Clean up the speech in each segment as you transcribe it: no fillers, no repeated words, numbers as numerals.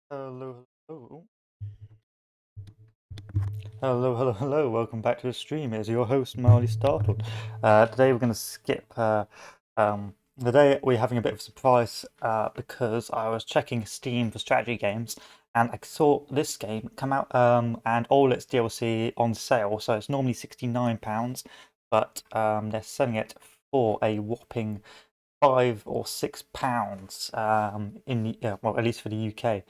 Hello, hello. Hello. Welcome back to the stream. It's your host, Marley Startled. Today we're going to skip. Today we're having a bit of a surprise because I was checking Steam for strategy games and I saw this game come out and all its DLC on sale. So it's normally £69, but they're selling it for a whopping £5 or £6 in well, at least for the UK.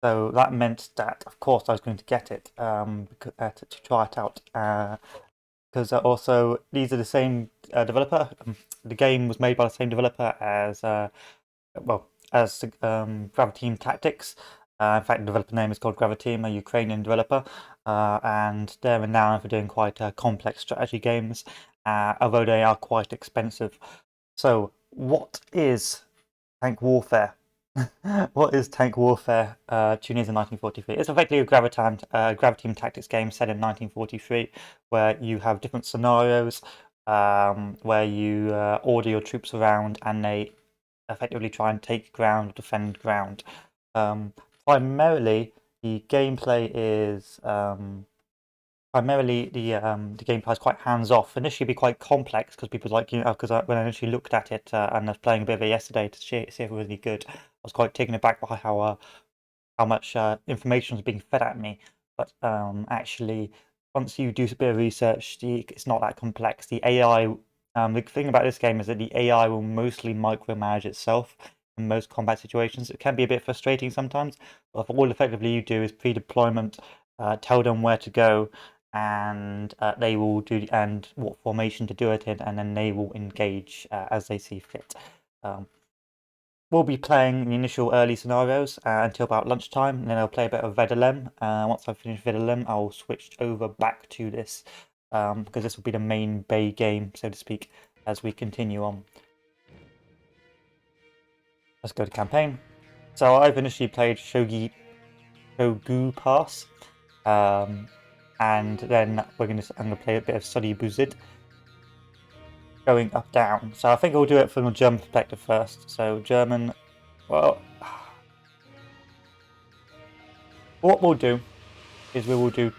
So that meant that, of course, I was going to get it to try it out. Because also these are the same developer. The game was made by the same developer as Graviteam Tactics. In fact, the developer name is called Graviteam, a Ukrainian developer, and they're renowned for doing quite complex strategy games, although they are quite expensive. So, what is Tank Warfare? What is Tank Warfare? Tunisia 1943. It's effectively a Graviteam Tactics game set in 1943, where you have different scenarios, where you order your troops around and they effectively try and take ground, defend ground. Primarily, the gameplay is primarily the gameplay is quite hands off. Initially, be quite complex because people like because when I initially looked at it and I was playing a bit of it yesterday to see if it was any good, I was quite taken aback by how much information was being fed at me. But actually, once you do a bit of research, it's not that complex. The AI, the thing about this game is that the AI will mostly micromanage itself in most combat situations. It can be a bit frustrating sometimes, but all effectively you do is pre-deployment, tell them where to go, and they will do and what formation to do it in, and then they will engage as they see fit. Um, we'll be playing the initial early scenarios until about lunchtime, and then I'll play a bit of Vedalem. Once I finish Vedalem, I'll switch over back to this because this will be the main Bay game, so to speak, as we continue on. Let's go to campaign. So I've initially played Shogu Pass, and then I'm gonna play a bit of Study Buzid, going up down. So I think we'll do it from a German perspective first. So German, well, what we'll do is we will do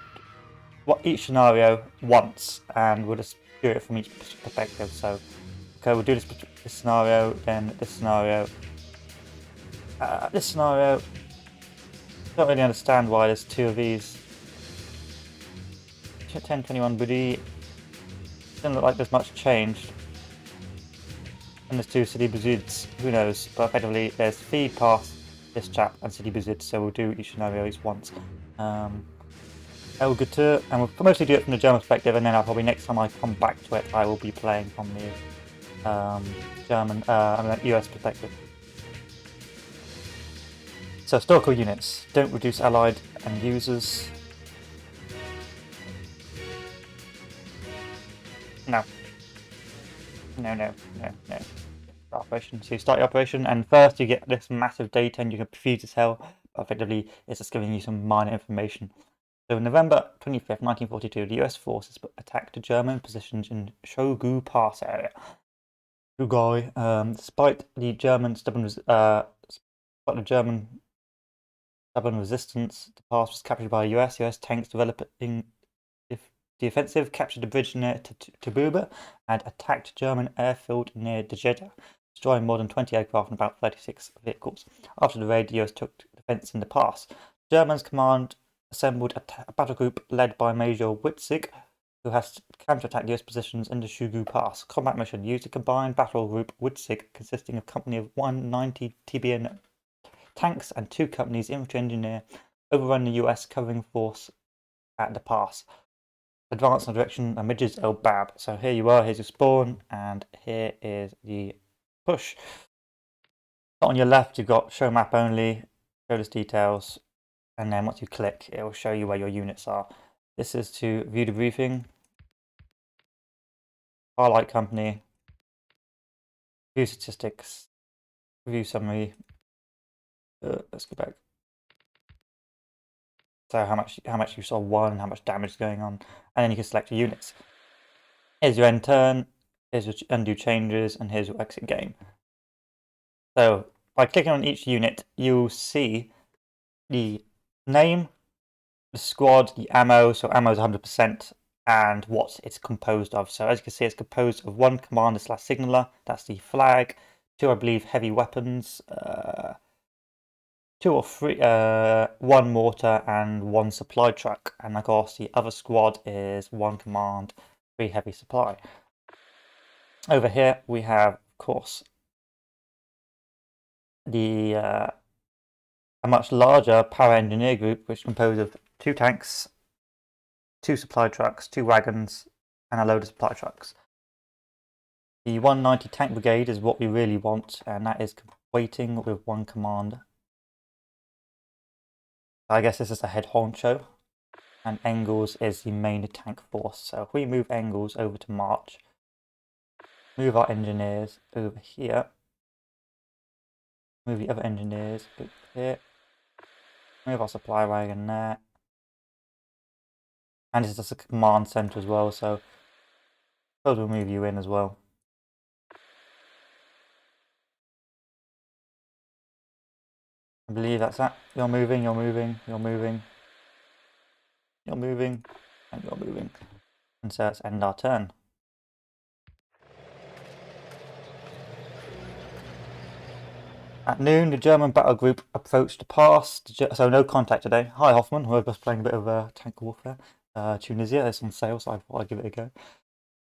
each scenario once, and we'll just do it from each perspective. So okay, we'll do this scenario, then this scenario, this scenario. Don't really understand why there's two of these. 1021 Budi. Doesn't look like there's much changed. And there's two City Bazids, who knows? But effectively, there's Feed, Pass, this chap, and City Bazid, so we'll do each scenario once. Good too, and we'll mostly do it from the German perspective, and then I'll probably next time I come back to it, I will be playing from the German, US perspective. So historical units don't reduce allied and users. No. Operation. So you start your operation, and first you get this massive data, and you can confuse as hell. But effectively, it's just giving you some minor information. So November 25th, 1942, the US forces attacked German positions in Shogu Pass area. Despite the German stubborn resistance, the pass was captured by US. US tanks developing the offensive captured the bridge near Tabuba and attacked German airfield near Djeda, destroying more than 20 aircraft and about 36 vehicles. After the raid, the US took defense in the pass. Germans command assembled a battle group led by Major Witzig, who has counterattacked US positions in the Shugu Pass. Combat mission used a combined battle group Witzig consisting of a company of 190 TBN tanks and 2 companies infantry engineer overrun the US covering force at the pass. Advance in the direction of Midges El Bab. So here you are, here's your spawn, and here is the push. On your left, you've got show map only, show list details, and then once you click, it will show you where your units are. This is to view the briefing, highlight company, view statistics, review summary. Let's go back. So how much you saw won, how much damage is going on, and then you can select your units. Here's your end turn, here's your undo changes, and here's your exit game. So by clicking on each unit, you'll see the name, the squad, the ammo. So ammo is 100%, and what it's composed of. So as you can see, it's composed of 1 commander / signaler. That's the flag. 2, I believe, heavy weapons. 2 or 3, 1 mortar and 1 supply truck. And of course, the other squad is 1 command, 3 heavy supply. Over here, we have, of course, the a much larger power engineer group, which is composed of 2 tanks, 2 supply trucks, 2 wagons, and a load of supply trucks. The 190 tank brigade is what we really want, and that is waiting with 1 command. I guess this is a head honcho, and Engels is the main tank force. So if we move Engels over to March, move our engineers over here, move the other engineers over here, move our supply wagon there, and this is just a command center as well, so suppose we'll move you in as well. I believe that's that. You're moving, you're moving, you're moving, you're moving, and you're moving. And so let's end our turn. At noon, the German battle group approached the pass, so no contact today. Hi Hoffman, we're just playing a bit of tank warfare. Tunisia is on sale, so I thought I'd give it a go.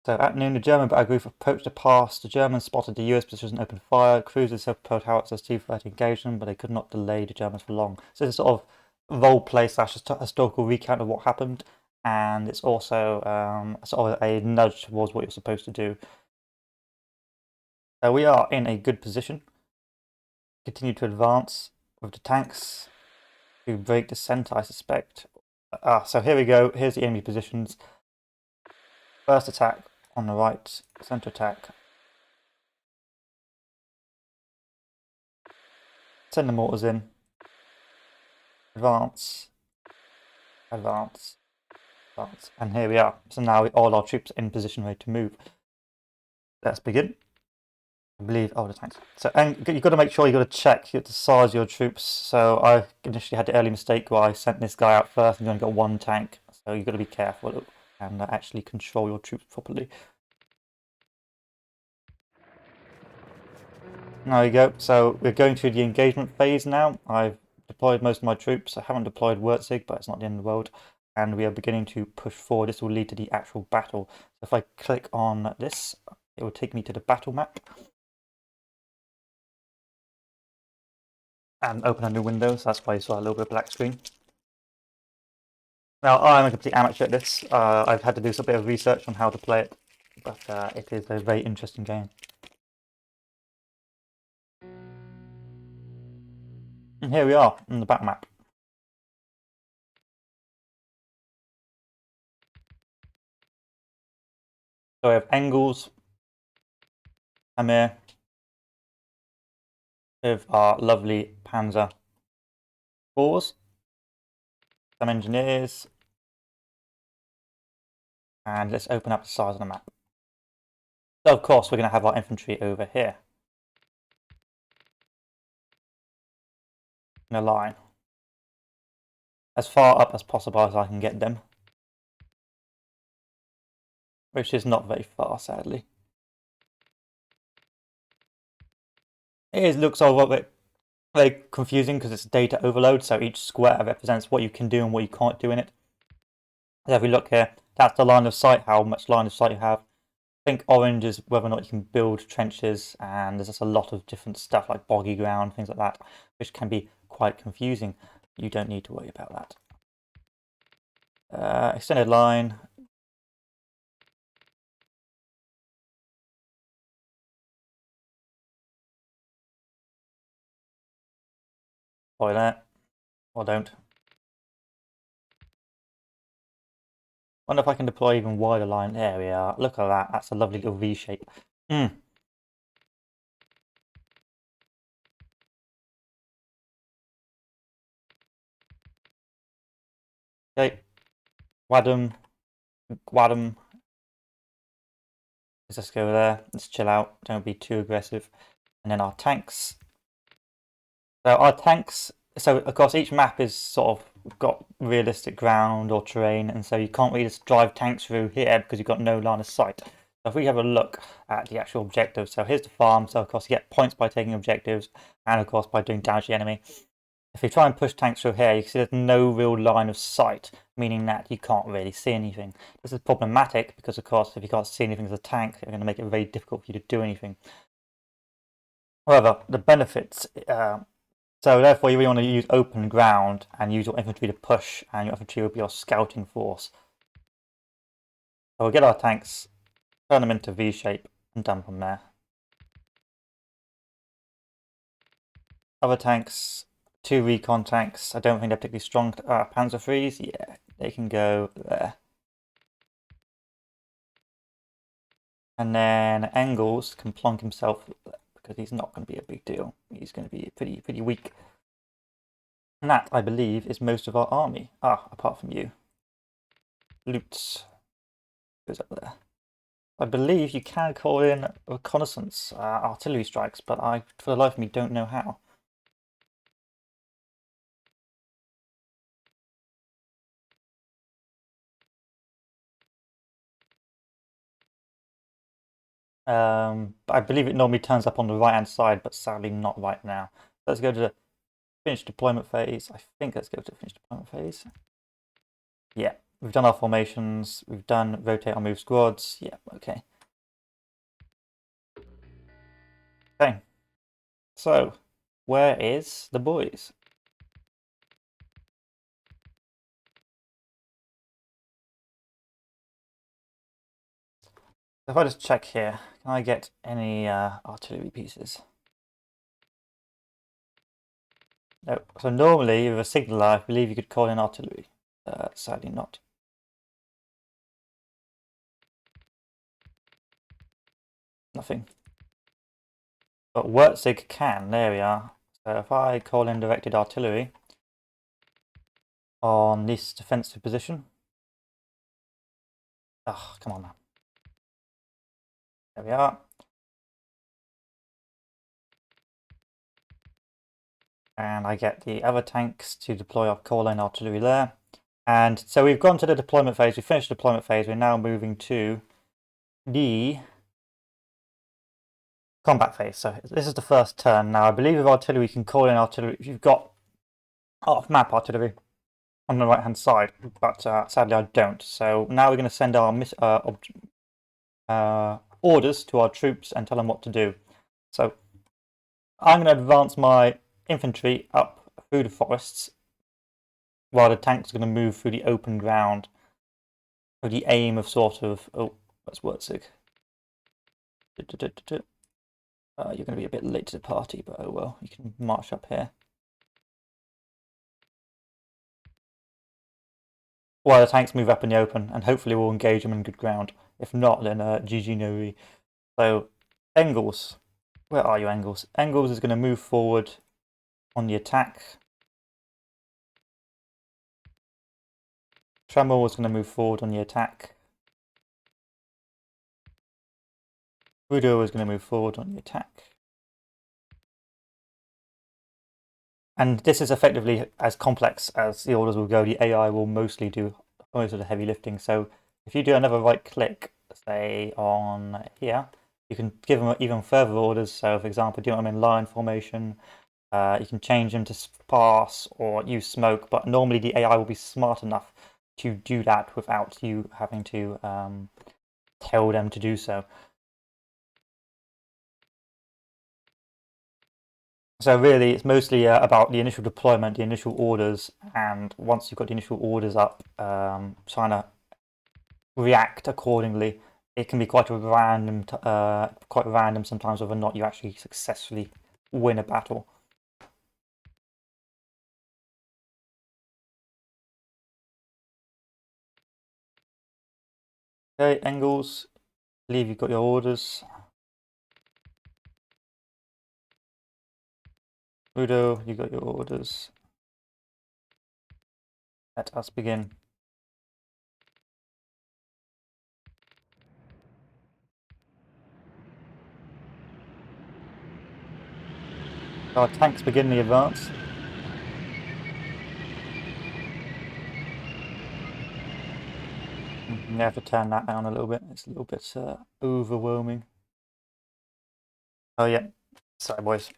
So at noon, the German battle group approached the pass. The Germans spotted the US position and opened fire. Cruisers have propelled howitzers T-30 engaged them, but they could not delay the Germans for long. So it's a sort of role play / historical recount of what happened, and it's also sort of a nudge towards what you're supposed to do. So we are in a good position. Continue to advance with the tanks to break the centre, I suspect. So here we go. Here's the enemy positions. First attack on the right, centre attack. Send the mortars in. Advance. Advance. Advance. And here we are. So now all our troops are in position ready to move. Let's begin. I believe, the tanks. So, and you've got to make sure you've got to check the size of your troops. So I initially had the early mistake where I sent this guy out first and you only got 1 tank. So you've got to be careful and actually control your troops properly. There we go. So we're going through the engagement phase now. I've deployed most of my troops. I haven't deployed Wurzig, but it's not the end of the world. And we are beginning to push forward. This will lead to the actual battle. So if I click on this, it will take me to the battle map. And open a new window, so that's why you saw a little bit of black screen. Now, I'm a complete amateur at this. I've had to do some bit of research on how to play it, but it is a very interesting game. And here we are on the battle map. So we have Engels, Amir, with our lovely Panzer IVs, some engineers, and let's open up the size of the map. So of course we're going to have our infantry over here in a line, as far up as possible as I can get them, which is not very far, sadly. It looks a little bit very confusing because it's data overload, so each square represents what you can do and what you can't do in it. So if we look here, that's the line of sight, how much line of sight you have. I think orange is whether or not you can build trenches, and there's just a lot of different stuff like boggy ground, things like that, which can be quite confusing. You don't need to worry about that. Extended line. Deploy that, or don't. Wonder if I can deploy even wider line. There we are. Look at that. That's a lovely little V shape. Okay. Wadham. Wadham. Let's just go there. Let's chill out. Don't be too aggressive. And then our tanks. So our tanks, so of course each map is sort of got realistic ground or terrain, and so you can't really just drive tanks through here because you've got no line of sight. So if we have a look at the actual objectives, so here's the farm. So of course you get points by taking objectives, and of course by doing damage to the enemy. If you try and push tanks through here, you can see there's no real line of sight, meaning that you can't really see anything. This is problematic because of course if you can't see anything as a tank, it's going to make it very difficult for you to do anything. However, the benefits, so therefore you really want to use open ground and use your infantry to push, and your infantry will be your scouting force. So we'll get our tanks, turn them into V shape and dump them there. Other tanks, 2 recon tanks, I don't think they're particularly strong. Panzer IIIs, yeah, they can go there. And then Engels can plonk himself because he's not going to be a big deal. He's going to be pretty weak. And that, I believe, is most of our army. Apart from you. Lutz goes up there. I believe you can call in reconnaissance artillery strikes, but I, for the life of me, don't know how. I believe it normally turns up on the right-hand side, but sadly not right now. Let's go to the finished deployment phase. I think let's go to the finished deployment phase. Yeah, we've done our formations. We've done rotate or move squads. Yeah, okay. Okay. So, where is the boys? If I just check here, can I get any artillery pieces? No. So normally with a signaller, I believe you could call in artillery. Sadly not. Nothing. But Wurtzig can. There we are. So if I call in directed artillery on this defensive position. Oh, come on now. There we are. And I get the other tanks to deploy our call in artillery there. And so we've gone to the deployment phase. We finished the deployment phase. We're now moving to the combat phase. So this is the first turn. Now I believe with artillery you can call in artillery if you've got off-map artillery on the right-hand side, but sadly I don't. So now we're going to send our orders to our troops and tell them what to do. So I'm going to advance my infantry up through the forests while the tanks are going to move through the open ground with the aim of sort of... Oh, that's Wurtzig. You're going to be a bit late to the party, but oh well, you can march up here. While the tanks move up in the open, and hopefully we'll engage them in good ground. If not, then GG no re. So, Engels. Where are you, Engels? Engels is going to move forward on the attack. Tremor is going to move forward on the attack. Rudo is going to move forward on the attack. And this is effectively as complex as the orders will go. The AI will mostly do most of the heavy lifting. So if you do another right click, say on here, you can give them even further orders. So for example, do you want them in line formation? You can change them to sparse or use smoke, but normally the AI will be smart enough to do that without you having to tell them to do so. So really, it's mostly about the initial deployment, the initial orders, and once you've got the initial orders up, trying to react accordingly. It can be quite random sometimes whether or not you actually successfully win a battle. Okay, Engels, I believe you've got your orders. Udo, you got your orders. Let us begin. Our tanks begin the advance. You have to turn that down a little bit. It's a little bit overwhelming. Oh yeah, sorry boys.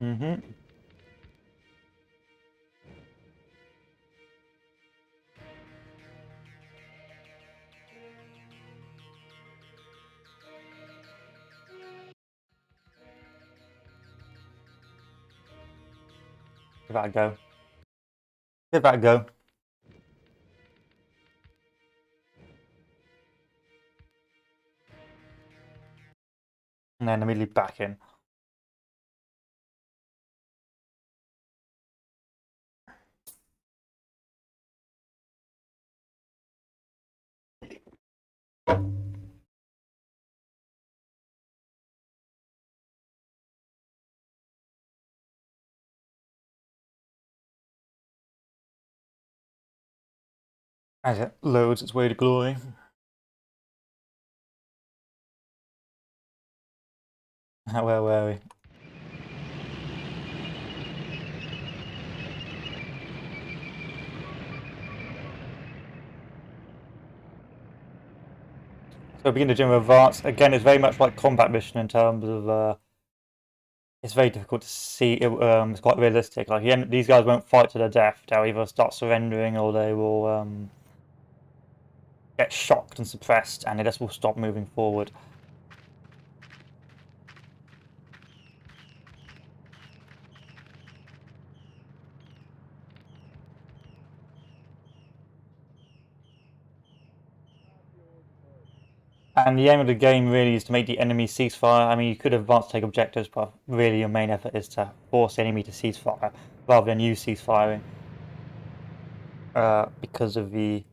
Mm-hmm. Give that a go. Give that a go. And then immediately back in. As it loads its way to glory. Where were we? So begin to general advance. Again, it's very much like combat mission in terms of it's very difficult to see. It's quite realistic. Like these guys won't fight to the death. They'll either start surrendering or they will get shocked and suppressed, and they just will stop moving forward. And the aim of the game really is to make the enemy cease fire. I mean, you could advance to take objectives, but really your main effort is to force the enemy to cease fire rather than you cease firing. Because of the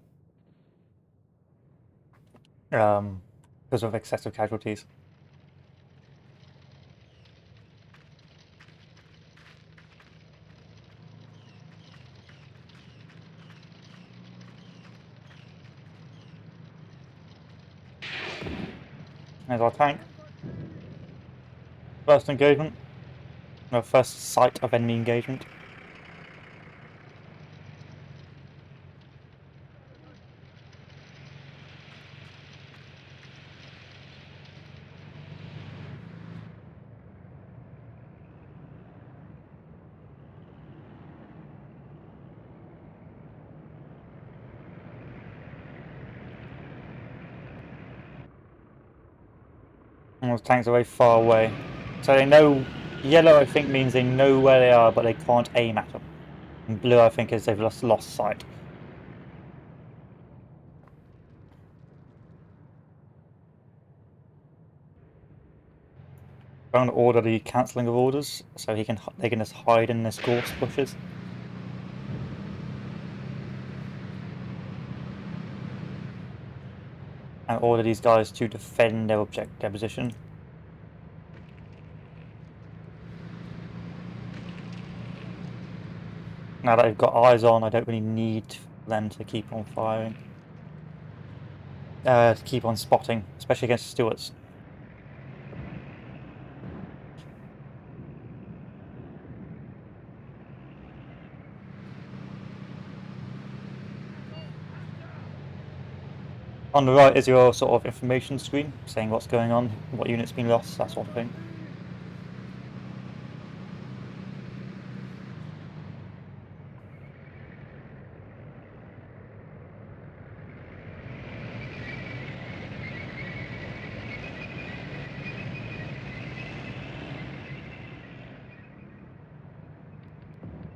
because of excessive casualties. There's our tank. First engagement. No, first sight of enemy engagement. And those tanks are very far away. So they know, yellow I think means they know where they are, but they can't aim at them. And blue I think is they've lost sight. I'm going to order the cancelling of orders, so they can just hide in this gorse bushes. And order these guys to defend their position. Now that they've got eyes on, I don't really need them to keep on firing. To keep on spotting, especially against Stuarts. On the right is your sort of information screen, saying what's going on, what unit's been lost, that sort of thing.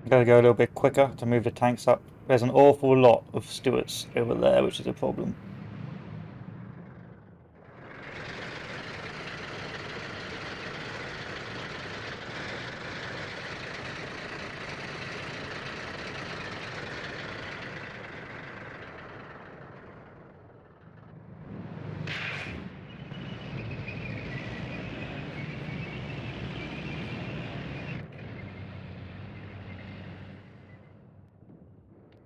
Gotta go a little bit quicker to move the tanks up. There's an awful lot of Stuarts over there, which is a problem.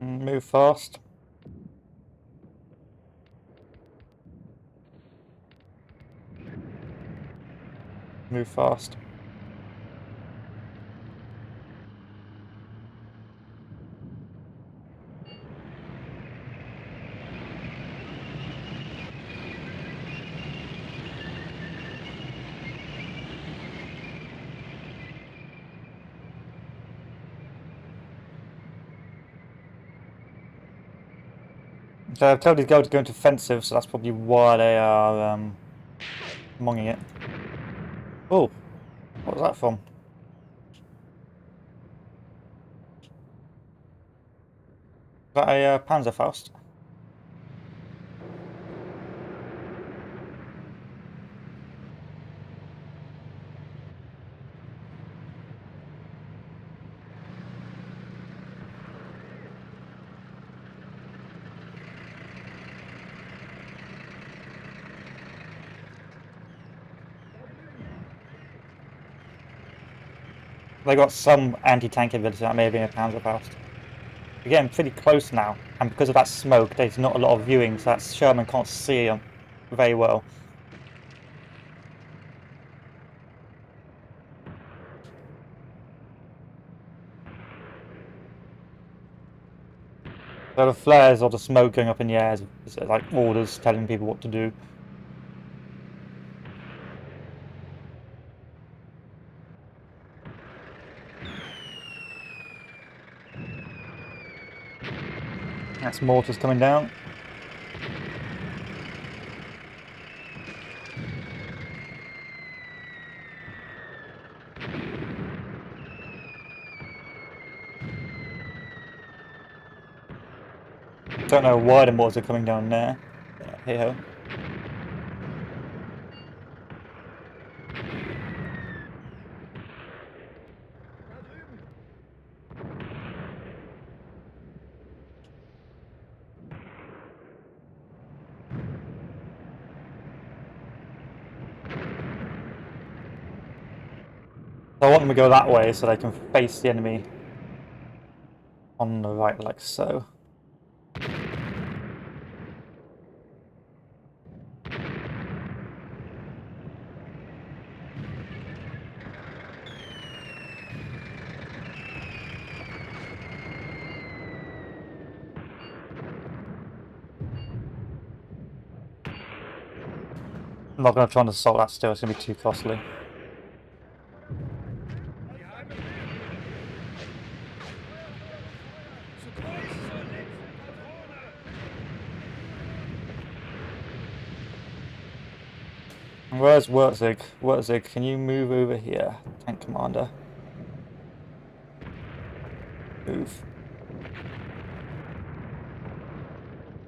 Move fast. Move fast. So I've told these guys to go into offensive, so that's probably why they are monging it. Oh, what was that from? Is that a Panzerfaust? They got some anti-tank ability. That may have been a Panzerfaust. We're getting pretty close now, and because of that smoke, there's not a lot of viewing, so that Sherman can't see them very well. So the flares or the smoke going up in the air is like orders telling people what to do. That's mortars coming down. Don't know why the mortars are coming down there. Hey ho. So I want them to go that way so they can face the enemy on the right, like so. I'm not going to try and assault that still, it's going to be too costly. Where's Wurzig? Wurzig, can you move over here, tank commander? Move.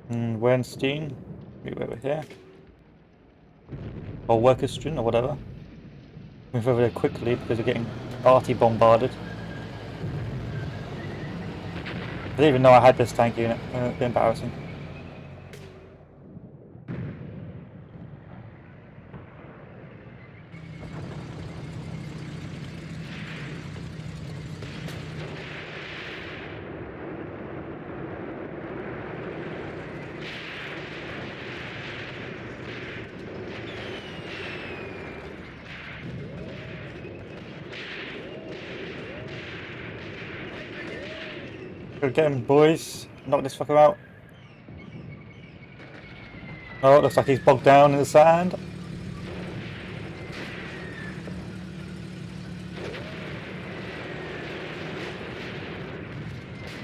And Wernstein, move over here. Or Workerstrin, or whatever. Move over there quickly because we're getting arty bombarded. I didn't even know I had this tank unit. A bit embarrassing. Go get him, boys. Knock this fucker out. Oh, it looks like he's bogged down in the sand.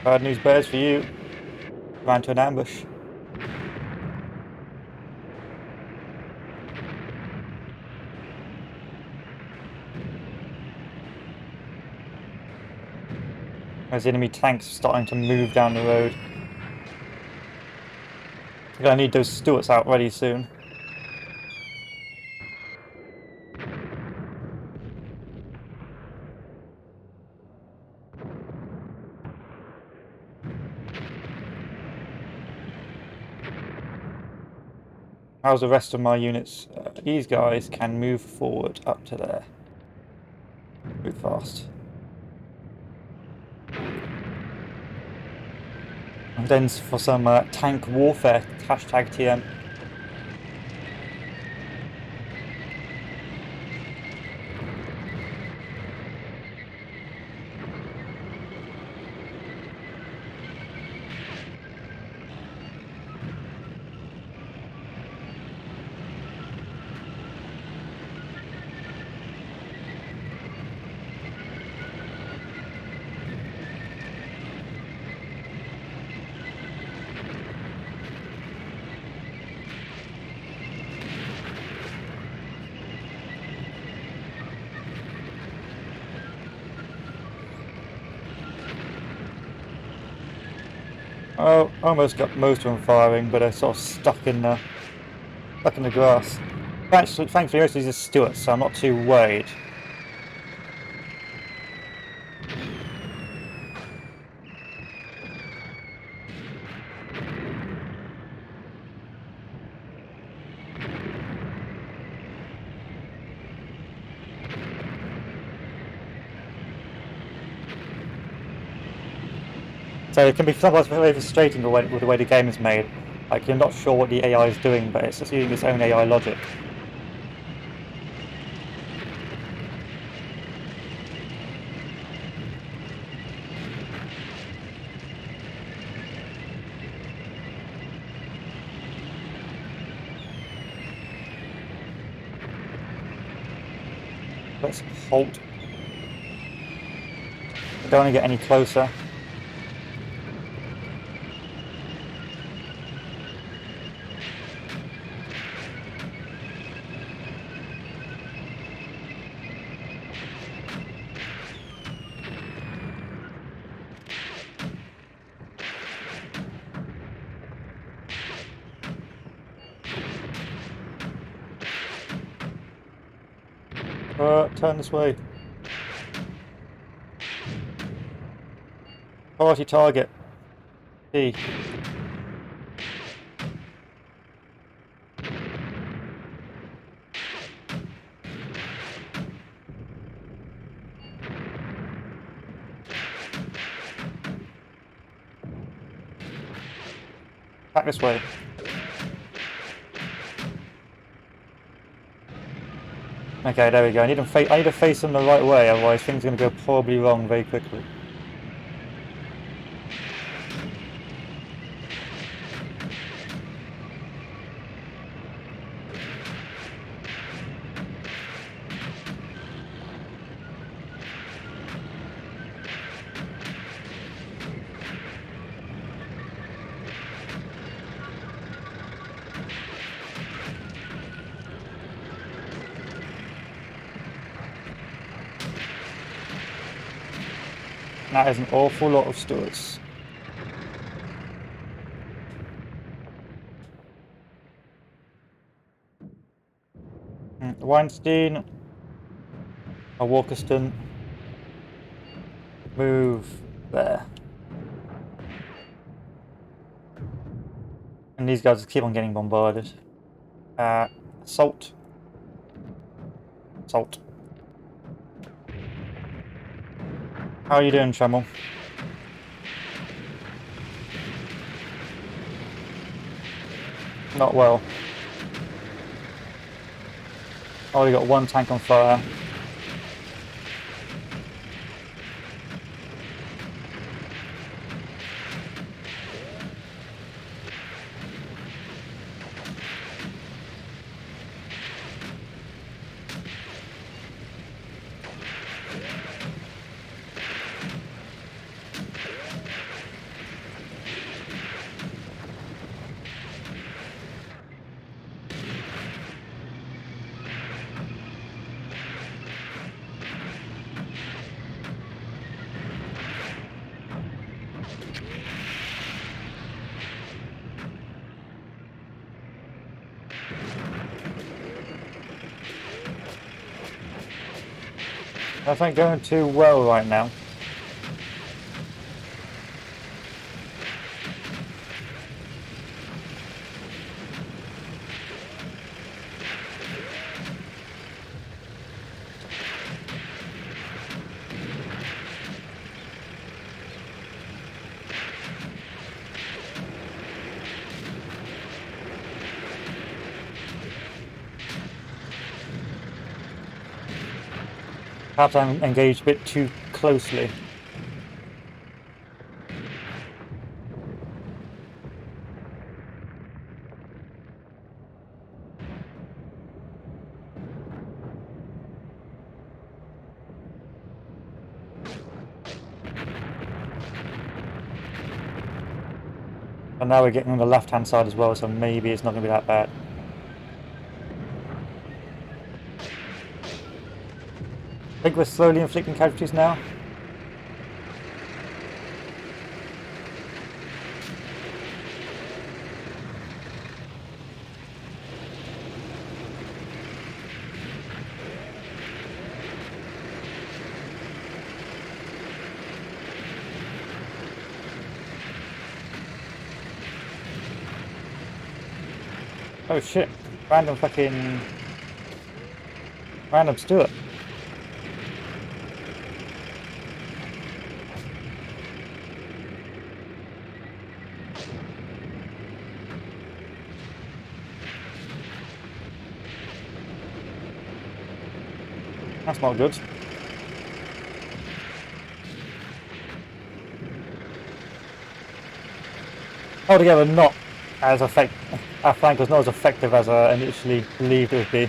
Bad news bears for you. Ran to an ambush. As the enemy tanks starting to move down the road. We're gonna need those Stuarts out ready soon. How's the rest of my units? These guys can move forward up to there. Move fast. And then for some tank warfare, hashtag TM. Oh, almost got most of them firing, but they're sort of stuck in the grass. Actually, thankfully, most of these are Stuart, so I'm not too worried. So it can be sometimes very frustrating with the way the game is made. Like, you're not sure what the AI is doing, but it's just using its own AI logic. Let's halt. I don't want to get any closer. Turn this way. Priority target. D. Back this way. Okay, there we go. I need to face them the right way, otherwise things are going to go probably wrong very quickly. That is an awful lot of Stuarts. Weinstein. Walkerston. Move there. And these guys just keep on getting bombarded. Assault. Assault. How are you doing, Tremel? Not well. Oh, we got one tank on fire. That's not going too well right now. Perhaps I'm engaged a bit too closely. And now we're getting on the left-hand side as well, so maybe it's not going to be that bad. I think we're slowly inflicting casualties now. Oh shit. Random fucking... Random Stuart. That's not good. Altogether not as effective. Our flank was not as effective as I initially believed it would be.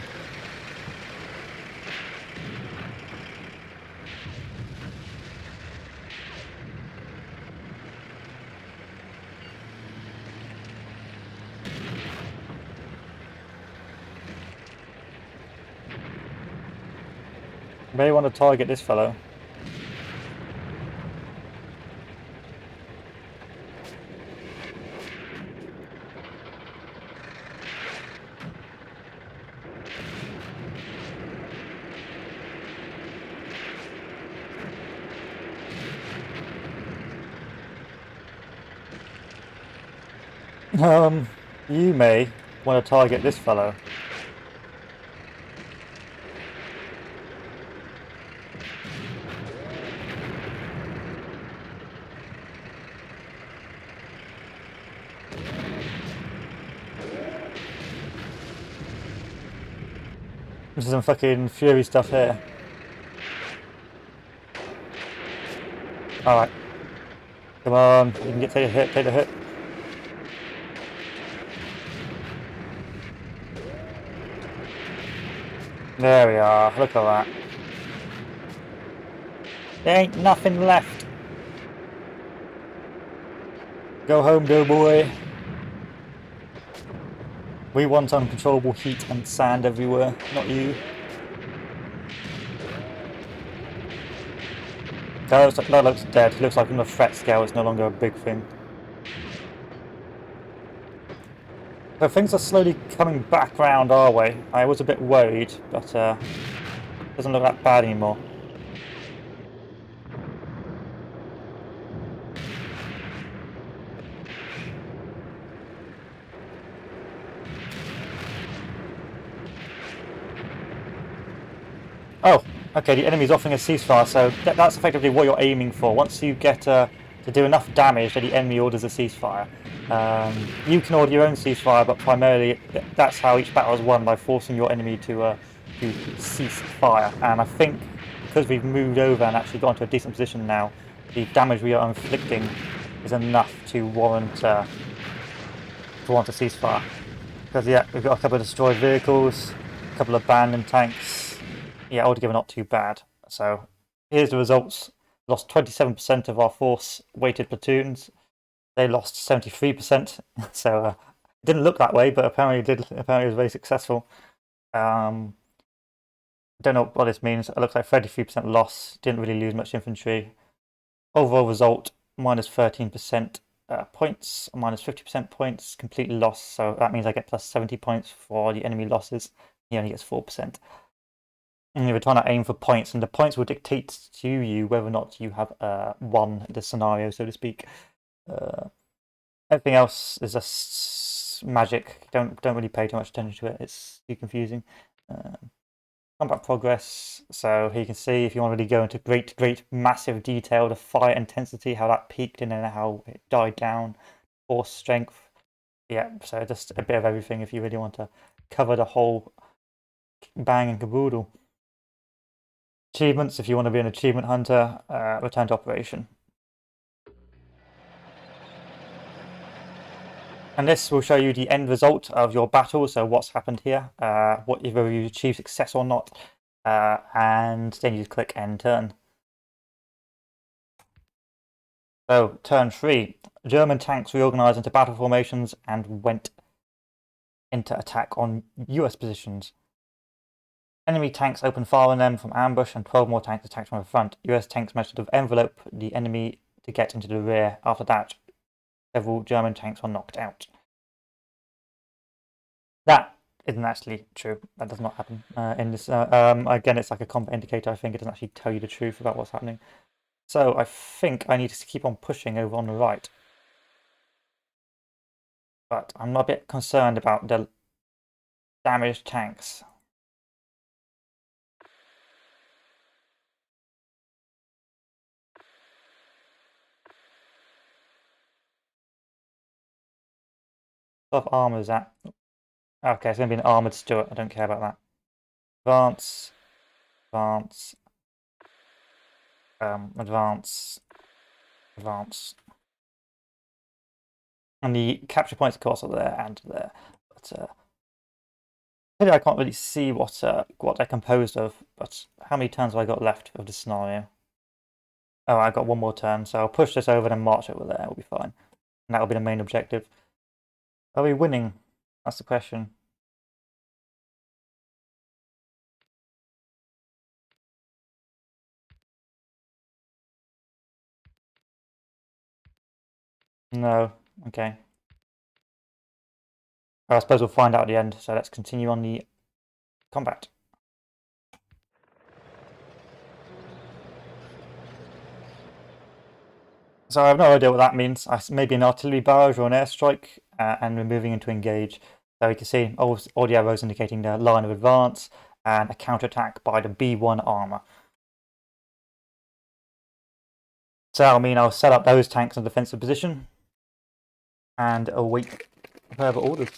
May want to target this fellow. You may want to target this fellow. This is some fucking fury stuff here. Alright. Come on, you can take a hit, take the hit. There we are, look at that. There ain't nothing left. Go home, doughboy. We want uncontrollable heat and sand everywhere, not you. That looks dead. It looks like on the threat scale it's no longer a big thing. So things are slowly coming back round our way. I was a bit worried, but doesn't look that bad anymore. Oh, okay, the enemy's offering a ceasefire, so that's effectively what you're aiming for. Once you get to do enough damage that the enemy orders a ceasefire. You can order your own ceasefire, but primarily that's how each battle is won, by forcing your enemy to cease fire. And I think because we've moved over and actually got into a decent position now, the damage we are inflicting is enough to warrant a ceasefire. Because yeah, we've got a couple of destroyed vehicles, a couple of abandoned tanks. Yeah, altogether not too bad. So here's the results. Lost 27% of our force-weighted platoons. They lost 73%. So it didn't look that way, but apparently it did. Apparently it was very successful. Don't know what this means. It looks like 33% loss. Didn't really lose much infantry. Overall result minus 13% points, minus 50% points. Completely lost. So that means I get plus 70 points for the enemy losses. He only gets 4%. And you're trying to aim for points, and the points will dictate to you whether or not you have won the scenario, so to speak. Everything else is just magic. Don't really pay too much attention to it. It's too confusing. Combat progress. So here you can see, if you want to really go into great massive detail, the fire intensity, how that peaked and then how it died down, force strength. Yeah, so just a bit of everything if you really want to cover the whole bang and caboodle. Achievements, if you want to be an achievement hunter, return to operation. And this will show you the end result of your battle, so what's happened here, whether you achieve success or not, and then you click end turn. So, turn 3. German tanks reorganized into battle formations and went into attack on US positions. Enemy tanks opened fire on them from ambush, and 12 more tanks attacked from the front. US tanks managed to envelope the enemy to get into the rear. After that, several German tanks were knocked out. That isn't actually true. That does not happen in this. Again, it's like a combat indicator. I think it doesn't actually tell you the truth about what's happening. So I think I need to keep on pushing over on the right. But I'm a bit concerned about the damaged tanks. What sort of armor is that? Okay, it's going to be an armored Stuart. I don't care about that. Advance. Advance. Advance. Advance. And the capture points, of course, are there and there. But I can't really see what they're composed of. But how many turns have I got left of this scenario? Oh, I got one more turn, so I'll push this over and march over there. It'll be fine. And that'll be the main objective. Are we winning? That's the question. No. Okay. Well, I suppose we'll find out at the end. So let's continue on the combat. So I have no idea what that means. Maybe an artillery barrage or an airstrike, and we're moving into engage. So you can see all the arrows indicating the line of advance and a counterattack by the B1 armor. So that'll mean I'll set up those tanks in defensive position and await further orders.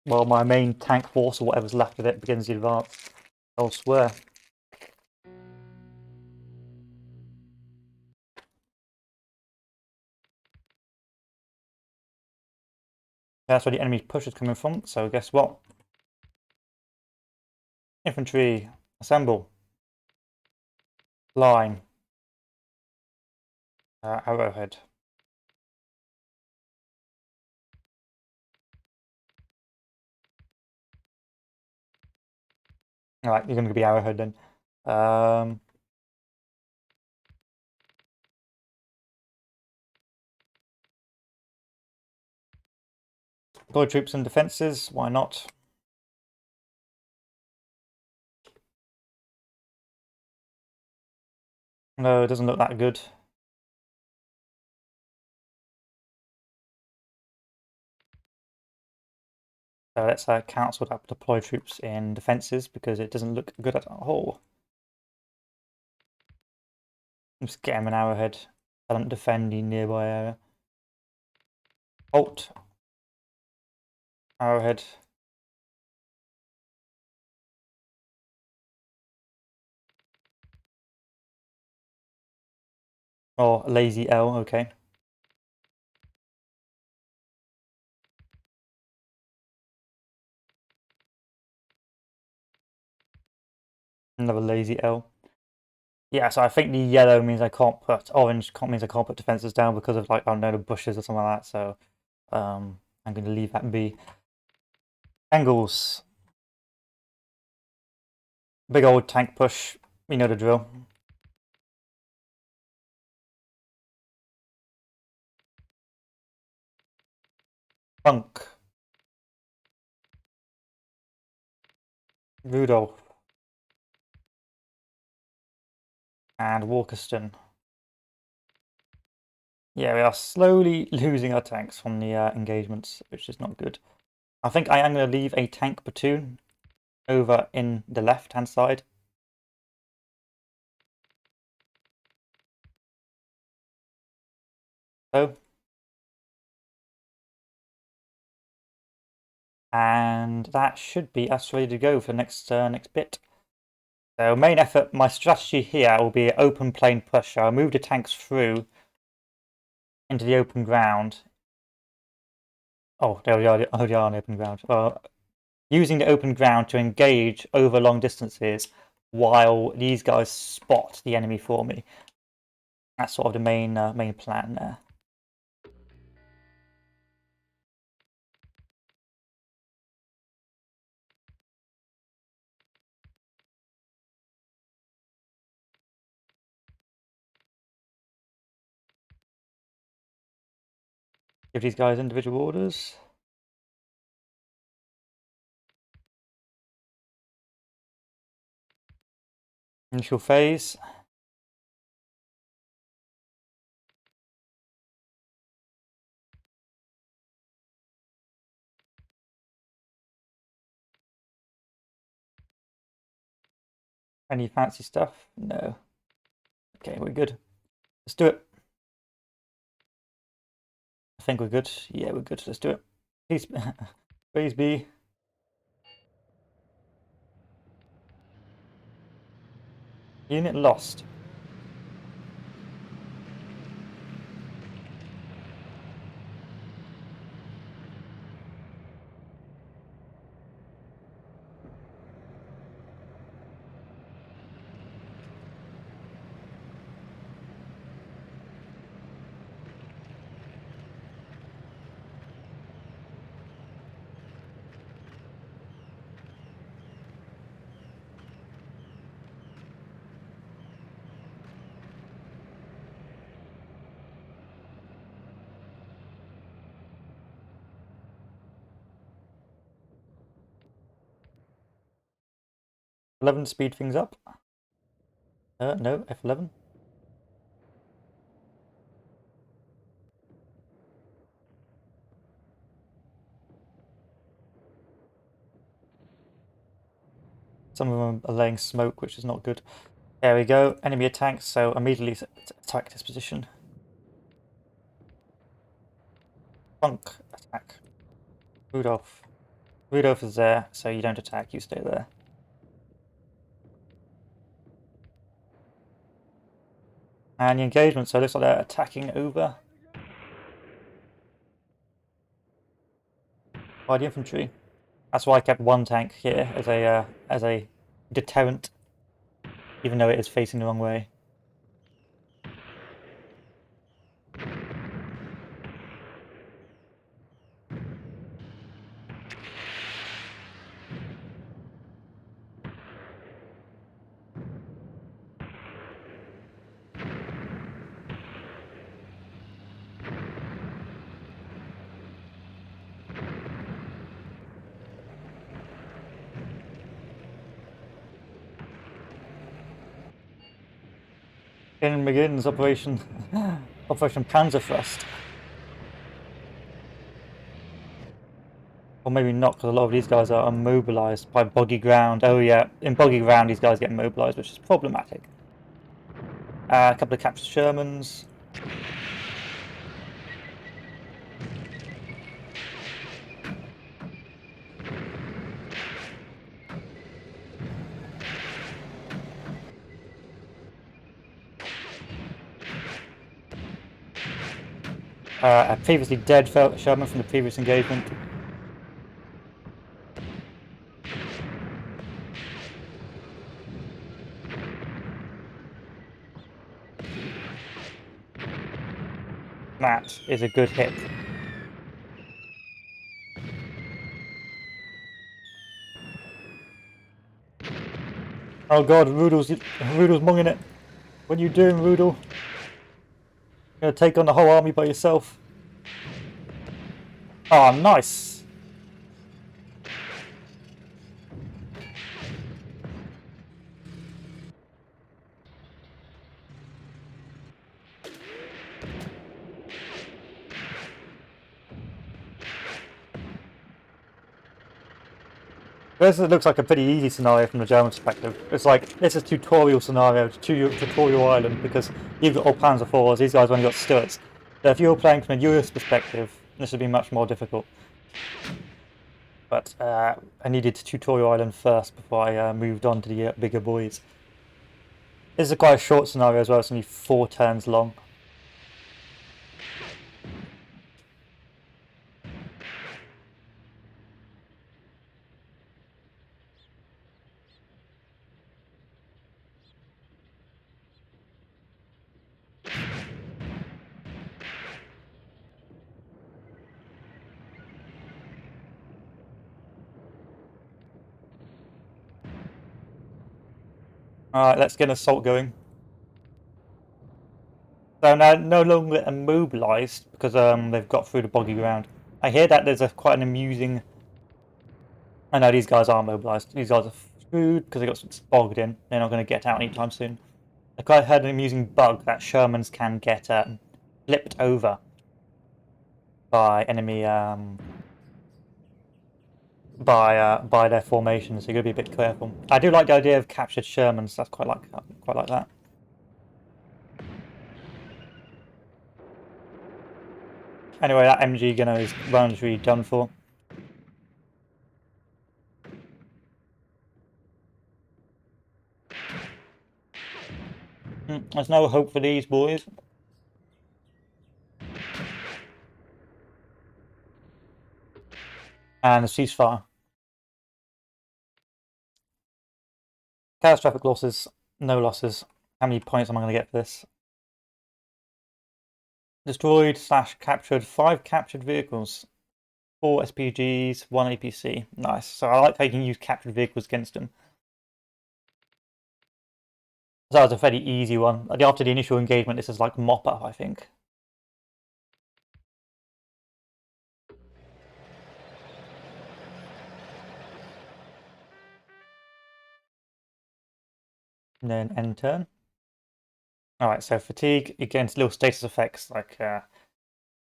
While my main tank force, or whatever's left of it, begins the advance elsewhere. That's where the enemy push is coming from, so guess what? Infantry, assemble. Line. Arrowhead. Alright, you're going to be arrowhead then. Deploy troops and defences, why not? No, it doesn't look that good. So let's cancel that deploy troops in defences because it doesn't look good at all. Just get him an arrowhead. I don't defend the nearby area. Alt. Arrowhead. Or lazy L, okay. Another lazy L. Yeah, so I think the yellow means I can't put orange means I can't put defenses down because of, like, I don't know, the bushes or something like that. So I'm going to leave that be. Angles. Big old tank push. You know the drill. Punk. Rudolph. And Walkerston. Yeah, we are slowly losing our tanks from the engagements, which is not good. I think I am going to leave a tank platoon over in the left-hand side. So. And that should be us ready to go for the next bit. So main effort, my strategy here will be open plain push. So I'll move the tanks through into the open ground. Oh, they already are on open ground. Well, using the open ground to engage over long distances while these guys spot the enemy for me. That's sort of the main plan there. Give these guys individual orders. Initial phase. Any fancy stuff? No. Okay, we're good. Let's do it. I think we're good. Yeah, we're good. Let's do it. Please, please be. Unit lost. F11 speed things up. No, F11. Some of them are laying smoke, which is not good. There we go. Enemy attacks, so immediately attack this position. Funk attack. Rudolph. Rudolph is there, so you don't attack, you stay there. And the engagement, so it looks like they're attacking over by the infantry. That's why I kept one tank here as a deterrent, even though it is facing the wrong way. In begins Operation Operation Panzerthrust. Or maybe not, because a lot of these guys are immobilized by boggy ground. Oh yeah, in boggy ground these guys get immobilized, which is problematic. A couple of captured Shermans. A previously dead Sherman from the previous engagement. That is a good hit. Oh god, Rudel's monging it. What are you doing, Rudel? You're gonna take on the whole army by yourself. Oh, nice. This looks like a pretty easy scenario from the German perspective. It's like, this is tutorial scenario, tutorial island, because you've got all Panzer IVs, these guys only got Stuarts. So if you were playing from a US perspective, this would be much more difficult. But I needed tutorial island first before I moved on to the bigger boys. This is quite a short scenario as well, it's only 4 turns long. Alright, let's get an assault going. So now no longer immobilized because they've got through the boggy ground. I hear that there's quite an amusing... I know these guys are immobilized. These guys are screwed because they got bogged in. They're not going to get out anytime soon. I quite heard an amusing bug that Shermans can get flipped over by enemy by their formation, so you got to be a bit careful. I do like the idea of captured Shermans. That's quite like that. Anyway, that MG gunner is round really done for. There's no hope for these boys. And a ceasefire. Catastrophic losses, no losses. How many points am I going to get for this? Destroyed / captured 5 captured vehicles, 4 SPGs, 1 APC. Nice. So I like how you can use captured vehicles against them. So that was a fairly easy one. After the initial engagement, this is like mop up, I think. And then end turn. Alright, so fatigue against little status effects like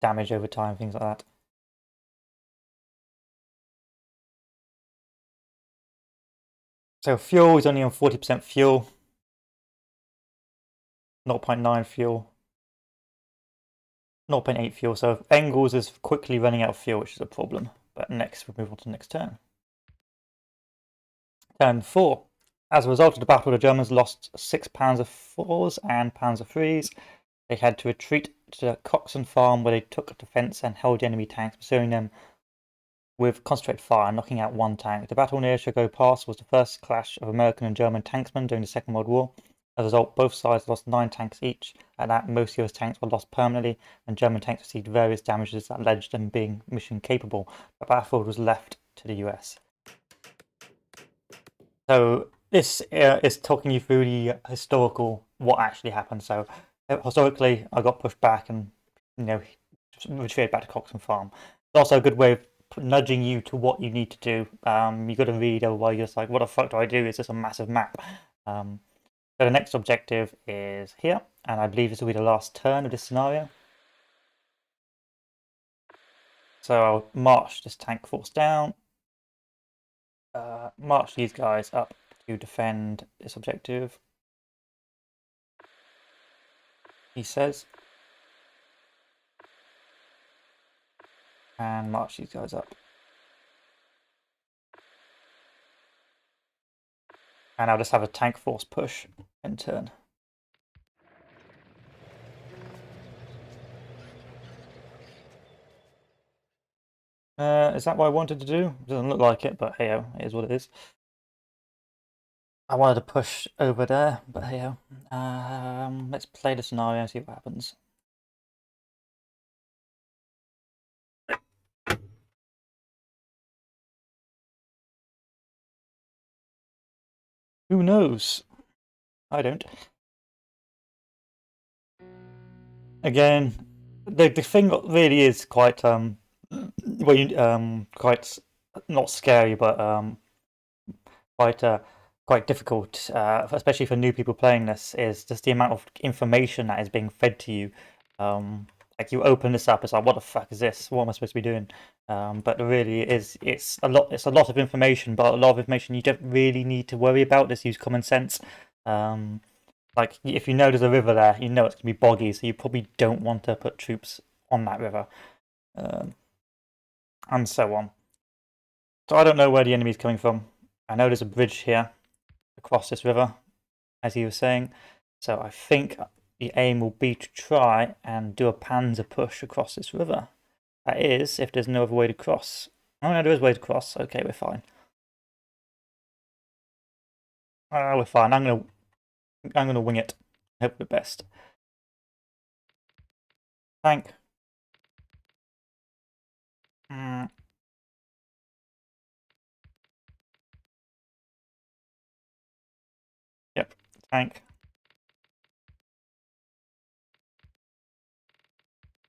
damage over time, things like that. So fuel is only on 40% fuel. 0.9 fuel. 0.8 fuel, so Engels is quickly running out of fuel, which is a problem. But next, we'll move on to the next turn. Turn 4. As a result of the battle, the Germans lost 6 Panzer IVs and Panzer IIIs. They had to retreat to the Coxon Farm, where they took defense and held the enemy tanks, pursuing them with concentrated fire, knocking out 1 tank. The battle near Chateau Pass was the first clash of American and German tanksmen during the Second World War. As a result, both sides lost 9 tanks each. At that, most US tanks were lost permanently, and German tanks received various damages that led to them being mission capable. The battlefield was left to the US. So this is talking you through the historical what actually happened. So historically, I got pushed back and retreated back to Coxon Farm. It's also a good way of nudging you to what you need to do. You got to read, otherwise you're just like, what the fuck do I do? It's just a massive map. So the next objective is here, and I believe this will be the last turn of this scenario. So I'll march this tank force down, march these guys up to defend this objective, he says, and march these guys up. And I'll just have a tank force push and turn. Is that what I wanted to do? Doesn't look like it, but hey, it is what it is. I wanted to push over there, but hey, let's play the scenario and see what happens. Who knows? I don't. Again, the thing really is quite quite not scary, but quite difficult, especially for new people playing this, is just the amount of information that is being fed to you. Like you open this up, it's like, what the fuck is this? What am I supposed to be doing? But really, it's a lot. It's a lot of information, but a lot of information you don't really need to worry about. Just use common sense. Like if you know there's a river there, you know it's gonna be boggy, so you probably don't want to put troops on that river, and so on. So I don't know where the enemy's coming from. I know there's a bridge here across this river, as he was saying. So I think the aim will be to try and do a panzer push across this river. That is, if there's no other way to cross. Oh no, there is a way to cross. Okay, we're fine. We're fine. I'm gonna wing it. Hope for the best. Tank. Yep, tank.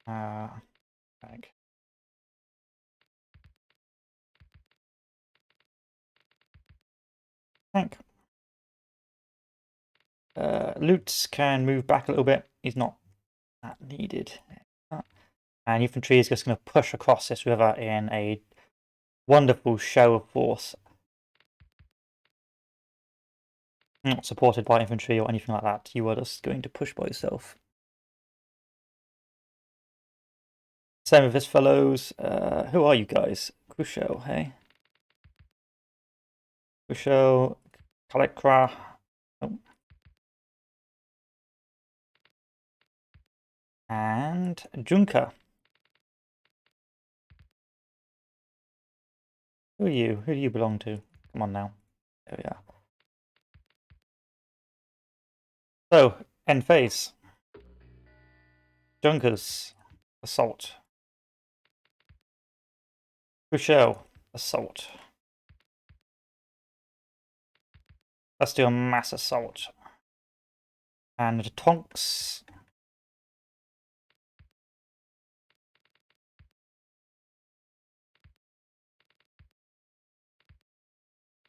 Tank. Tank. Lutz can move back a little bit. He's not that needed. And infantry is just going to push across this river in a wonderful show of force. Not supported by infantry or anything like that. You are just going to push by yourself. Same with this, fellows. Who are you guys? Crucial, hey? Crucial, Kalekra. Oh. And Junka. Who are you? Who do you belong to? Come on now. There we are. So, end phase. Junkers. Assault. Crucial. Assault. Let's do a mass assault. And the Tonks.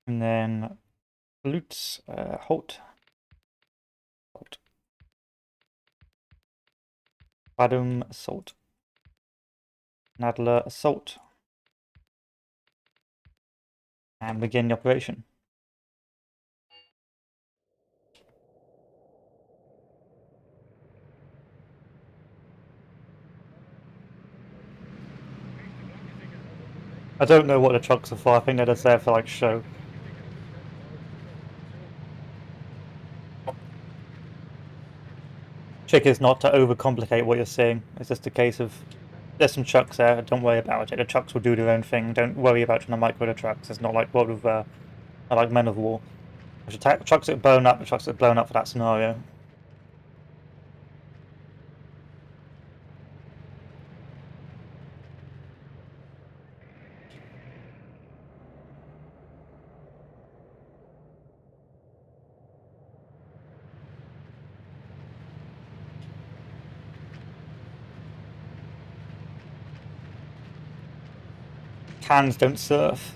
And then Lutz, Holt. Holt. Badum, assault. Nadler, assault. And begin the operation. I don't know what the trucks are for. I think they're just there for like show. Trick is not to overcomplicate what you're seeing. It's just a case of there's some trucks there. Don't worry about it. The trucks will do their own thing. Don't worry about trying to micro the trucks. It's not like not like Men of War. If the trucks get blown up, the trucks get blown up for that scenario. Cans don't surf.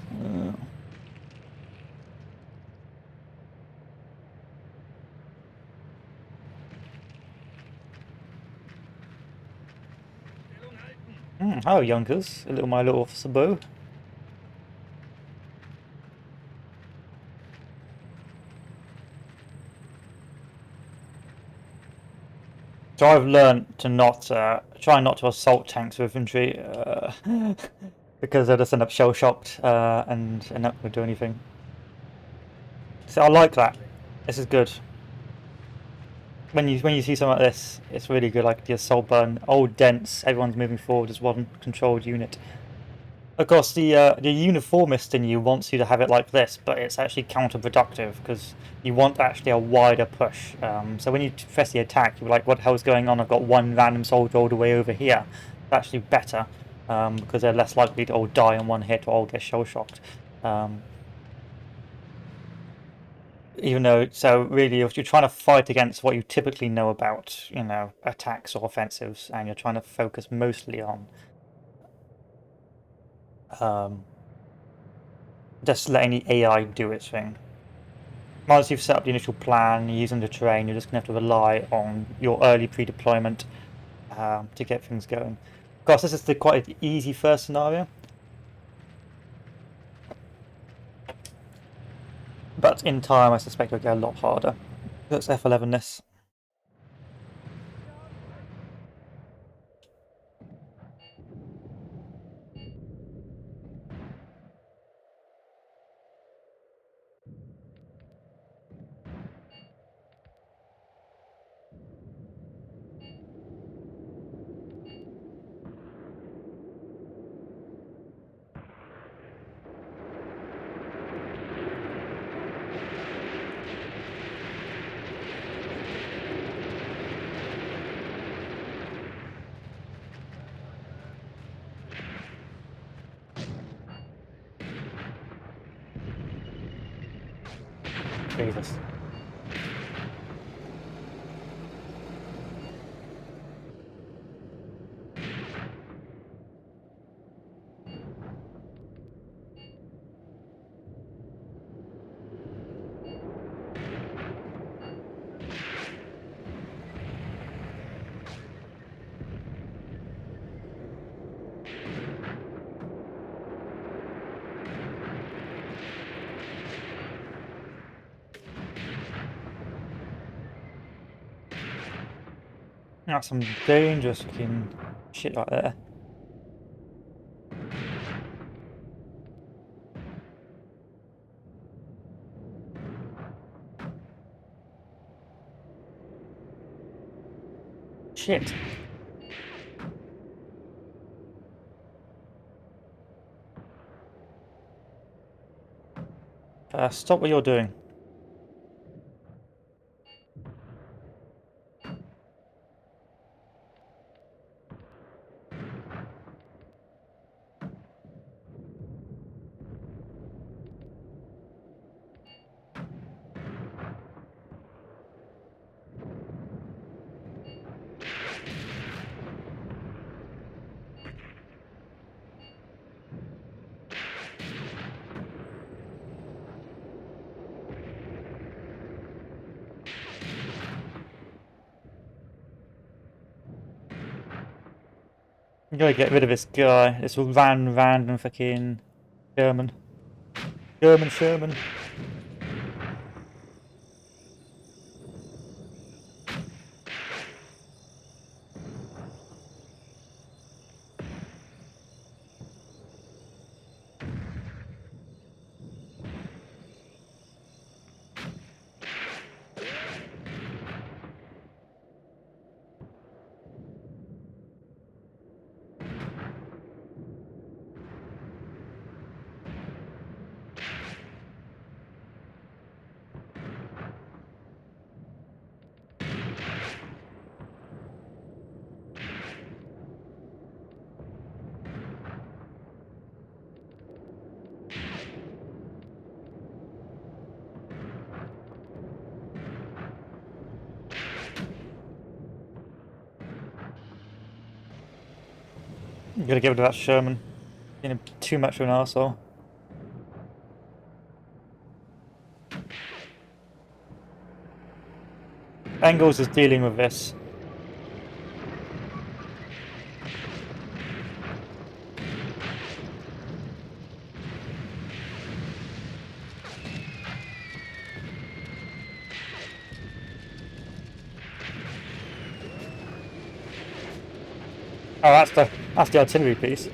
Hello, Yonkers. My little officer bow. So I've learned to not try not to assault tanks with infantry because they'll just end up shell shocked and end up not do anything. So I like that. This is good. When you see something like this, it's really good. Like the assault burn, old dense. Everyone's moving forward as one controlled unit. Of course, the uniformist in you wants you to have it like this, but it's actually counterproductive because you want actually a wider push. So when you press the attack, you're like, "What the hell's going on? I've got one random soldier all the way over here." It's actually better because they're less likely to all die in one hit or all get shell shocked. Even though, so really, if you're trying to fight against what you typically know about, attacks or offensives, and you're trying to focus mostly on just letting the AI do its thing. Once you've set up the initial plan, you're using the terrain, you're just going to have to rely on your early pre-deployment to get things going. Of course, this is quite an easy first scenario, but in time, I suspect it'll get a lot harder. That's F11 this. Jesus. That's some dangerous looking shit right there. Shit. Stop what you're doing. You gotta get rid of this guy. This random fucking German. Sherman. You gotta get rid of that Sherman. Being too much of an arsehole. Engels is dealing with this. Oh, that's the artillery piece.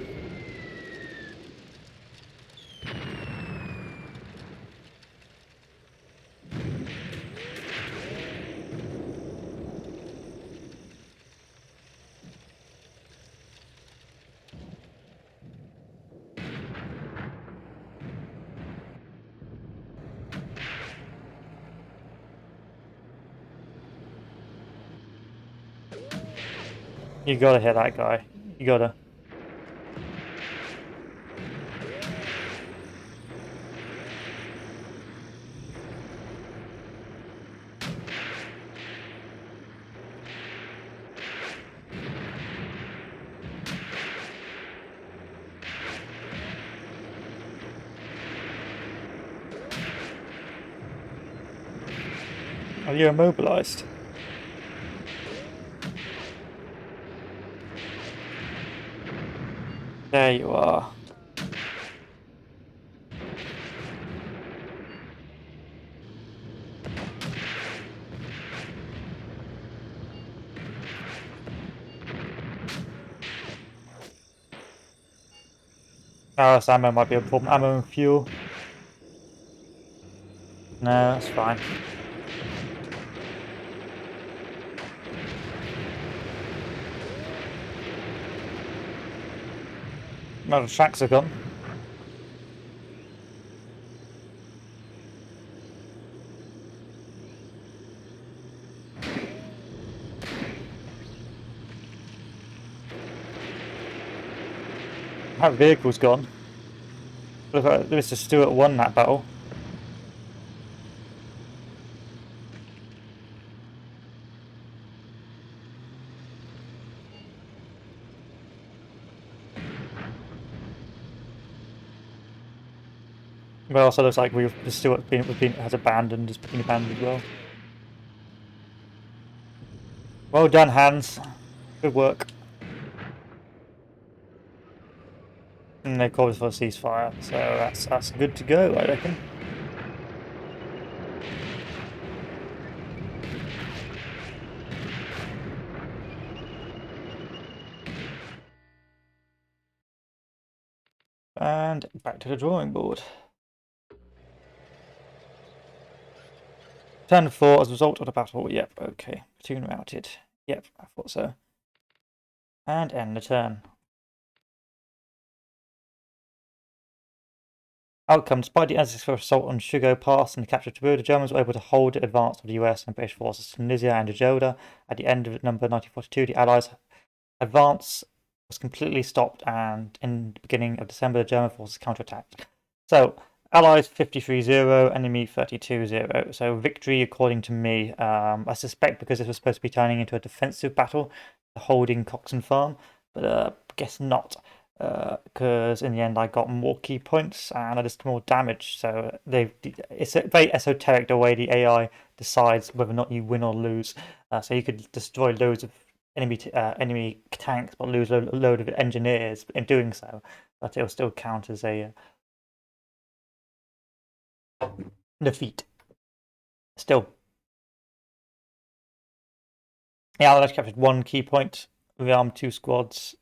You gotta hit that guy. You gotta. Are you immobilized? There you are. Oh, this ammo might be a problem. Ammo and fuel. No, that's fine. Well, the tracks are gone. That vehicle's gone. Look like Mr. Stuart won that battle. But it also looks like Stuart has abandoned, has been abandoned as well. Well done, Hans. Good work. And they called for a ceasefire, so that's good to go, I reckon. And back to the drawing board. Turn 4 as a result of the battle. Yep, okay. Platoon routed. Yep, I thought so. And end the turn. Outcome: despite the unsuccessful assault on Shugo Pass and the capture of Taboo, the Germans were able to hold the advance of the US and British forces to Tunisia and Djilda. At the end of number 1942, the Allies' advance was completely stopped, and in the beginning of December, the German forces counterattacked. So, Allies 53-0, enemy 32-0. So, victory according to me. I suspect because this was supposed to be turning into a defensive battle, holding Coxon Farm, but I guess not. Because in the end I got more key points and I did more damage. So it's very esoteric the way the AI decides whether or not you win or lose. So you could destroy loads of enemy tanks but lose a load of engineers in doing so, but it'll still count as a defeat. Still, yeah, I've captured 1 key point, rearmed 2 squads.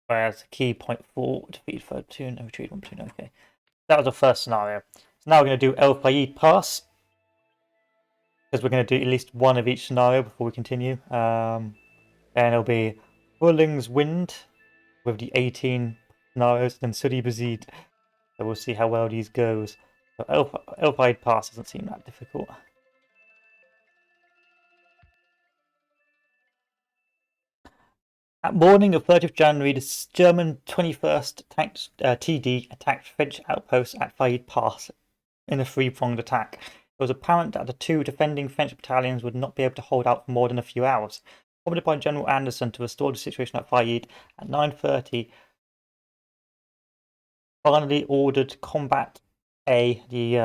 Whereas key point 4, defeat 3rd platoon and retreat 1 platoon. Okay, that was the first scenario. So now we're going to do El Faid Pass, because we're going to do at least one of each scenario before we continue. And it'll be Hurling's Wind with the 18 scenarios, then Suri Bazid. So we'll see how well these goes. So El Faid Pass doesn't seem that difficult. At morning of 30th January, the German 21st Tank TD attacked French outposts at Faid Pass in a 3-pronged attack. It was apparent that the 2 defending French battalions would not be able to hold out for more than a few hours. Ordered by General Anderson to restore the situation at Faid at 9:30, finally ordered Combat A, the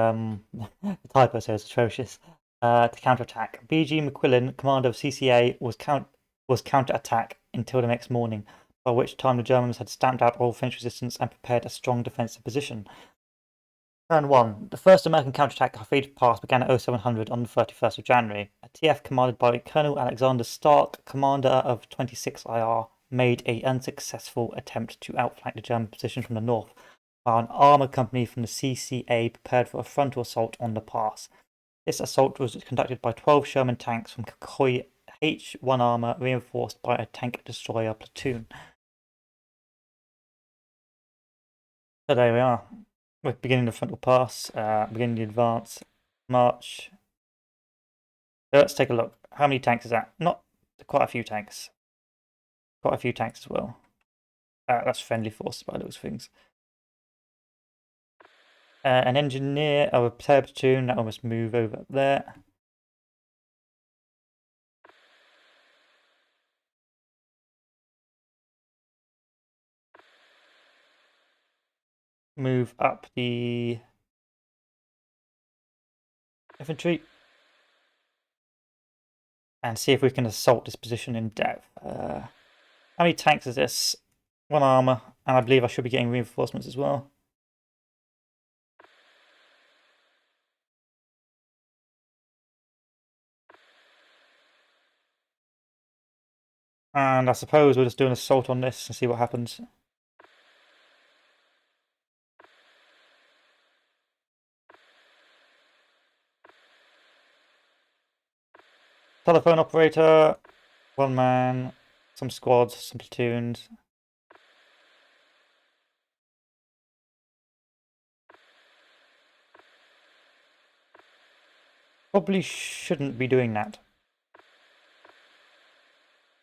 typo says atrocious, to counterattack. B.G. McQuillan, commander of CCA, was counterattack until the next morning, by which time the Germans had stamped out all French resistance and prepared a strong defensive position. Turn 1. The first American counterattack at Faid Pass began at 0700 on the 31st of January. A TF commanded by Colonel Alexander Stark, commander of 26 IR, made an unsuccessful attempt to outflank the German position from the north, while an armoured company from the CCA prepared for a frontal assault on the pass. This assault was conducted by 12 Sherman tanks from Khoi H1 armour, reinforced by a tank destroyer platoon. So there we are. We're beginning the frontal pass, beginning the advance, march. So let's take a look. How many tanks is that? Not quite a few tanks. Quite a few tanks as well. That's friendly force by those things. An engineer of a repair platoon, that will must move over there. Move up the infantry and see if we can assault this position in depth. How many tanks is this? 1 armor, and I believe I should be getting reinforcements as well. And I suppose we'll just do an assault on this and see what happens. Telephone operator, 1 man, some squads, some platoons. Probably shouldn't be doing that.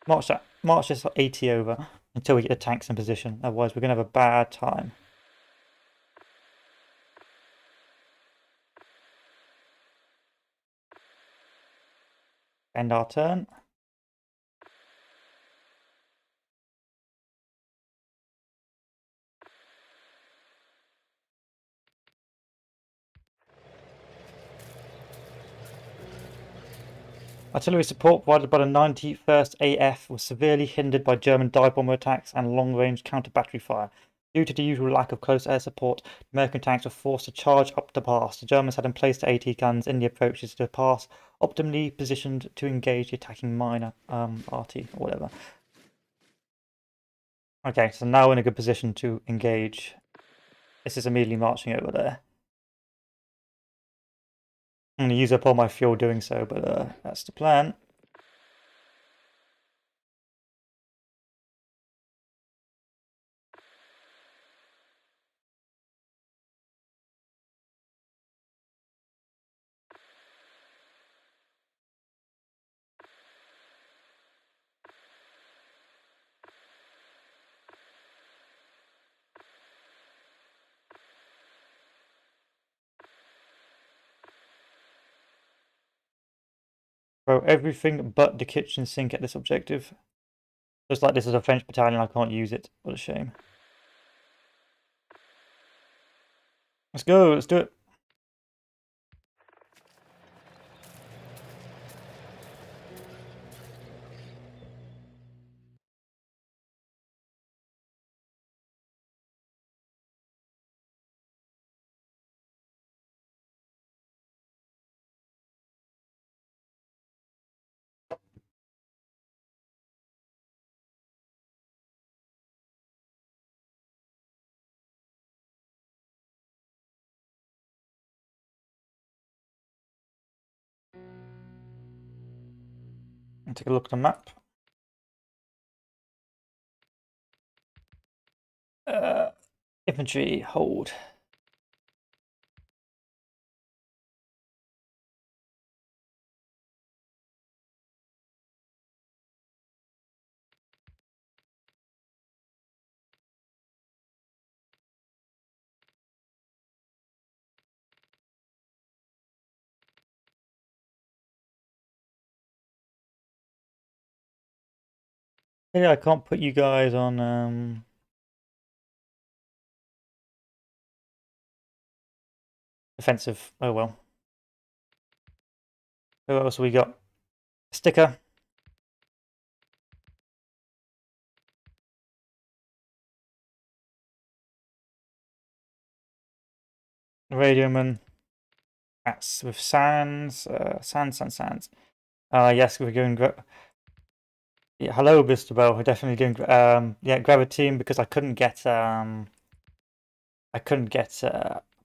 March this 80 over until we get the tanks in position. Otherwise, we're going to have a bad time. End our turn. Artillery support provided by the 91st AF was severely hindered by German dive bomber attacks and long-range counter-battery fire. Due to the usual lack of close air support, American tanks were forced to charge up the pass. The Germans had in place the AT guns in the approaches to the pass, optimally positioned to engage the attacking minor RT or whatever. Okay, so now we're in a good position to engage. This is immediately marching over there. I'm going to use up all my fuel doing so, but that's the plan. Throw everything but the kitchen sink at this objective. Just like this is a French battalion, I can't use it. What a shame. Let's go, let's do it. And take a look at the map. Infantry, hold. Yeah, I can't put you guys on defensive. Oh well. Who else have we got? Sticker. Radioman. That's with Sands. Sands. Yes, we're going. Yeah, hello, Mr. Bell. We're definitely doing. Yeah, Graviteam because I couldn't get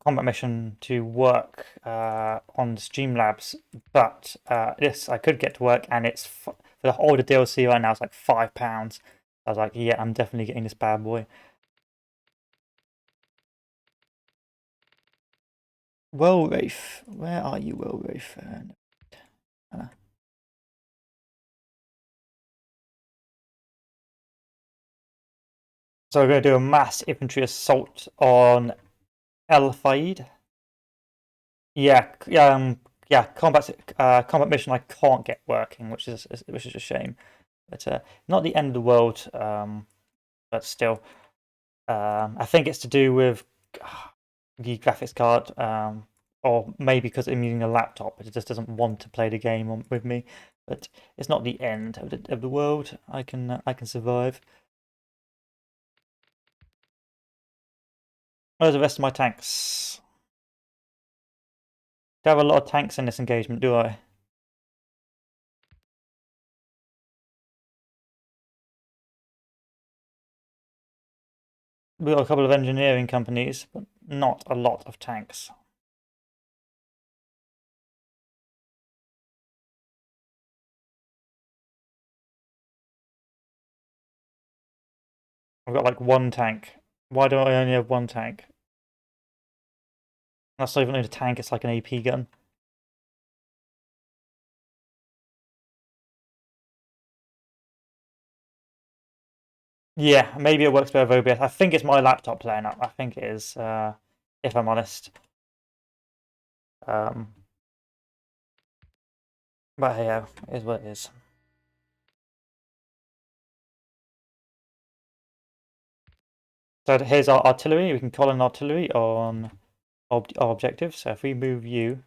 combat mission to work on Streamlabs, but this I could get to work, and it's for the whole of the DLC right now. It's like £5. I was like, yeah, I'm definitely getting this bad boy. Well, Rafe, where are you, Will Rafe? So we're going to do a mass infantry assault on El Faid. Yeah, yeah. Combat mission I can't get working, which is a shame. But not the end of the world. But still, I think it's to do with the graphics card, or maybe because I'm using a laptop, it just doesn't want to play the game with me. But it's not the end of the world. I can survive. Where's the rest of my tanks? Do I have a lot of tanks in this engagement? Do I? We've got a couple of engineering companies, but not a lot of tanks. I've got like one tank. Why do I only have one tank? That's not even a tank, it's like an AP gun. Yeah, maybe it works better with OBS. I think it's my laptop playing up. I think it is, if I'm honest. Um, but yeah, it is what it is. So here's our artillery. We can call in artillery on our objective. So if we move you,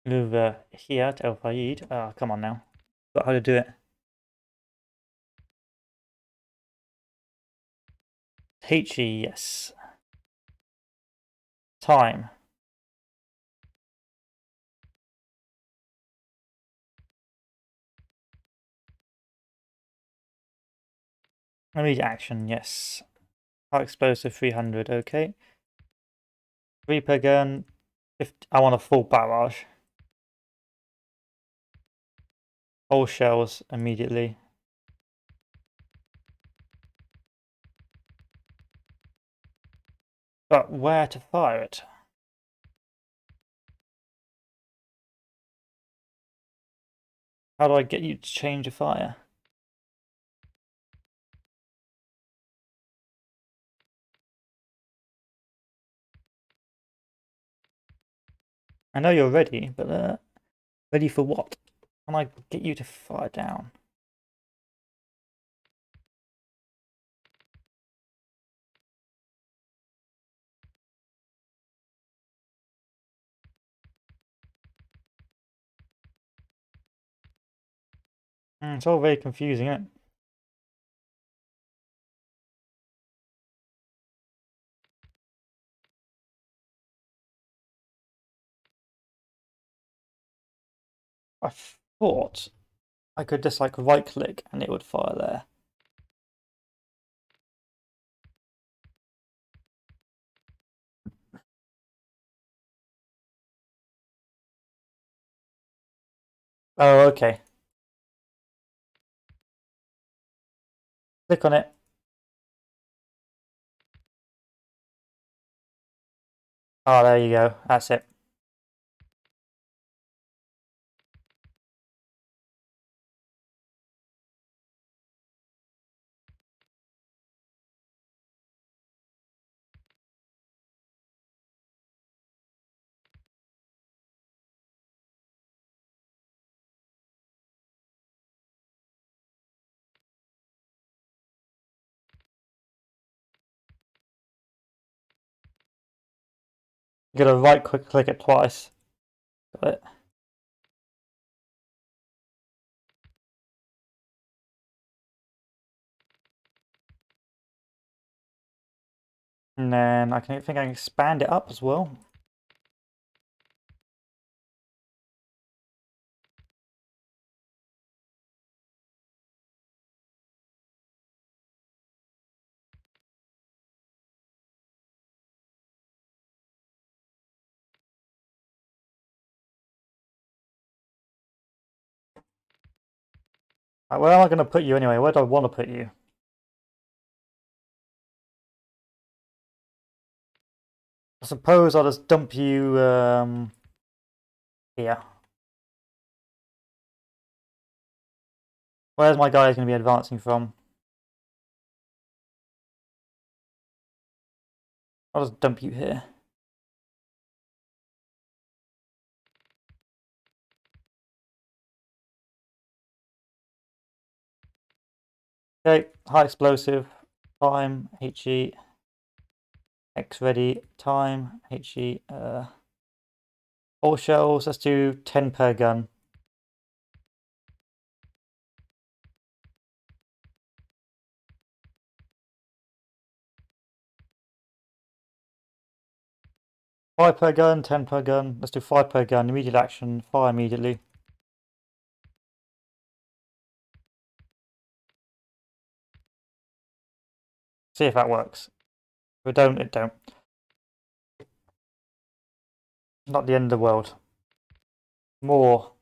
move here to El Fayed. Come on now. Got how to do it. HE, yes. Time. Immediate action, yes. High explosive 300, okay. 3 per gun. I want a full barrage. All shells immediately. But where to fire it? How do I get you to change a fire? I know you're ready, but ready for what? Can I get you to fire down? It's all very confusing, isn't it? I thought I could just like right click and it would fire there. Oh, okay. Click on it. Oh, there you go. That's it. You gotta right click it twice. Got it. And then I think I can expand it up as well. Right, where am I going to put you anyway? Where do I want to put you? I suppose I'll just dump you here. Where's my guy going to be advancing from? I'll just dump you here. Okay, high explosive, time, HE, X ready, time, HE, all shells, let's do 10 per gun. Five per gun, 10 per gun, let's do 5 per gun, immediate action, fire immediately. See if that works. If it don't, it don't. Not the end of the world. More.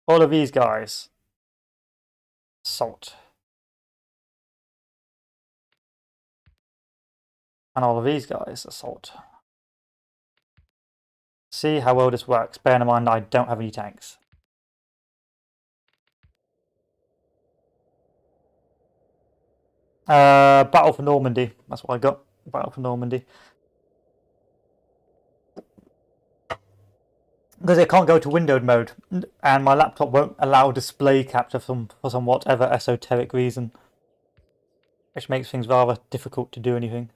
All of these guys. Salt. And all of these guys are salt. See how well this works. Bear in mind I don't have any tanks. Battle for Normandy. That's what I got. Battle for Normandy. Because it can't go to windowed mode, and my laptop won't allow display capture for some whatever esoteric reason, which makes things rather difficult to do anything.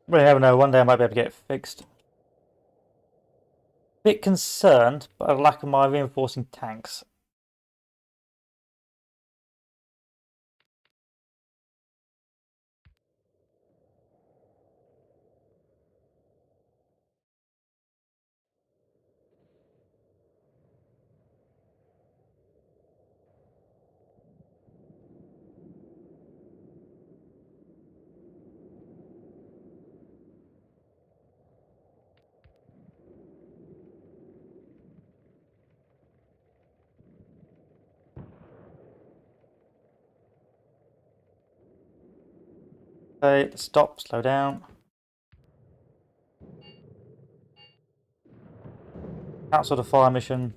Well, you never know. One day I might be able to get it fixed. Bit concerned by the lack of my reinforcing tanks. Okay, stop, slow down. Cancel the fire mission.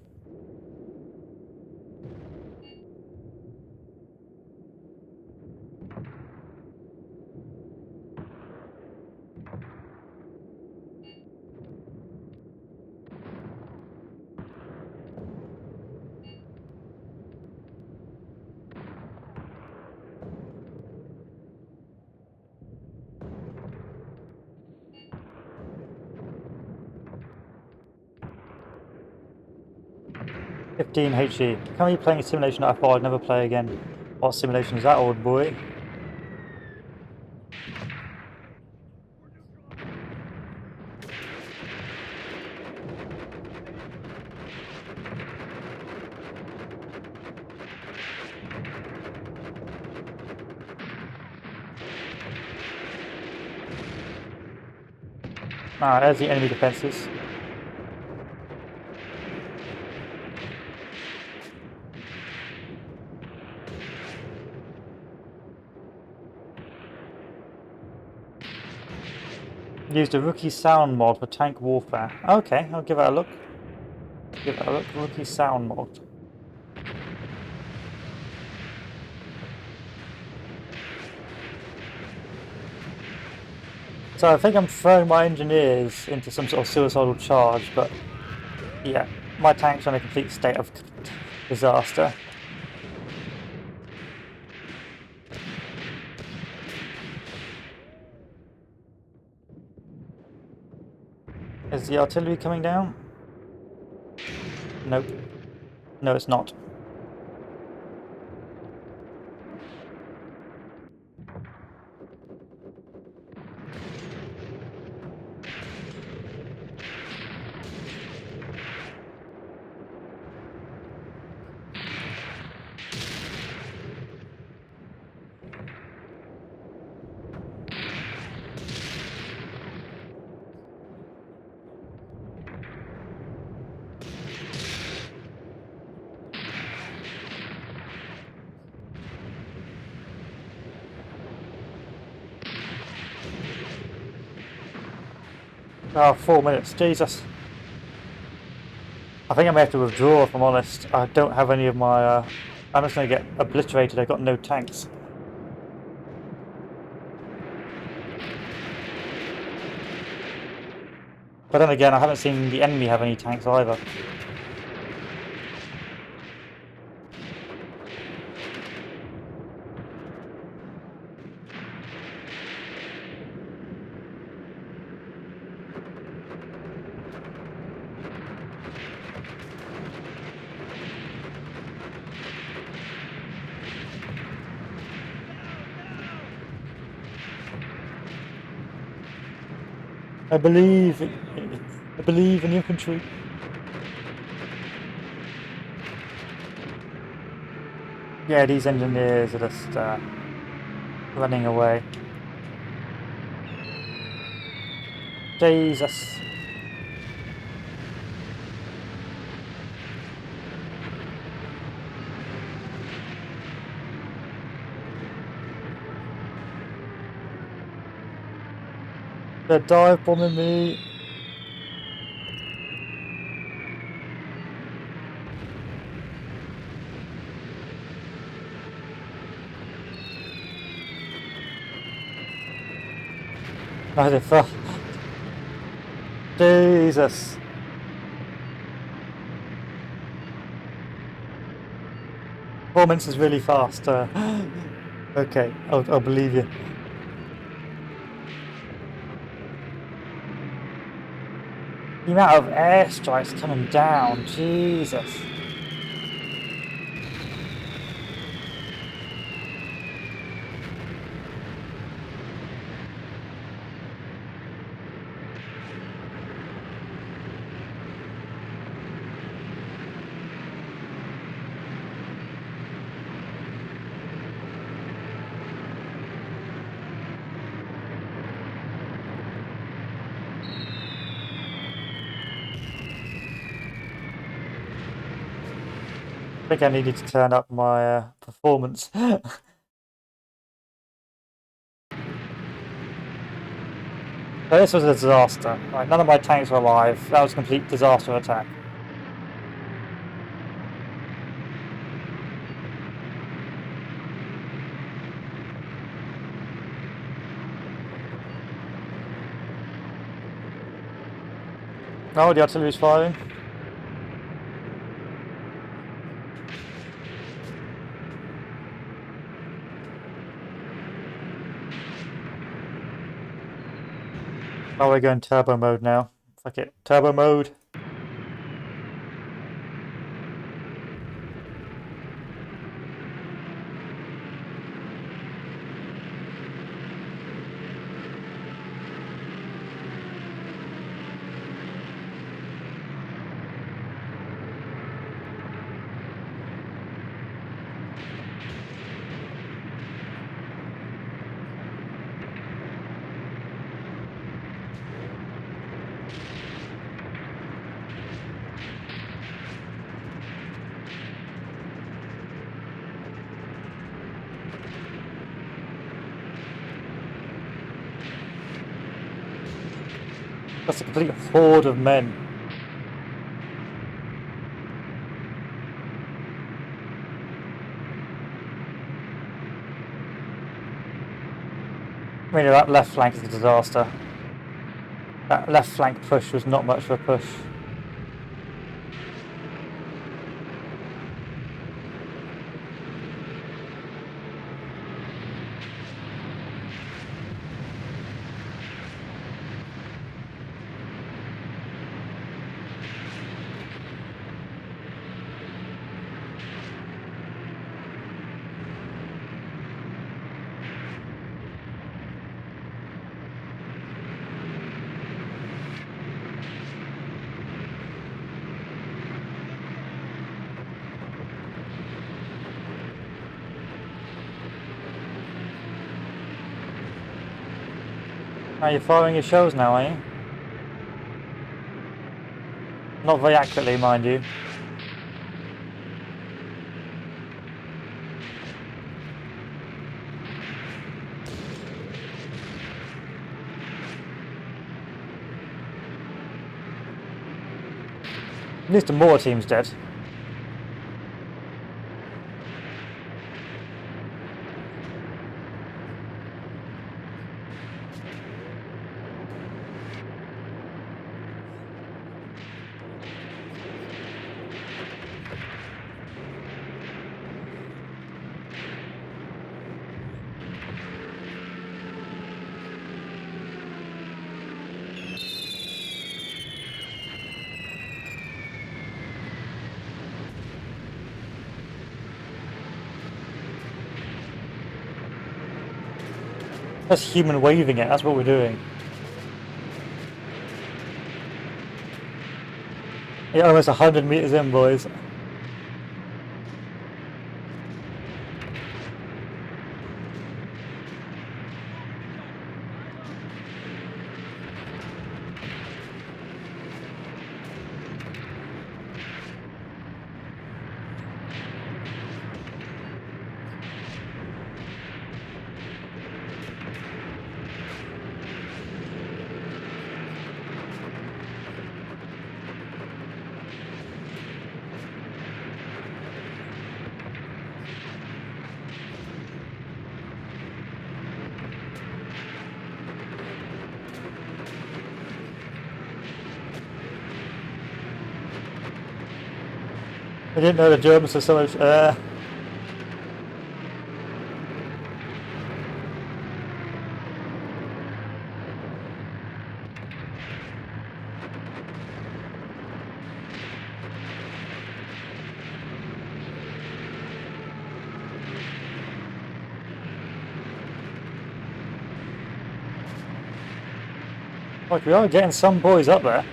$15 HE. Can we be playing a simulation that I thought I'd never play again? What simulation is that, old boy? Ah, there's the enemy defences. Used a rookie sound mod for tank warfare. Okay, I'll give it a look. Give it a look. Rookie sound mod. So I think I'm throwing my engineers into some sort of suicidal charge, but yeah, my tanks are in a complete state of disaster. Is the artillery coming down? Nope. No, it's not. Oh, 4 minutes, Jesus. I think I may have to withdraw if I'm honest. I don't have any of my... I'm just going to get obliterated, I've got no tanks. But then again, I haven't seen the enemy have any tanks either. I believe in infantry. Yeah, these engineers are just running away. Jesus. They're dive bombing me. Oh, they fell. Jesus. Performance is really fast. Okay, I'll believe you. The amount of airstrikes coming down, Jesus. I think I needed to turn up my performance. So this was a disaster. Right, none of my tanks were alive. That was a complete disaster attack. Oh, the artillery's firing. Oh, we're going turbo mode now. Fuck it. Turbo mode. That's a complete horde of men. I mean, that left flank is a disaster. That left flank push was not much of a push. Now you're firing your shells now, are you? Not very accurately, mind you. At least the mortar team's dead. That's human waving it, that's what we're doing. Yeah, almost 100 meters in, boys. I didn't know the Germans had so much air. Like, we are getting some boys up there.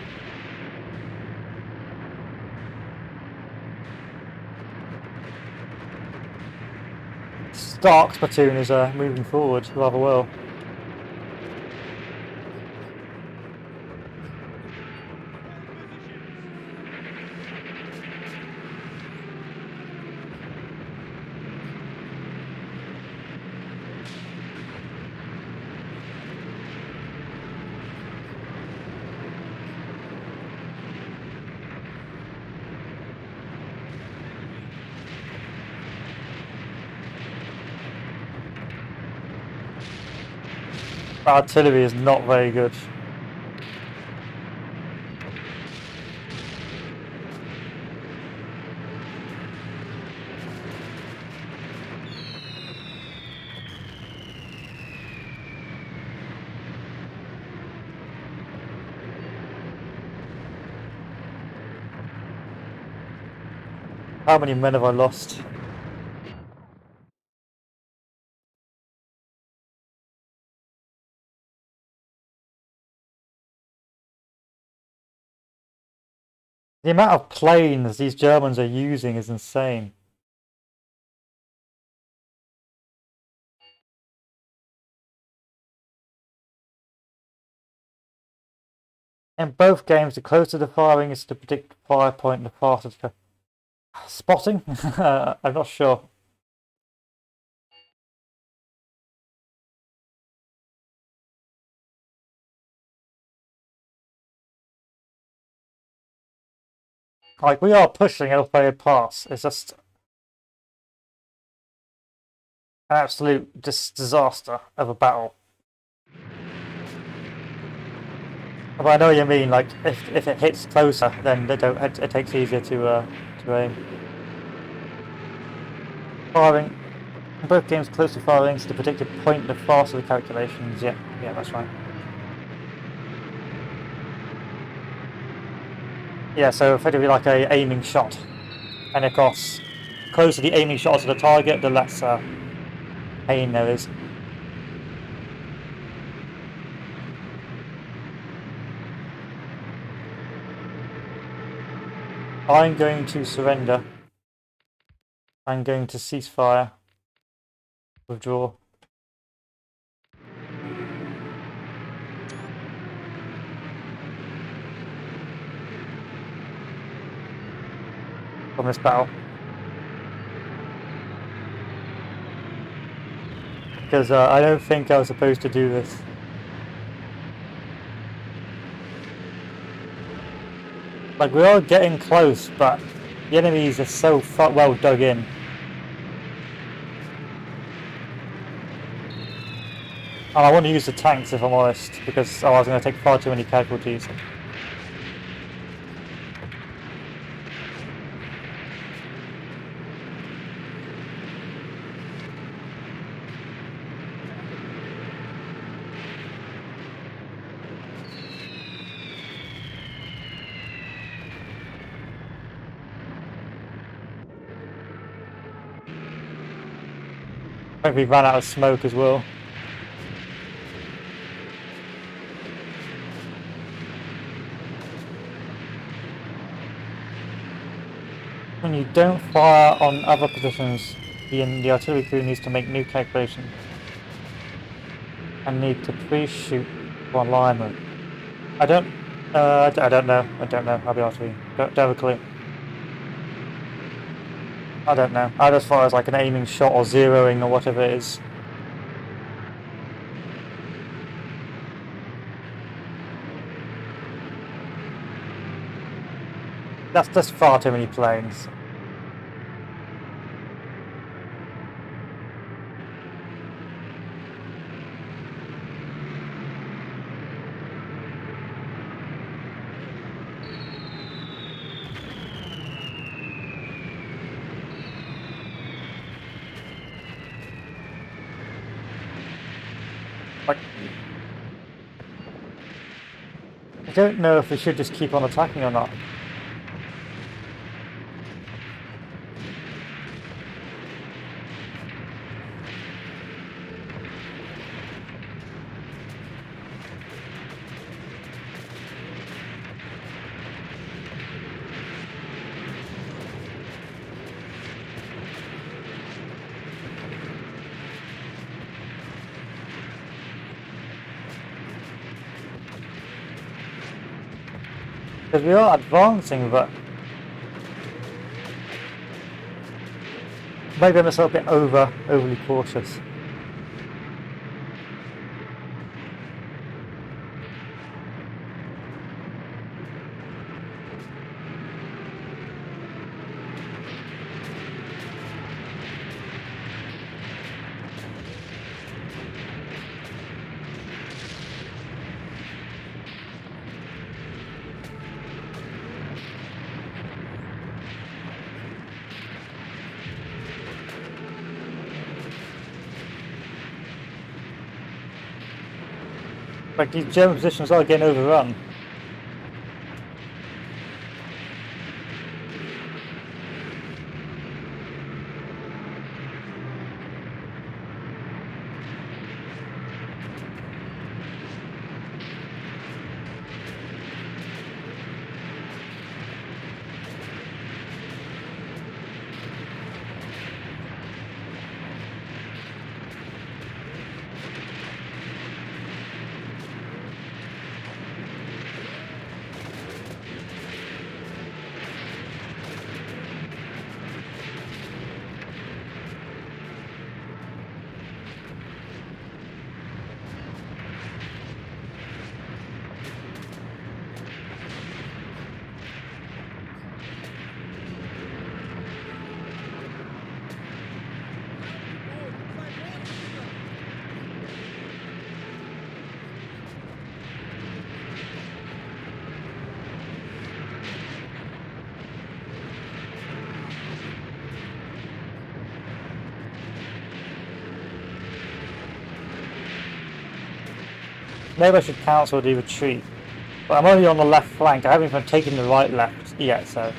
Stark's platoon is moving forward rather well. Artillery is not very good. How many men have I lost? The amount of planes these Germans are using is insane. In both games, the closer the firing is to predict fire point, the faster the spotting? I'm not sure. Like, we are pushing Elfay Pass. It's just an absolute disaster of a battle. But I know what you mean. Like, if it hits closer, then they don't. It takes easier to aim. Firing. In both games, closer firing is the predicted point, the faster the calculations. Yeah, that's right. Yeah, so effectively like a aiming shot, and of course, closer the aiming shot to the target, the less pain there is. I'm going to surrender. I'm going to cease fire. Withdraw. From this battle. Because I don't think I was supposed to do this. Like, we are getting close, but the enemies are so well dug in. And I want to use the tanks, if I'm honest, because I was going to take far too many casualties. I think we ran out of smoke as well. When you don't fire on other positions, the artillery crew needs to make new calculations and need to pre-shoot for alignment. I don't know. I'll be honest with you. Don't have a clue. I don't know. I just thought it was like an aiming shot or zeroing or whatever it is. That's far too many planes. Like, I don't know if we should just keep on attacking or not. Because we are advancing, but maybe I'm just a little bit overly cautious. Like, these German positions are getting overrun. Maybe I should cancel the retreat. But I'm only on the left flank. I haven't even taken the right left yet, so.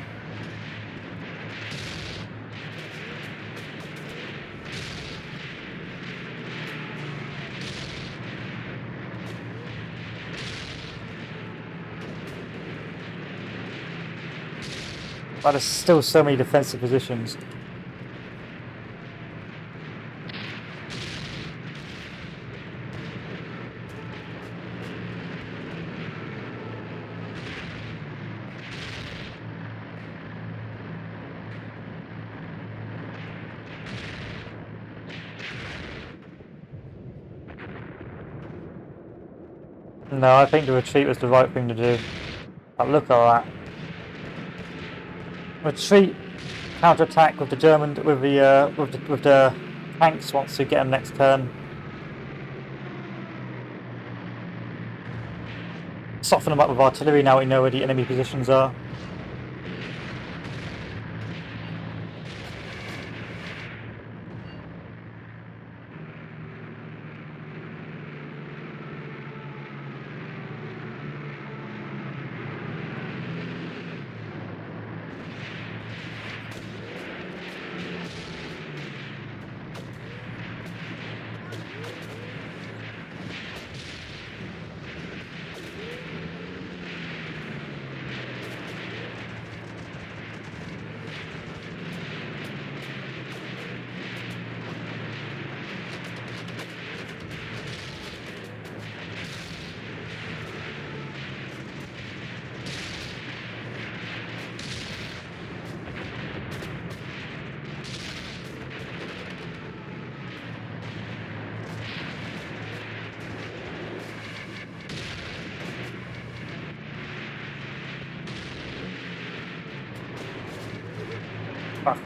But there's still so many defensive positions. No, I think the retreat was the right thing to do. But look at that. Retreat, counter-attack with the German, with the tanks once we get them next turn. Soften them up with artillery now we know where the enemy positions are. Fuck.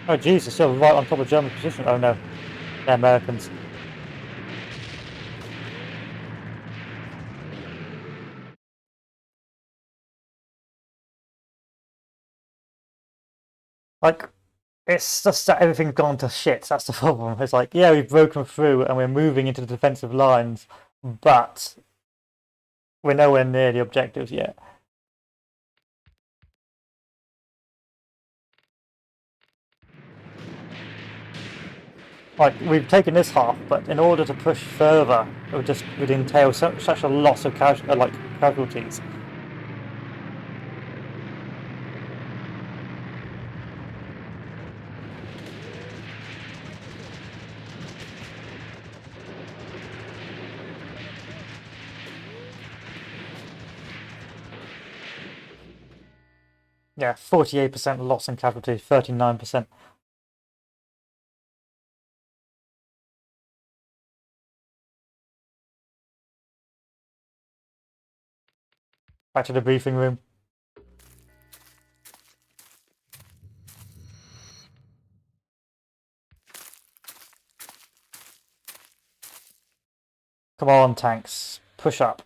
Oh jeez, they're still right on top of German position. Oh no, they're Americans. Like, it's just that everything's gone to shit. That's the problem. It's like, yeah, we've broken through and we're moving into the defensive lines, but we're nowhere near the objectives yet. Like, we've taken this half, but in order to push further, would entail such a loss of casualties. Yeah, 48% loss in casualties, 39%. Back to the briefing room. Come on, tanks. Push up.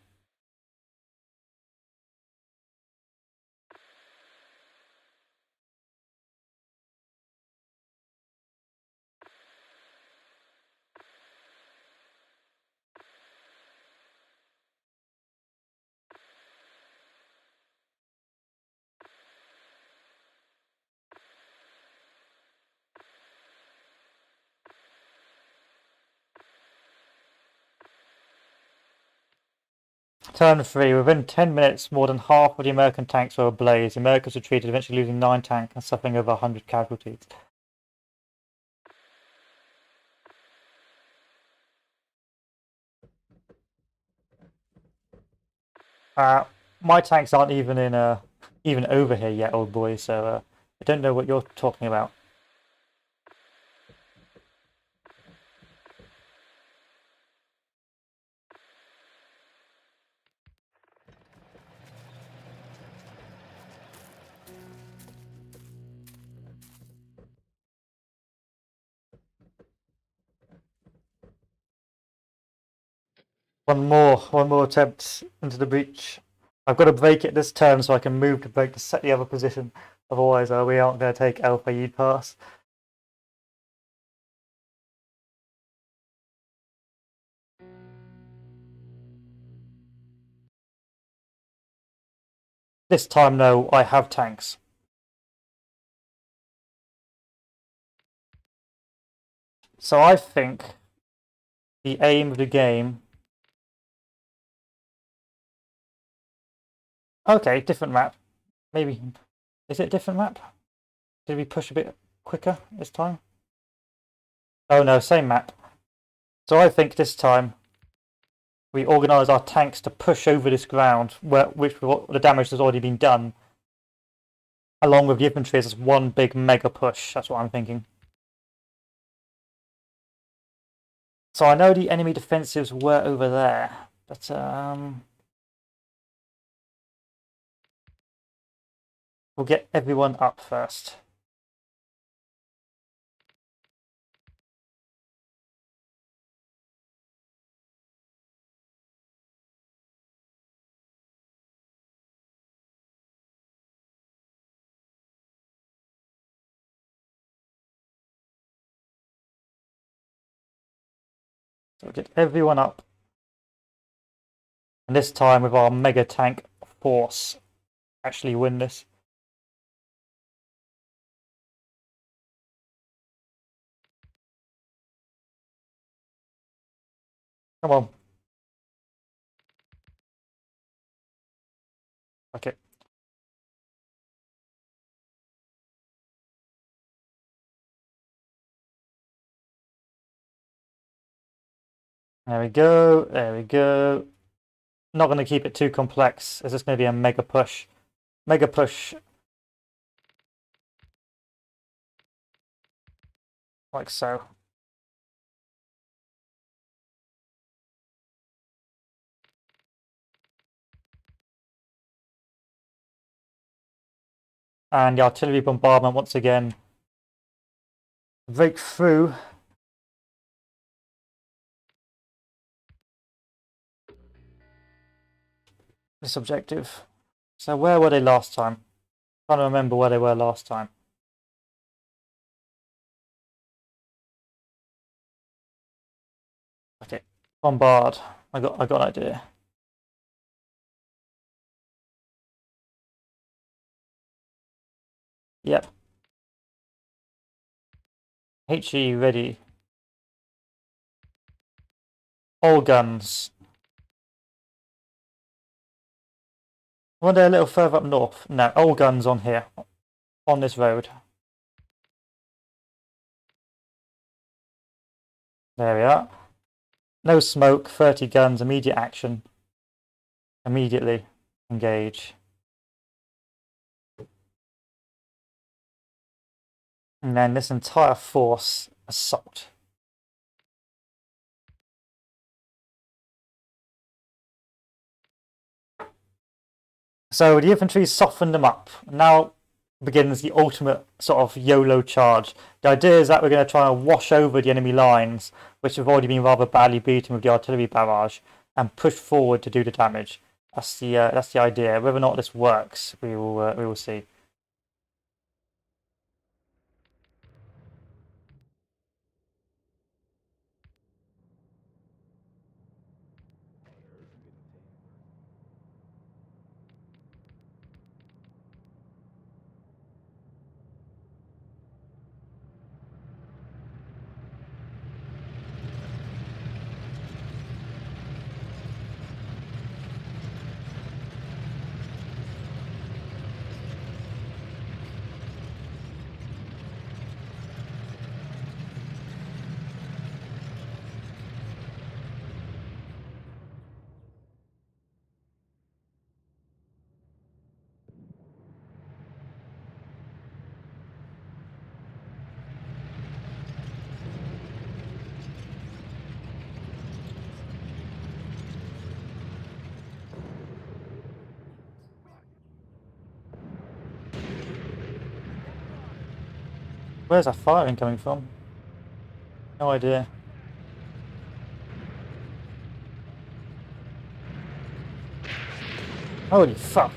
Turn 3. Within 10 minutes, more than half of the American tanks were ablaze. The Americans retreated, eventually losing 9 tanks and suffering over 100 casualties. My tanks aren't even even over here yet, old boy. So I don't know what you're talking about. One more attempt into the breach. I've got to break it this turn so I can move to break to set the other position. Otherwise, we aren't going to take El Faid pass. This time, no, I have tanks. So I think the aim of the game... Okay, different map. Maybe... Is it a different map? Did we push a bit quicker this time? Oh no, same map. So I think this time we organise our tanks to push over this ground, which the damage has already been done, along with the infantry as one big mega push. That's what I'm thinking. So I know the enemy defensives were over there, but we'll get everyone up first. So we'll get everyone up. And this time with our mega tank force, actually win this. Come on. Okay. There we go. There we go. Not going to keep it too complex. It's just going to be a mega push. Mega push. Like so. And the artillery bombardment once again. Break through. This objective. So where were they last time? I'm trying to remember where they were last time. Okay. Bombard. I got an idea. Yep. HE ready. All guns. Were they a little further up north? No, all guns on here. On this road. There we are. No smoke, 30 guns, immediate action. Immediately engage. And then this entire force assault. So the infantry softened them up. Now begins the ultimate sort of YOLO charge. The idea is that we're going to try and wash over the enemy lines, which have already been rather badly beaten with the artillery barrage, and push forward to do the damage. That's the idea. Whether or not this works, we will see. Where's that firing coming from? No idea. Holy fuck.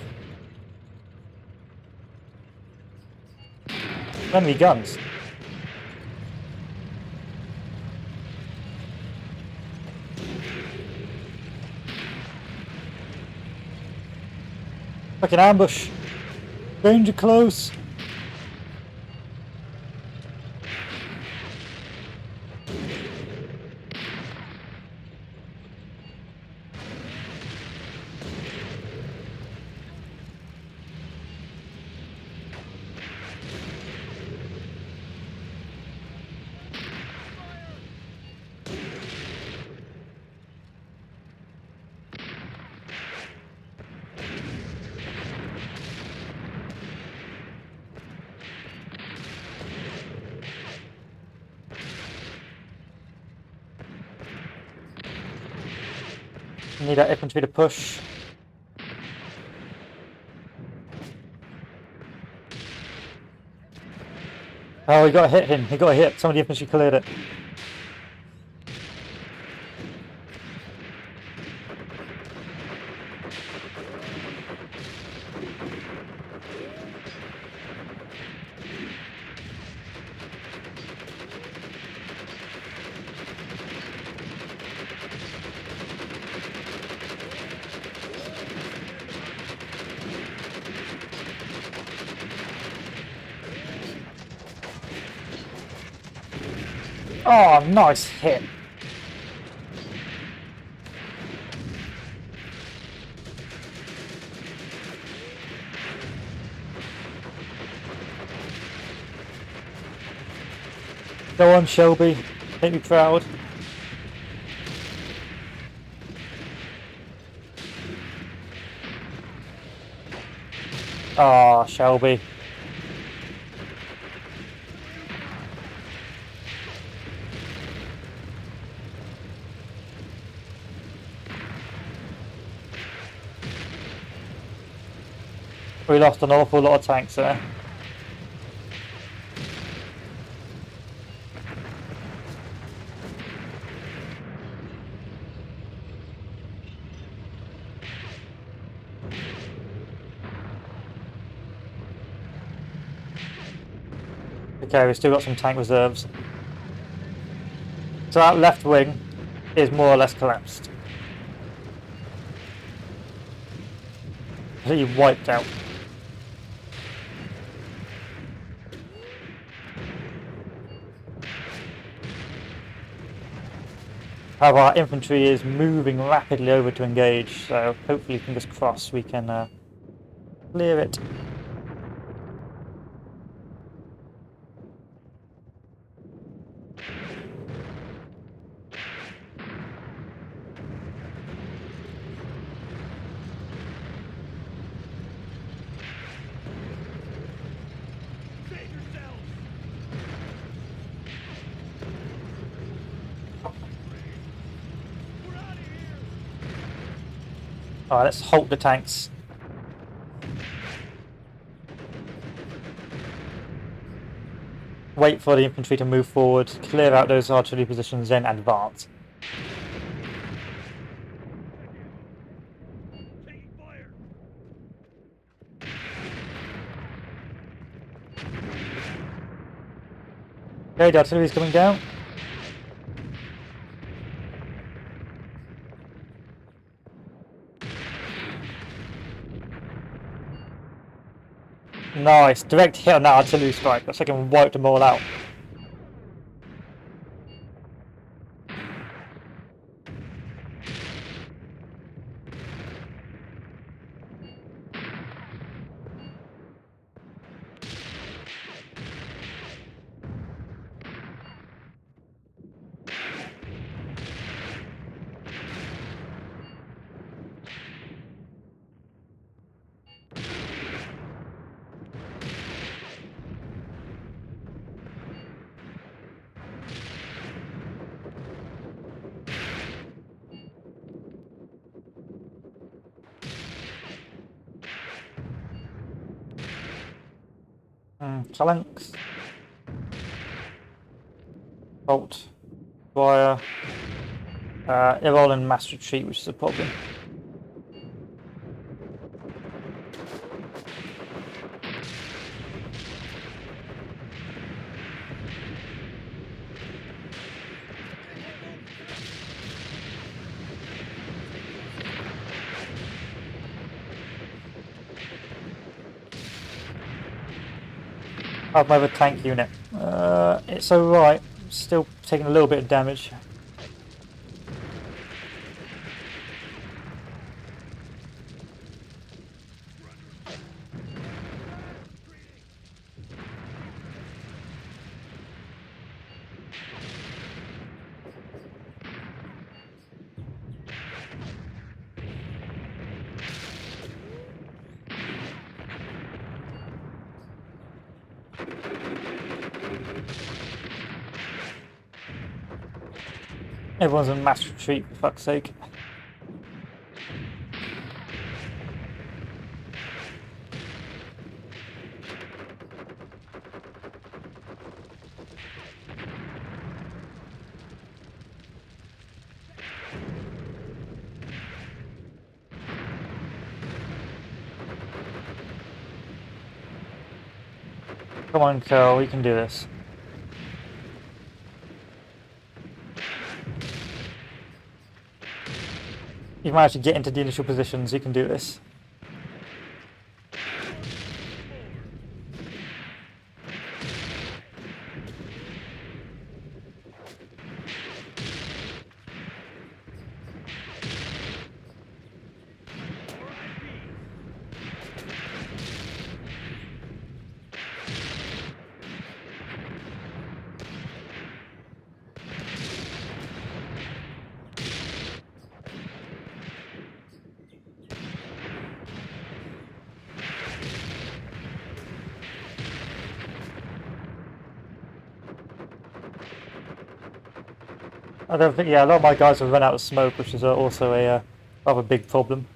Enemy guns. Fucking ambush. Danger close. Need that infantry to push. Oh, he got a hit him. He got a hit. Some of the infantry cleared it. Oh, nice hit. Go on, Shelby. Make me proud. Ah, Shelby. We lost an awful lot of tanks there. Okay, we've still got some tank reserves. So that left wing is more or less collapsed. Completely wiped out. However, our infantry is moving rapidly over to engage, so hopefully, fingers crossed, we can clear it. Alright, let's halt the tanks. wait for the infantry to move forward, clear out those artillery positions, then advance. Okay, the artillery is coming down. Nice, direct hit on that artillery strike. Looks like I can wipe them all out. Phalanx. Bolt. Wire. They're all in mass retreat, which is a problem. I've my other tank unit. It's alright. Still taking a little bit of damage. Everyone's in mass retreat, for fuck's sake. Come on, Carl, we can do this. You've managed to get into the initial positions, you can do this. I don't think, yeah, a lot of my guys have run out of smoke, which is also a rather big problem.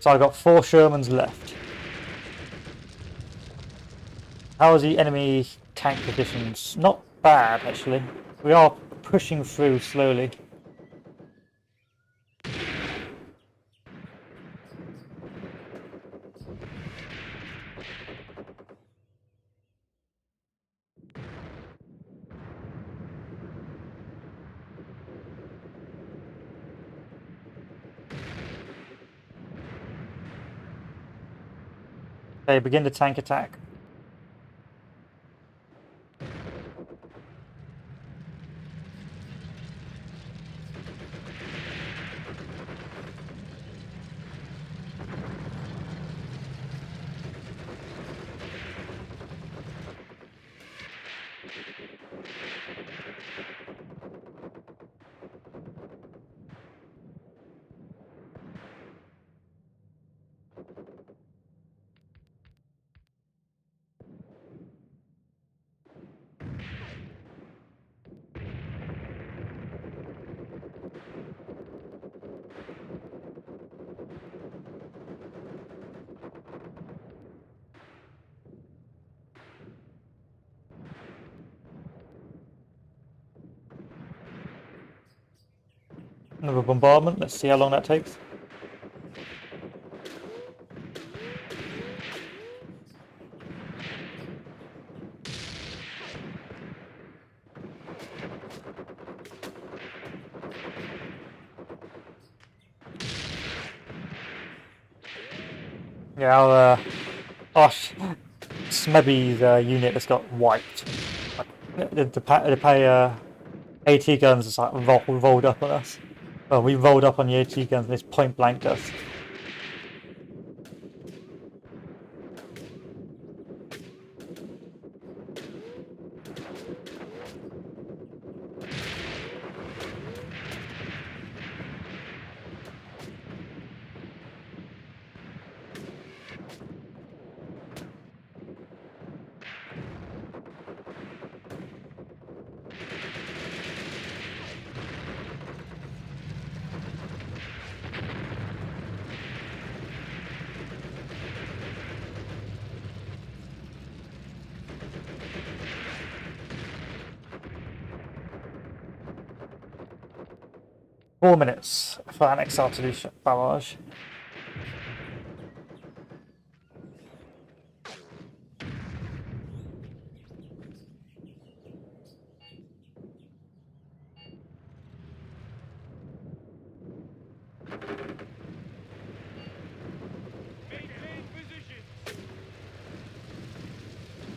So I've got 4 Shermans left. How is the enemy tank positions? Not bad, actually. We are pushing through slowly. Okay, begin the tank attack. Another bombardment. Let's see how long that takes. Yeah, our Smebby's unit has got wiped. The AT guns is like rolled up on us. Well, we rolled up on the AT guns and it's point blanked us. Four minutes for our next artillery barrage.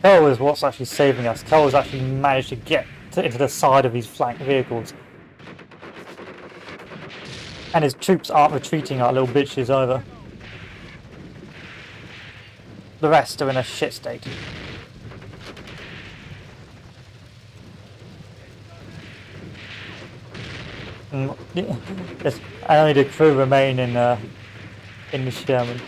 Kel is what's actually saving us. Kel has actually managed to get into the side of these flank vehicles. And his troops aren't retreating like little bitches either. The rest are in a shit state. Yes, and only the crew remain in the Sherman.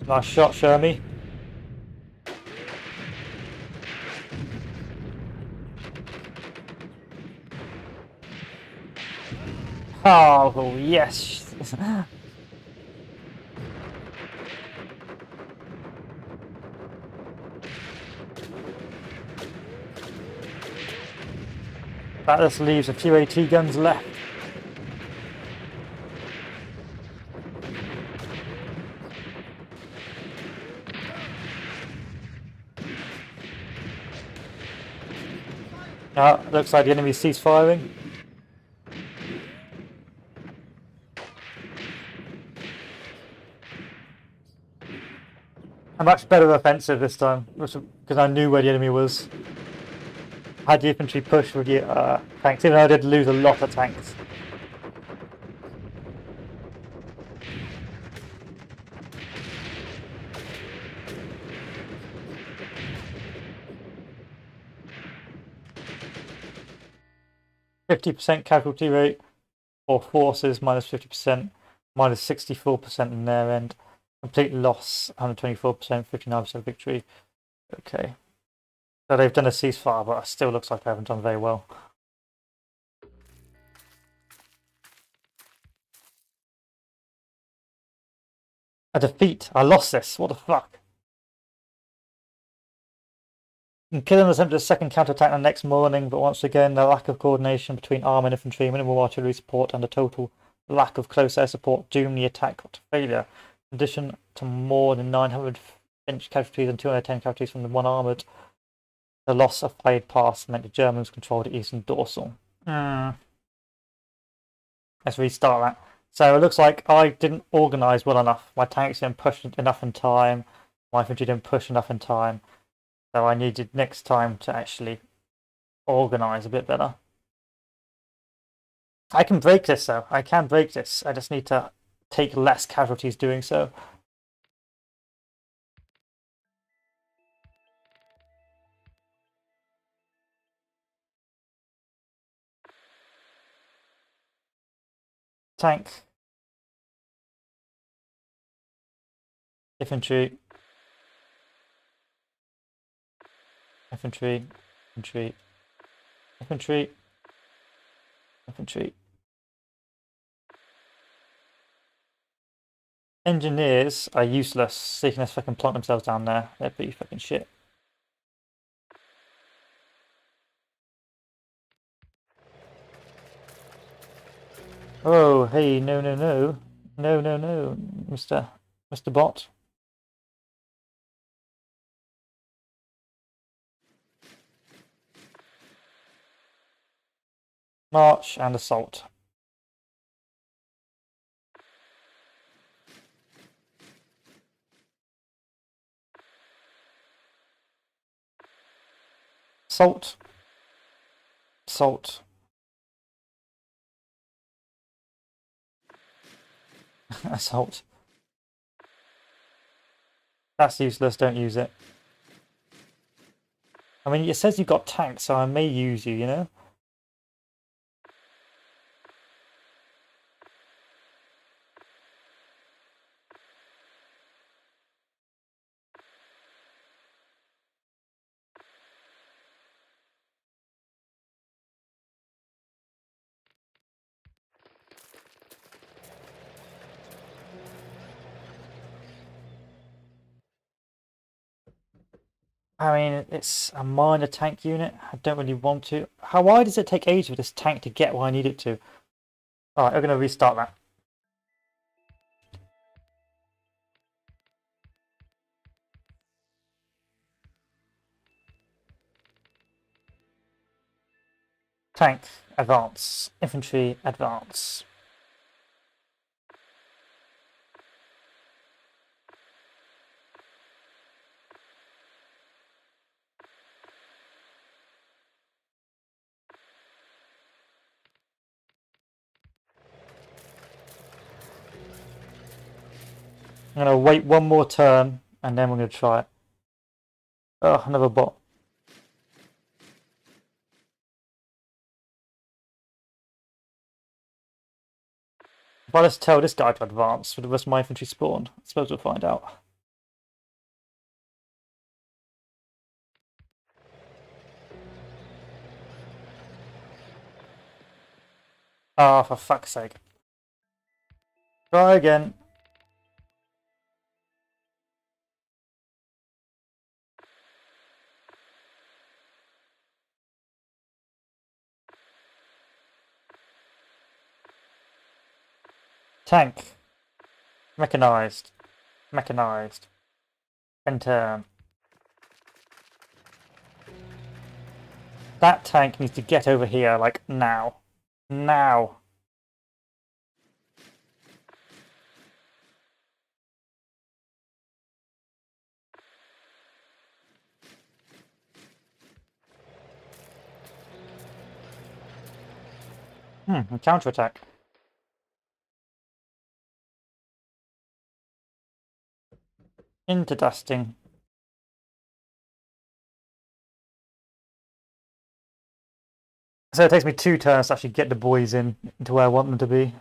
Nice shot, Shermy. Oh, yes. That just leaves a few AT guns left. Looks like the enemy ceased firing. A much better offensive this time, because I knew where the enemy was. I had the infantry push with the tanks, even though I did lose a lot of tanks. %50 casualty rate, or forces minus 50%, minus 64% in their end. Complete loss, 124%, 59% victory. Okay. So they've done a ceasefire, but it still looks like they haven't done very well. A defeat. I lost this. What the fuck? Killing attempted a second counterattack the next morning, but once again, the lack of coordination between arm and infantry, minimal artillery support, and the total lack of close air support doomed the attack to failure. In addition to more than 900 French casualties and 210 casualties from the one armoured, the loss of Faid Pass meant the Germans controlled the eastern dorsal. Let's restart that. So it looks like I didn't organise well enough. My tanks didn't push enough in time. My infantry didn't push enough in time. So I needed next time to actually organise a bit better. I can break this though. I can break this. I just need to take less casualties doing so. Tank. Infantry. Infantry. Infantry. Infantry. Infantry. Engineers are useless. They can just fucking plant themselves down there. They're pretty fucking shit. Oh, hey, no, no, no. No, no, no, Mr. Bot. March and assault. Assault. Assault. Assault. That's useless, don't use it. I mean, it says you've got tanks, so I may use you, you know? I mean, it's a minor tank unit. I don't really want to. Why does it take ages for this tank to get where I need it to? Alright, I'm going to restart that. Tank, advance. Infantry, advance. I'm going to wait one more turn, and then we're going to try it. Oh, another bot. If I just tell this guy to advance, would the rest of my infantry spawn? I suppose we'll find out. Ah, oh, for fuck's sake. Try again. Tank. Mechanized. Mechanized. Enter. That tank needs to get over here, like, now. Now. Counterattack. Into dusting. So it takes me 2 turns to actually get the boys into where I want them to be.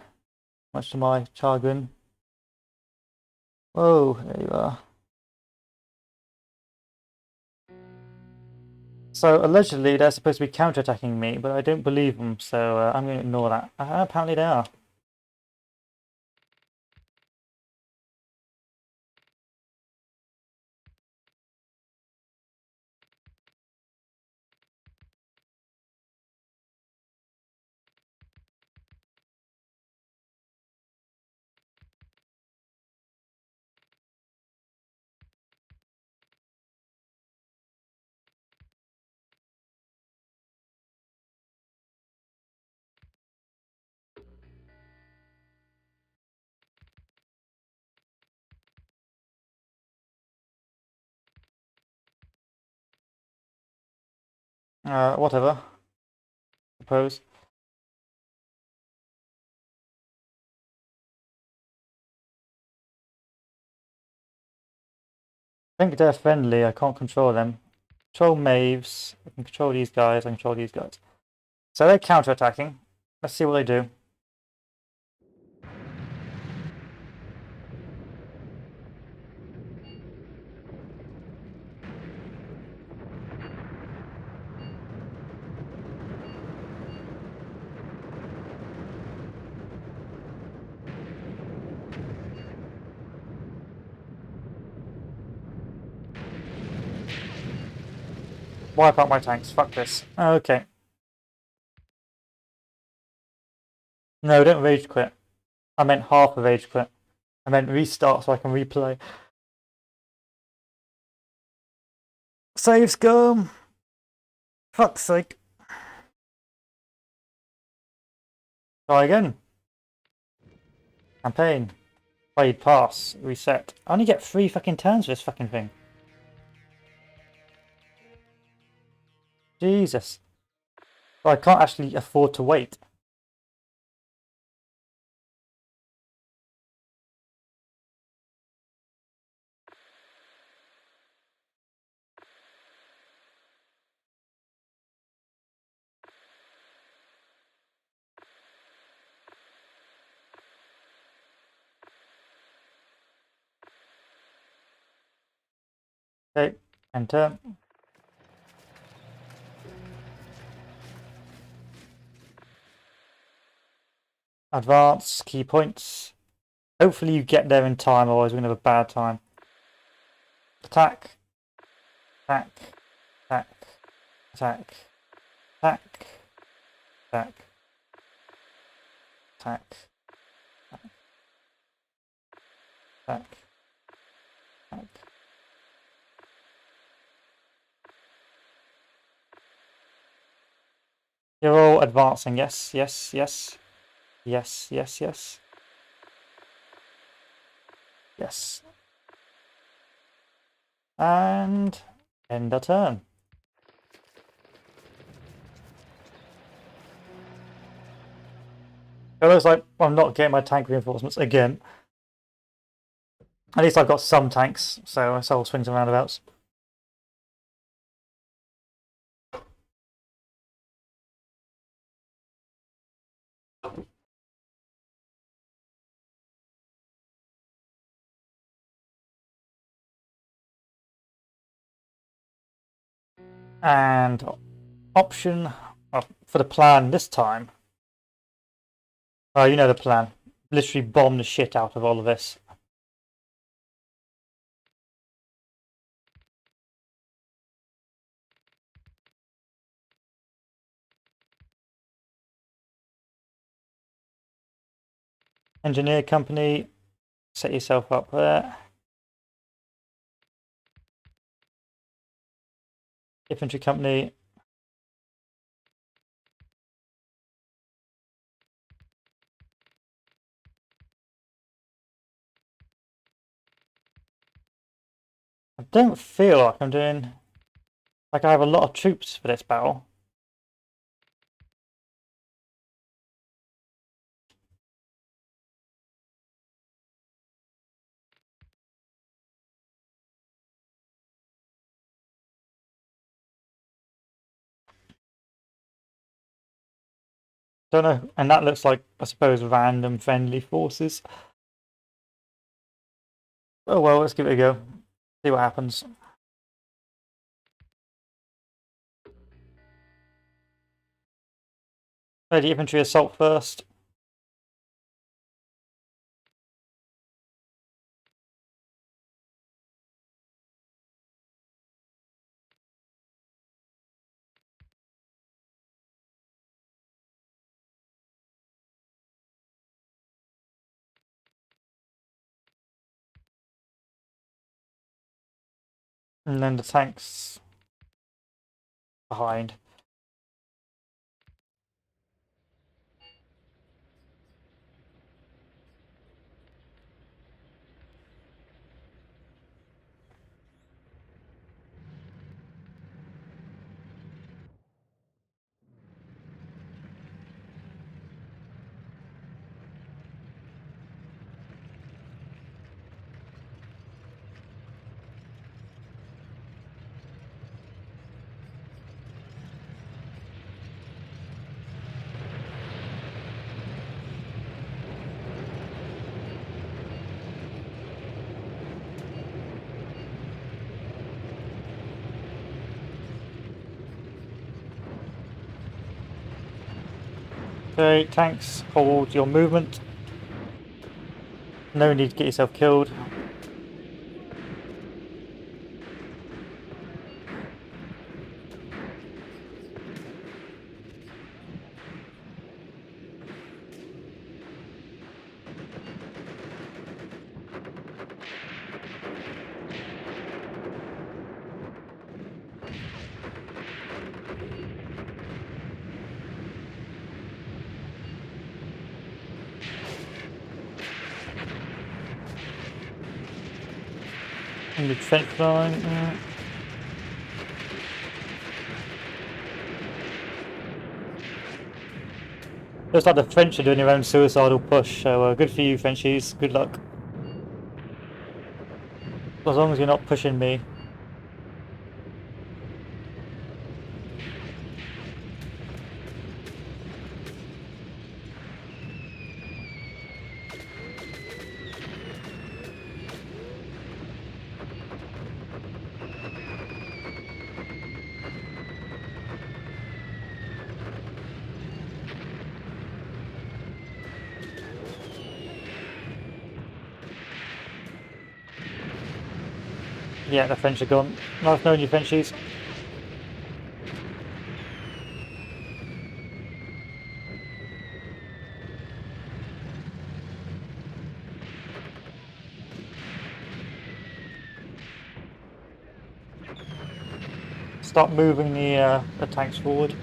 Much to my chagrin. Whoa, there you are. So allegedly they're supposed to be counterattacking me, but I don't believe them, so I'm going to ignore that. Apparently they are. Whatever. Suppose. I think they're friendly. I can't control them. Control Maves. I can control these guys. I can control these guys. So they're counter-attacking. Let's see what they do. Wipe out my tanks. Fuck this. Okay. No, don't rage quit. I meant half of rage quit. I meant restart so I can replay. Save scum! Fuck's sake. Try again. Campaign. Faid pass. Reset. I only get 3 fucking turns for this fucking thing. Jesus. Well, I can't actually afford to wait. Okay, enter. Advance, key points. Hopefully you get there in time, otherwise we're going to have a bad time. Attack. Attack. Attack. Attack. Attack. Attack. Attack. Attack. Attack. You're all advancing, yes, yes, yes. Yes, yes, yes. Yes. And end the turn. It looks like I'm not getting my tank reinforcements again. At least I've got some tanks, so it's all swings and roundabouts. And option for the plan this time. Oh, you know the plan. Literally bomb the shit out of all of this. Engineer company, set yourself up there. Infantry company. I don't feel like I'm doing... Like I have a lot of troops for this battle. Don't know, and that looks like, I suppose, random friendly forces. Oh well, let's give it a go. See what happens. Ready infantry assault first. And then the tanks behind. Okay, tanks, hold your movement. No need to get yourself killed. And the trench line. Looks like the French are doing their own suicidal push, so good for you, Frenchies. Good luck. As long as you're not pushing me. Yeah, the French are gone. Nice knowing you, Frenchies. Start moving the tanks forward.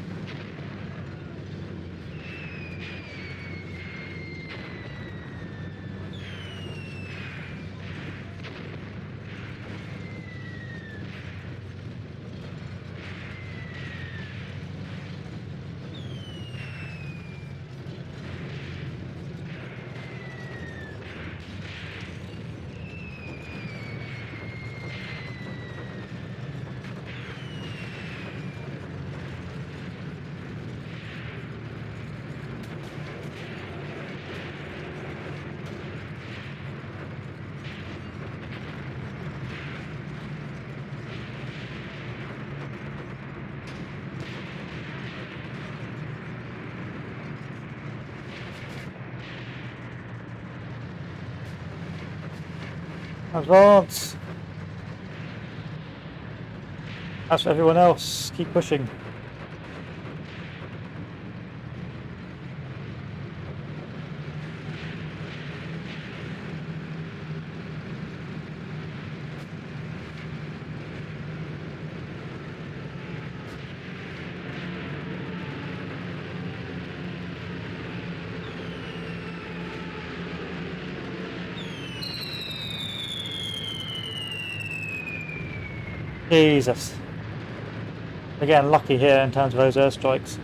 Advance! As for everyone else, keep pushing. Jesus. We're getting lucky here in terms of those airstrikes.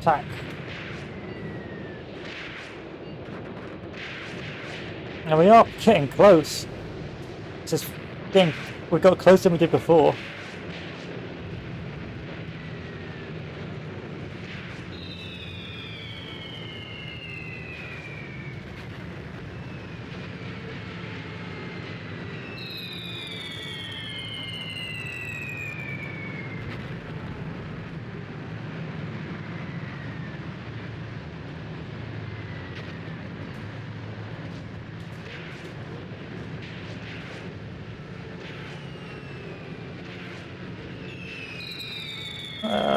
Attack. And we are getting close. It's just getting, we got closer than we did before.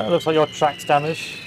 Looks like your track's damaged.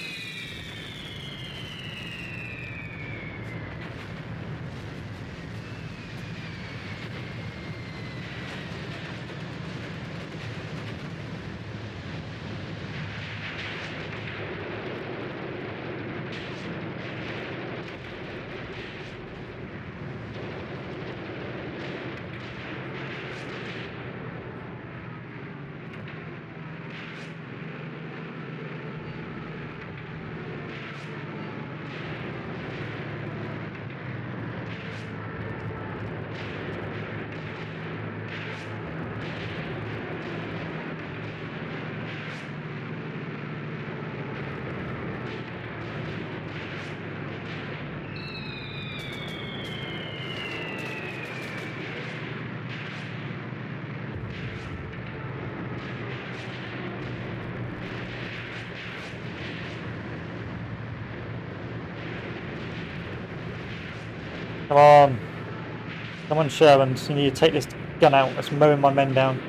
Come on. Come on, Sherman. You need to take this gun out. It's mowing my men down.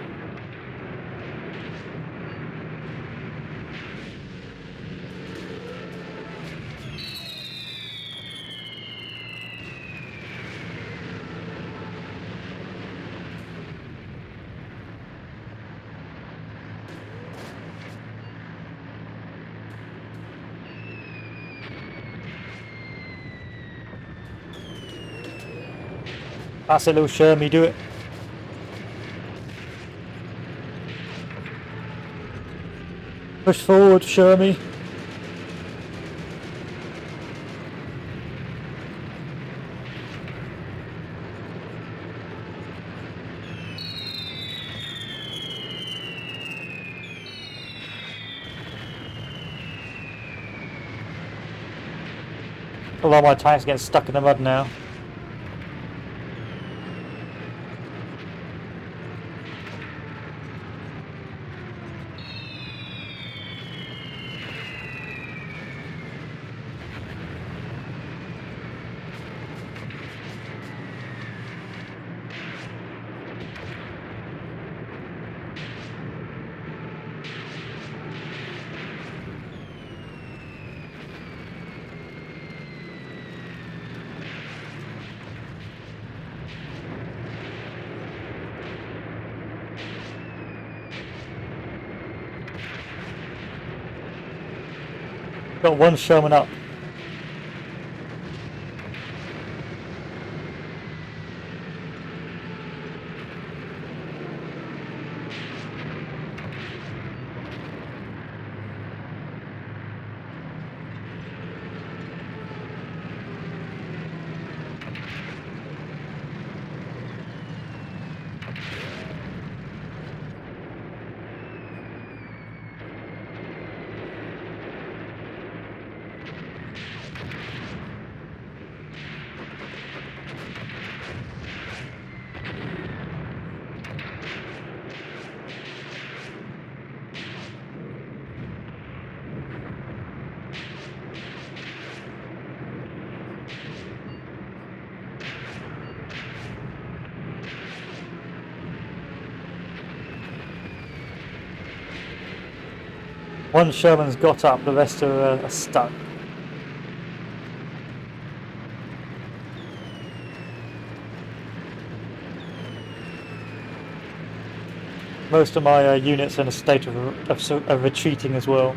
That's it, little Shermy, do it. Push forward, Shermy. A lot of my tanks getting stuck in the mud now. Got one Sherman up. One Sherman's got up, the rest are stuck. Most of my units are in a state of retreating as well.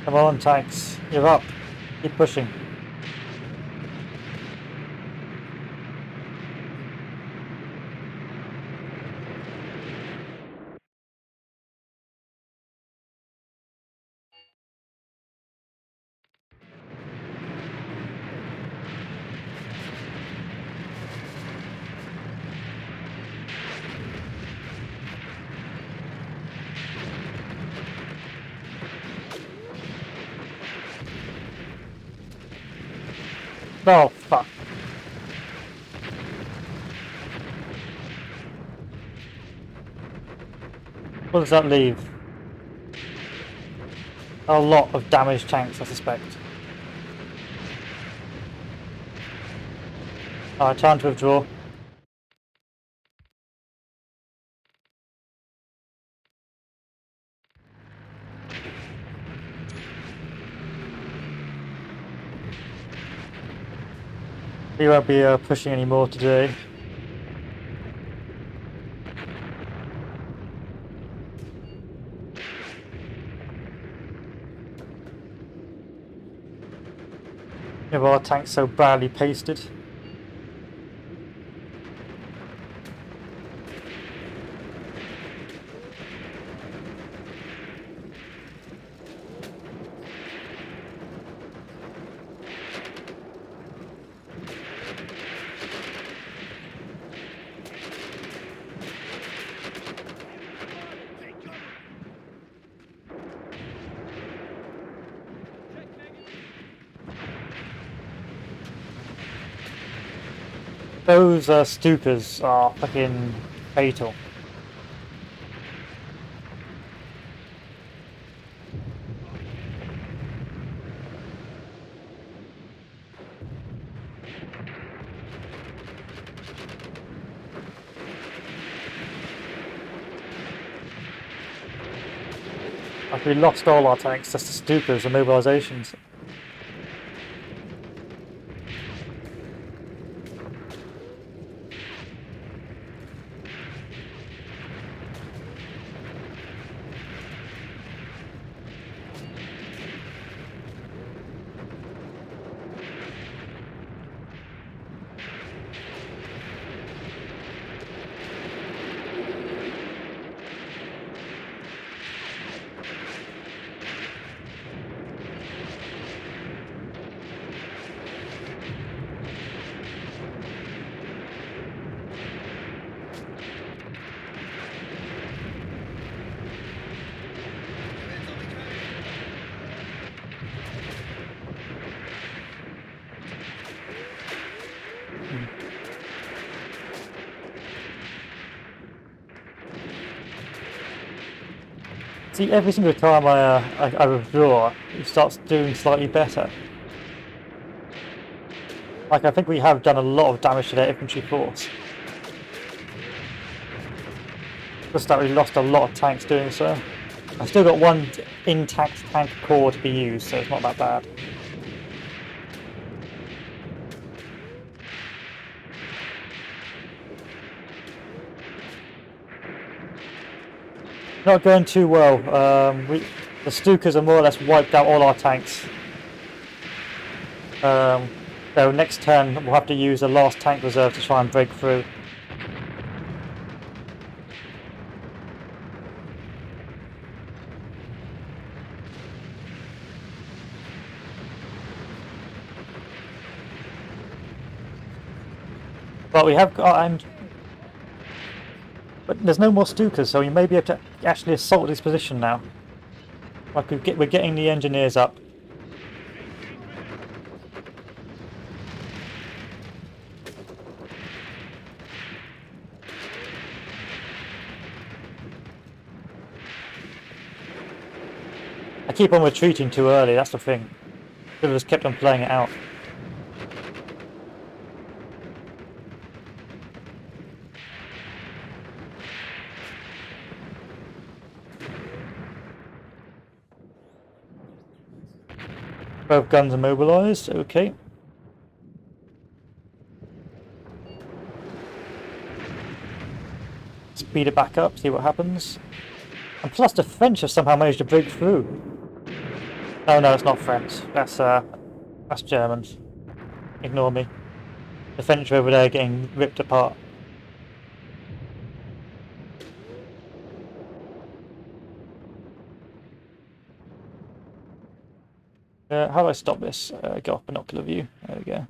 Come on, tanks, you're up. Keep pushing. Oh, fuck. What does that leave? A lot of damaged tanks, I suspect. Alright, time to withdraw. We won't be pushing any more today. If our tank's so badly pasted. Those Stukas are fucking fatal. Like we lost all our tanks just to Stukas and mobilisations. See, every single time I withdraw, it starts doing slightly better. Like, I think we have done a lot of damage to their infantry force. Just that we lost a lot of tanks doing so. I've still got one intact tank core to be used, so it's not that bad. Not going too well. The Stukas have more or less wiped out all our tanks. So next turn we'll have to use the last tank reserve to try and break through. But we have got, but there's no more Stukas, so we may be able to actually assault this position now. Like we're getting the engineers up. I keep on retreating too early, that's the thing. Should have just kept on playing it out. Both guns are mobilised, okay. Speed it back up, see what happens. And plus the French have somehow managed to break through. Oh no, it's not French. That's Germans. Ignore me. The French are over there getting ripped apart. How do I stop this? Go off binocular view. There we go.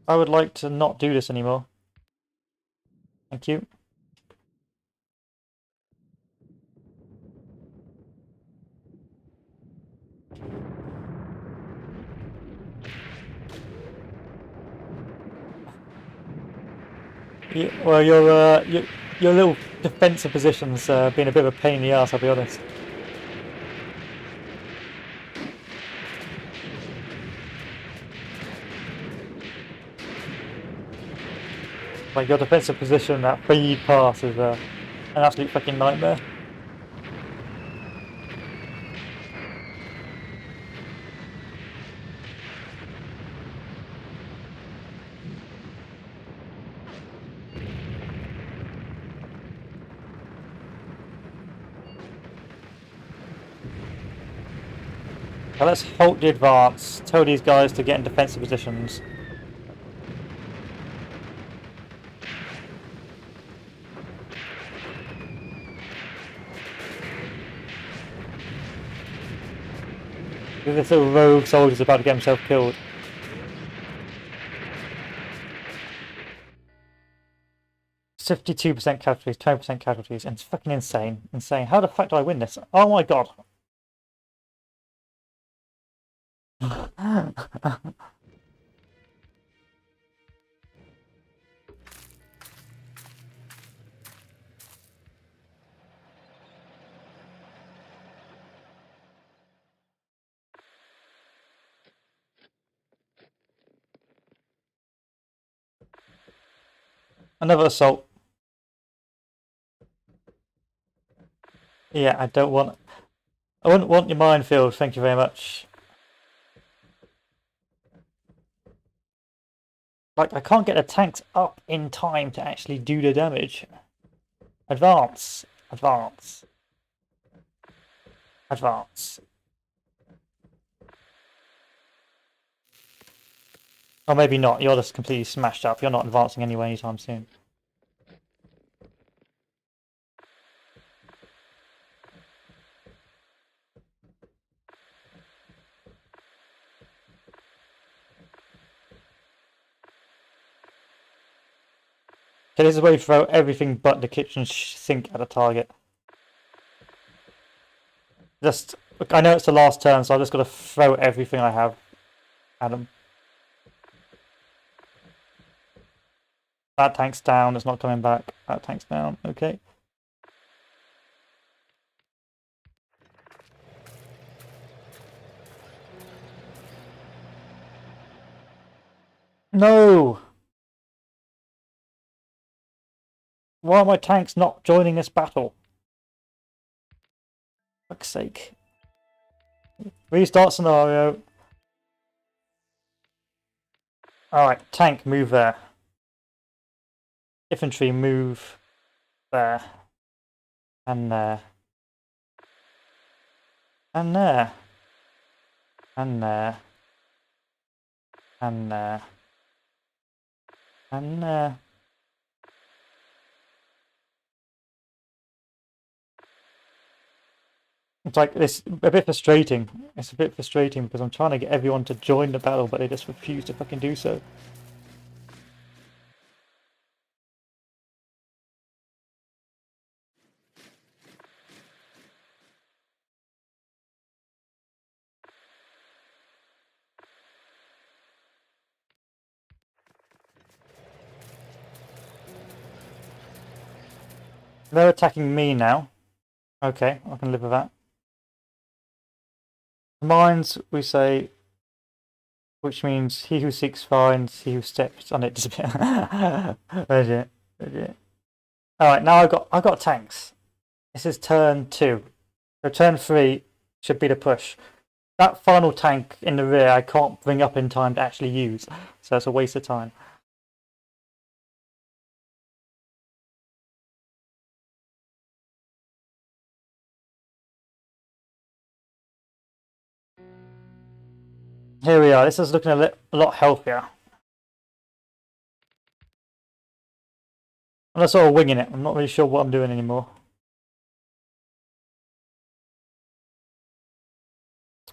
I would like to not do this anymore. Thank you. Yeah, well, your little defensive positions being a bit of a pain in the ass, I'll be honest. Like, your defensive position, that Faid pass is an absolute fucking nightmare. Now let's halt the advance, tell these guys to get in defensive positions. This little rogue soldier's about to get himself killed. "52% casualties, 20% casualties," and it's fucking insane. Insane. How the fuck do I win this? Oh my god. Another assault. Yeah, I don't want... I wouldn't want your minefield, thank you very much. Like, I can't get the tanks up in time to actually do the damage. Advance. Advance. Advance. Or maybe not, you're just completely smashed up. You're not advancing anyway anytime soon. Okay, this is where you throw everything but the kitchen sink at a target. Just, look, I know it's the last turn, so I've just got to throw everything I have at them. That tank's down, it's not coming back. That tank's down, okay. No! Why are my tanks not joining this battle? For fuck's sake. Restart scenario. Alright, tank, move there. Infantry, move there. And there. And there. And there. And there. And there. It's like, it's a bit frustrating. It's a bit frustrating because I'm trying to get everyone to join the battle, but they just refuse to fucking do so. They're attacking me now. Okay, I can live with that. Mines, we say, which means he who seeks finds, he who steps on it disappears. Legit, legit. Alright, now I've got tanks. This is turn 2. So turn 3 should be the push. That final tank in the rear I can't bring up in time to actually use, so it's a waste of time. Here we are, this is looking a lot healthier. I'm just sort of winging it, I'm not really sure what I'm doing anymore.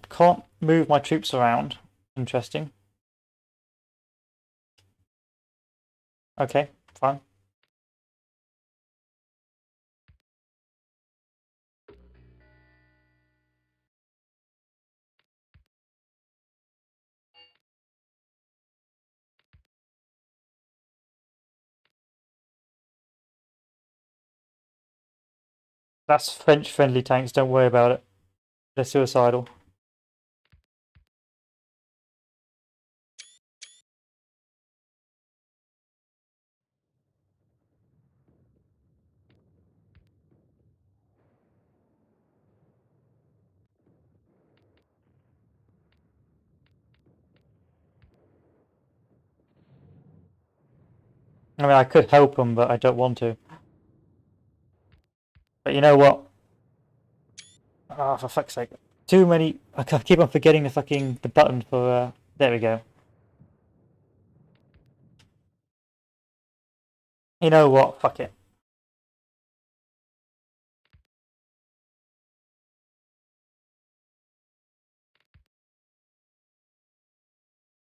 Can't move my troops around. Interesting. Okay, fine. That's French-friendly tanks, don't worry about it. They're suicidal. I mean, I could help them, but I don't want to. But you know what? Ah, for fuck's sake. Too many... I keep on forgetting the button for... There we go. You know what? Fuck it.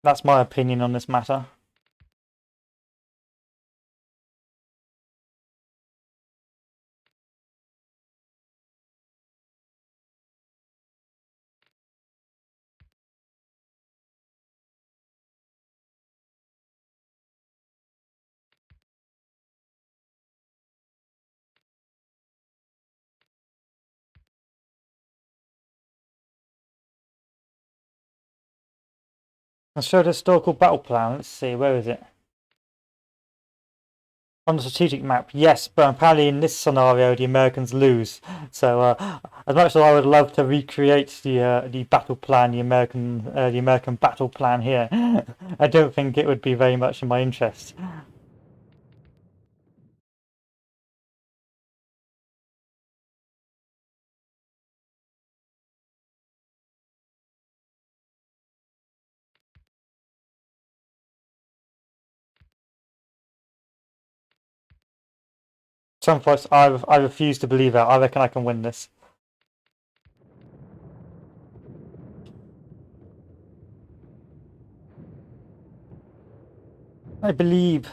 That's my opinion on this matter. Let's show the historical battle plan. Let's see, where is it? On the strategic map, yes, but apparently in this scenario the Americans lose. So as much as I would love to recreate the battle plan, the American battle plan here, I don't think it would be very much in my interest. Some fights I refuse to believe that. I reckon I can win this. I believe.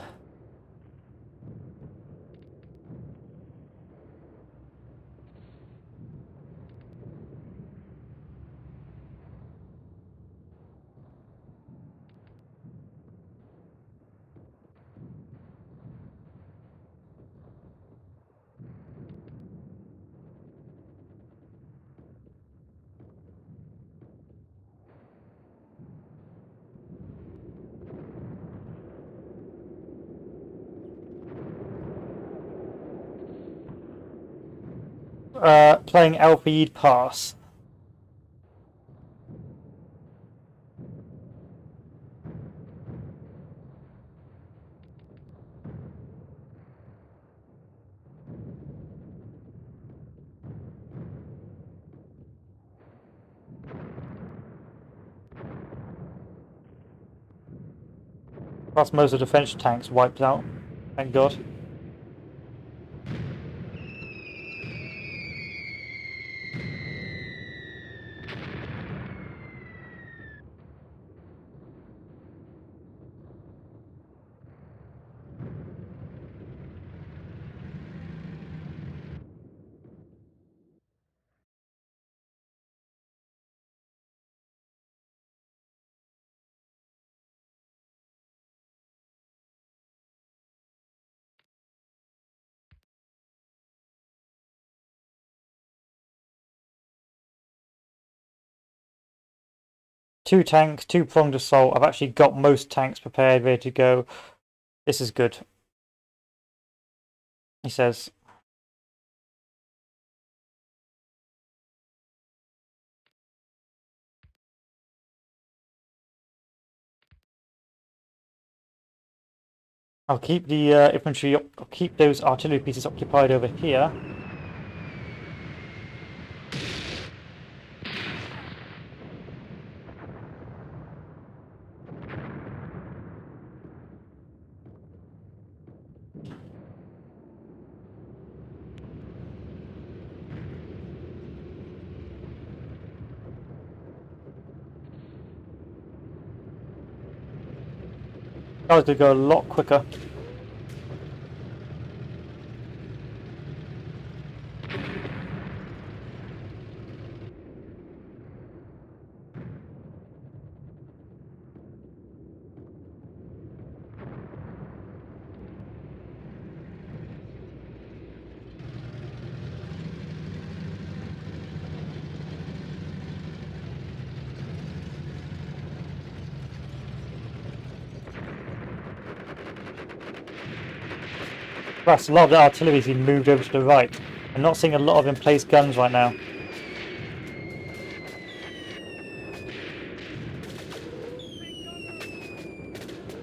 Playing Faid Pass. Plus most of the French tanks wiped out. Thank God. Two tanks, two-pronged assault. I've actually got most tanks prepared, ready to go. This is good. He says. I'll keep the infantry, I'll keep those artillery pieces occupied over here. That was going to go a lot quicker. Plus, a lot of the artillery's been moved over to the right. I'm not seeing a lot of in-place guns right now.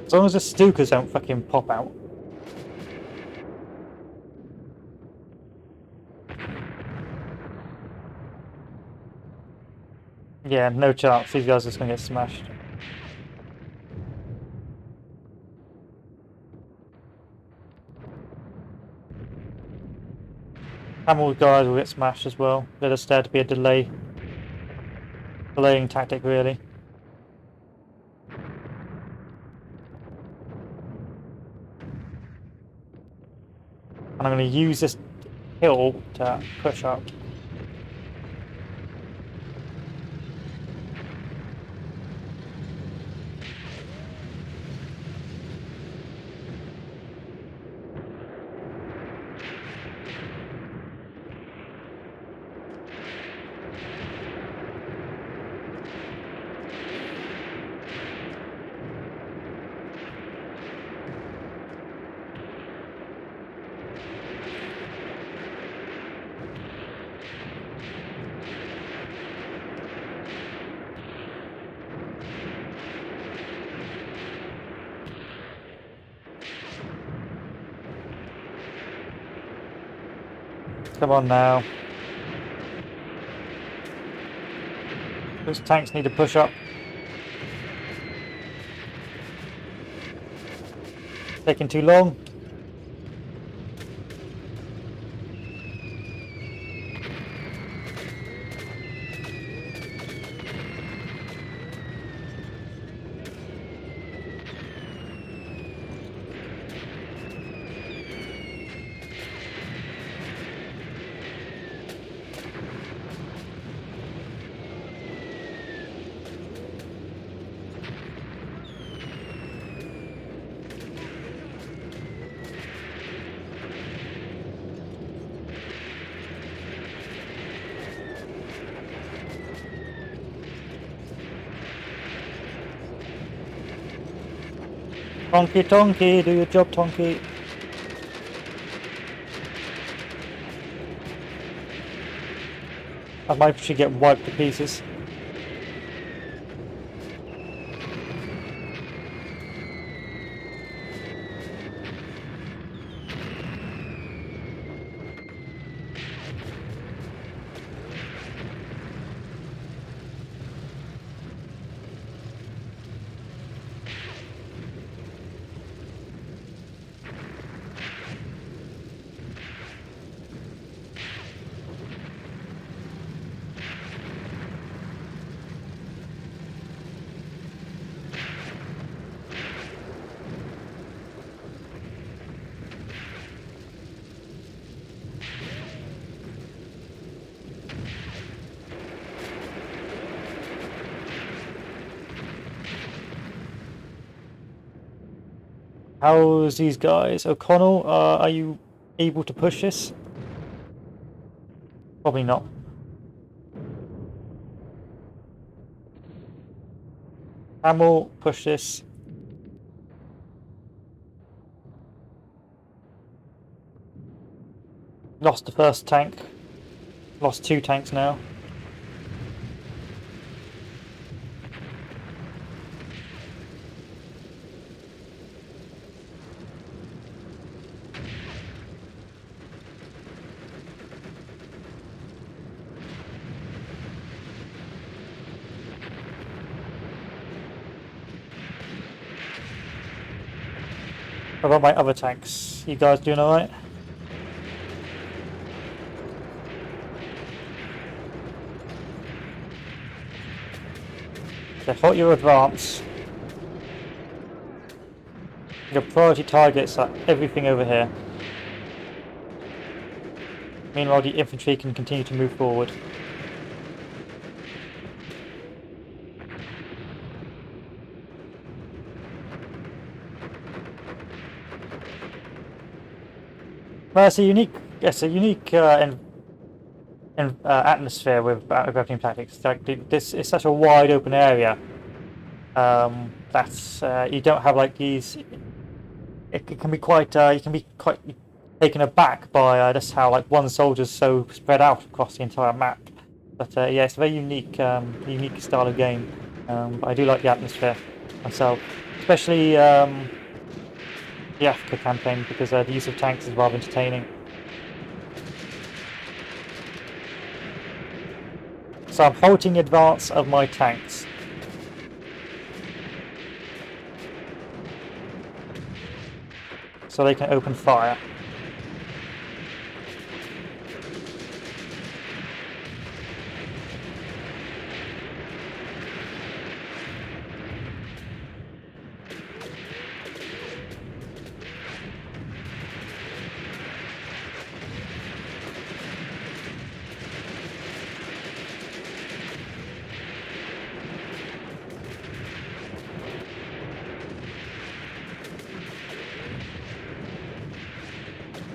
As long as the Stukas don't fucking pop out. Yeah, no chance. These guys are just gonna get smashed. Camel guys will get smashed as well. There's just there to be a delaying tactic, really. And I'm going to use this hill to push up. Come on now. Those tanks need to push up. Taking too long. Tonky Tonky, do your job, Tonky. I might actually get wiped to pieces. How's these guys? O'Connell, are you able to push this? Probably not. Hamill, push this. Lost the first tank. Lost 2 tanks now. What about my other tanks? You guys doing alright? So halt your advance. Your priority targets are everything over here. Meanwhile, the infantry can continue to move forward. Well, it's a unique atmosphere with Graviteam tactics. Like this is such a wide open area. That's you don't have like these. It can be quite. You can be quite taken aback by just how like one soldier's so spread out across the entire map. But yeah, it's a very unique, unique style of game. But I do like the atmosphere myself, especially the Afrika campaign, because the use of tanks is rather entertaining. So I'm halting the advance of my tanks. So they can open fire.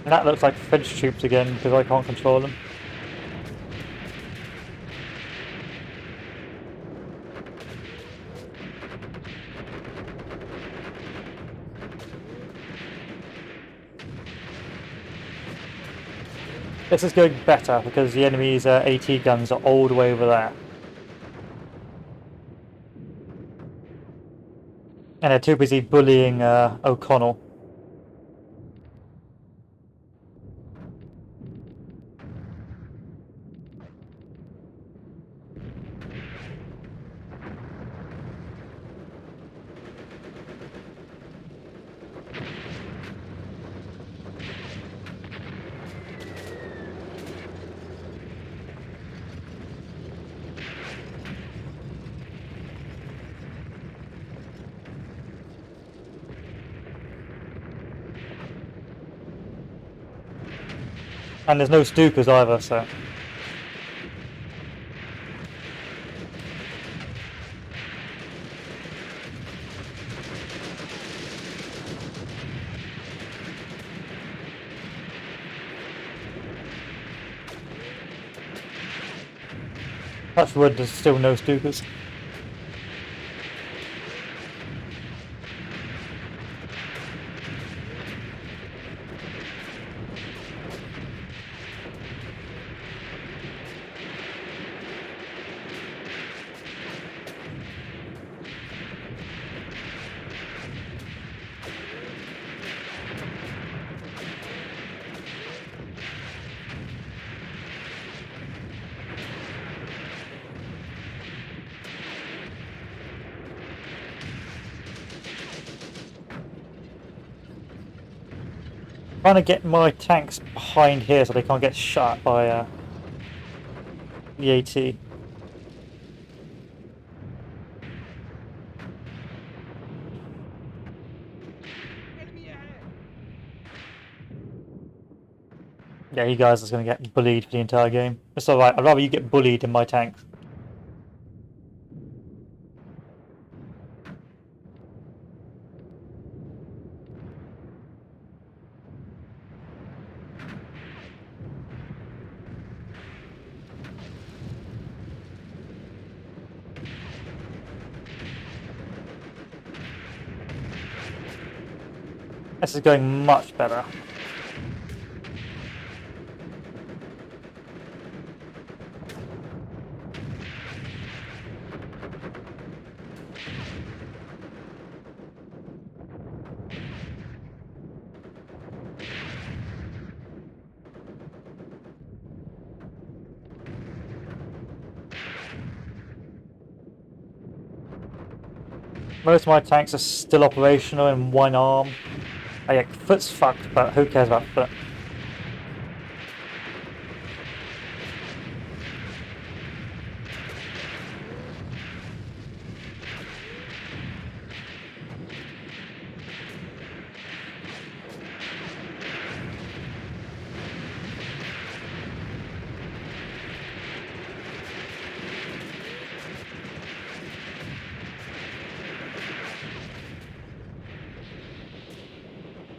And that looks like French troops again, because I can't control them. This is going better, because the enemy's AT guns are all the way over there. And they're too busy bullying O'Connell. And there's no Stukas either, so... Touch wood, there's still no Stukas. Trying to get my tanks behind here so they can't get shot by the AT. Yeah, you guys are going to get bullied for the entire game. It's alright, I'd rather you get bullied than my tanks. This is going much better. Most of my tanks are still operational in one arm. Oh yeah, foot's fucked, but who cares about foot?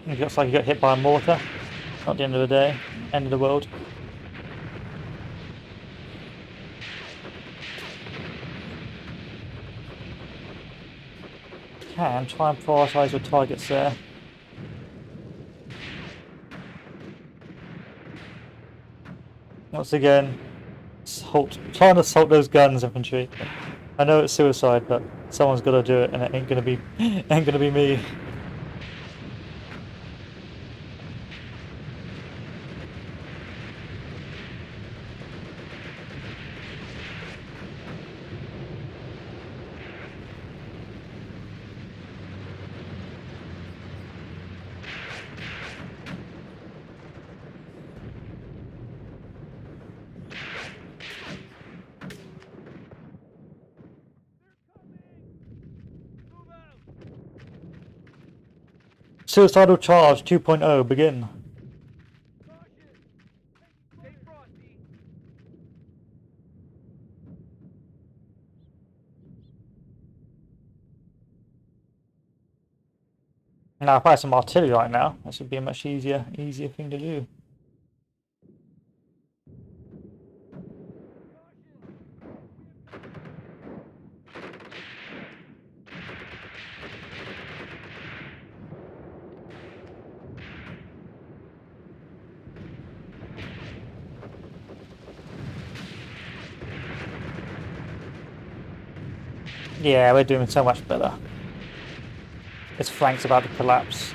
It looks like you got hit by a mortar. Not the end of the day. End of the world. Can try and prioritise your targets there. Once again, trying to assault those guns, infantry. I know it's suicide, but someone's got to do it, and it ain't gonna be me. Suicidal charge 2.0 begin. Now if I had some artillery right now, that should be a much easier thing to do. Yeah, we're doing so much better. His flank's about to collapse.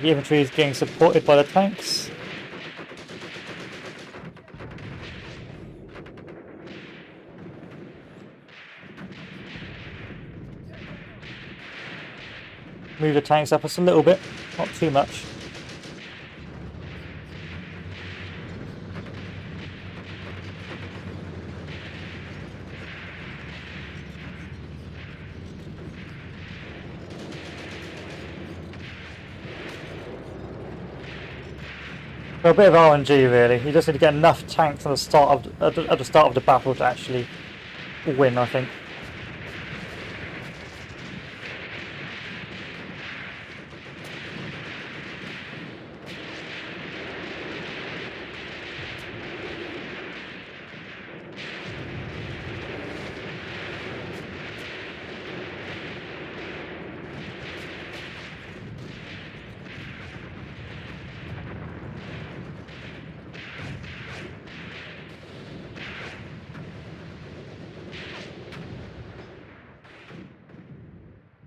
The infantry is getting supported by the tanks. Move the tanks up just a little bit, not too much. For a bit of RNG really, you just need to get enough tanks at the start of the battle to actually win, I think.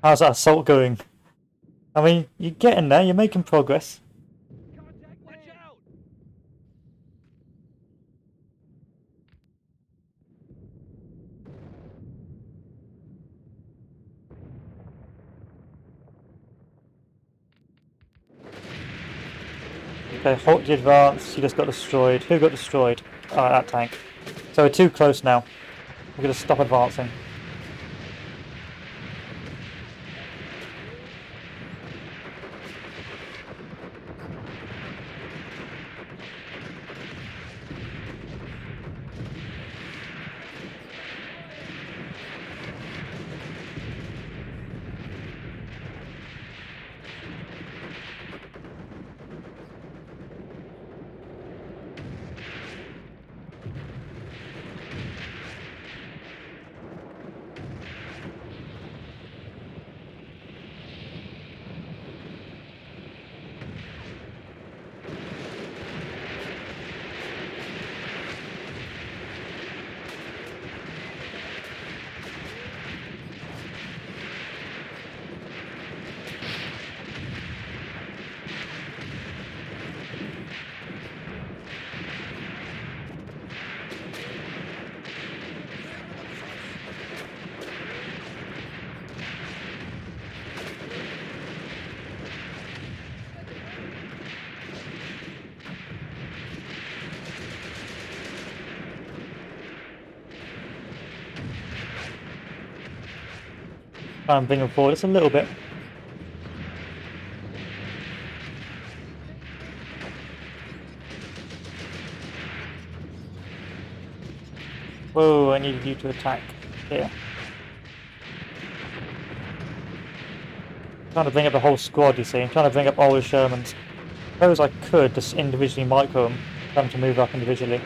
How's that assault going? I mean, you're getting there, you're making progress. Watch out! Okay, halt the advance, you just got destroyed. Who got destroyed? That tank. So we're too close now. We're going to stop advancing. Try and bring them forward just a little bit. Whoa, I needed you to attack here. Trying to bring up the whole squad, you see. I'm trying to bring up all the Shermans. Suppose I could just individually micro them to move up individually.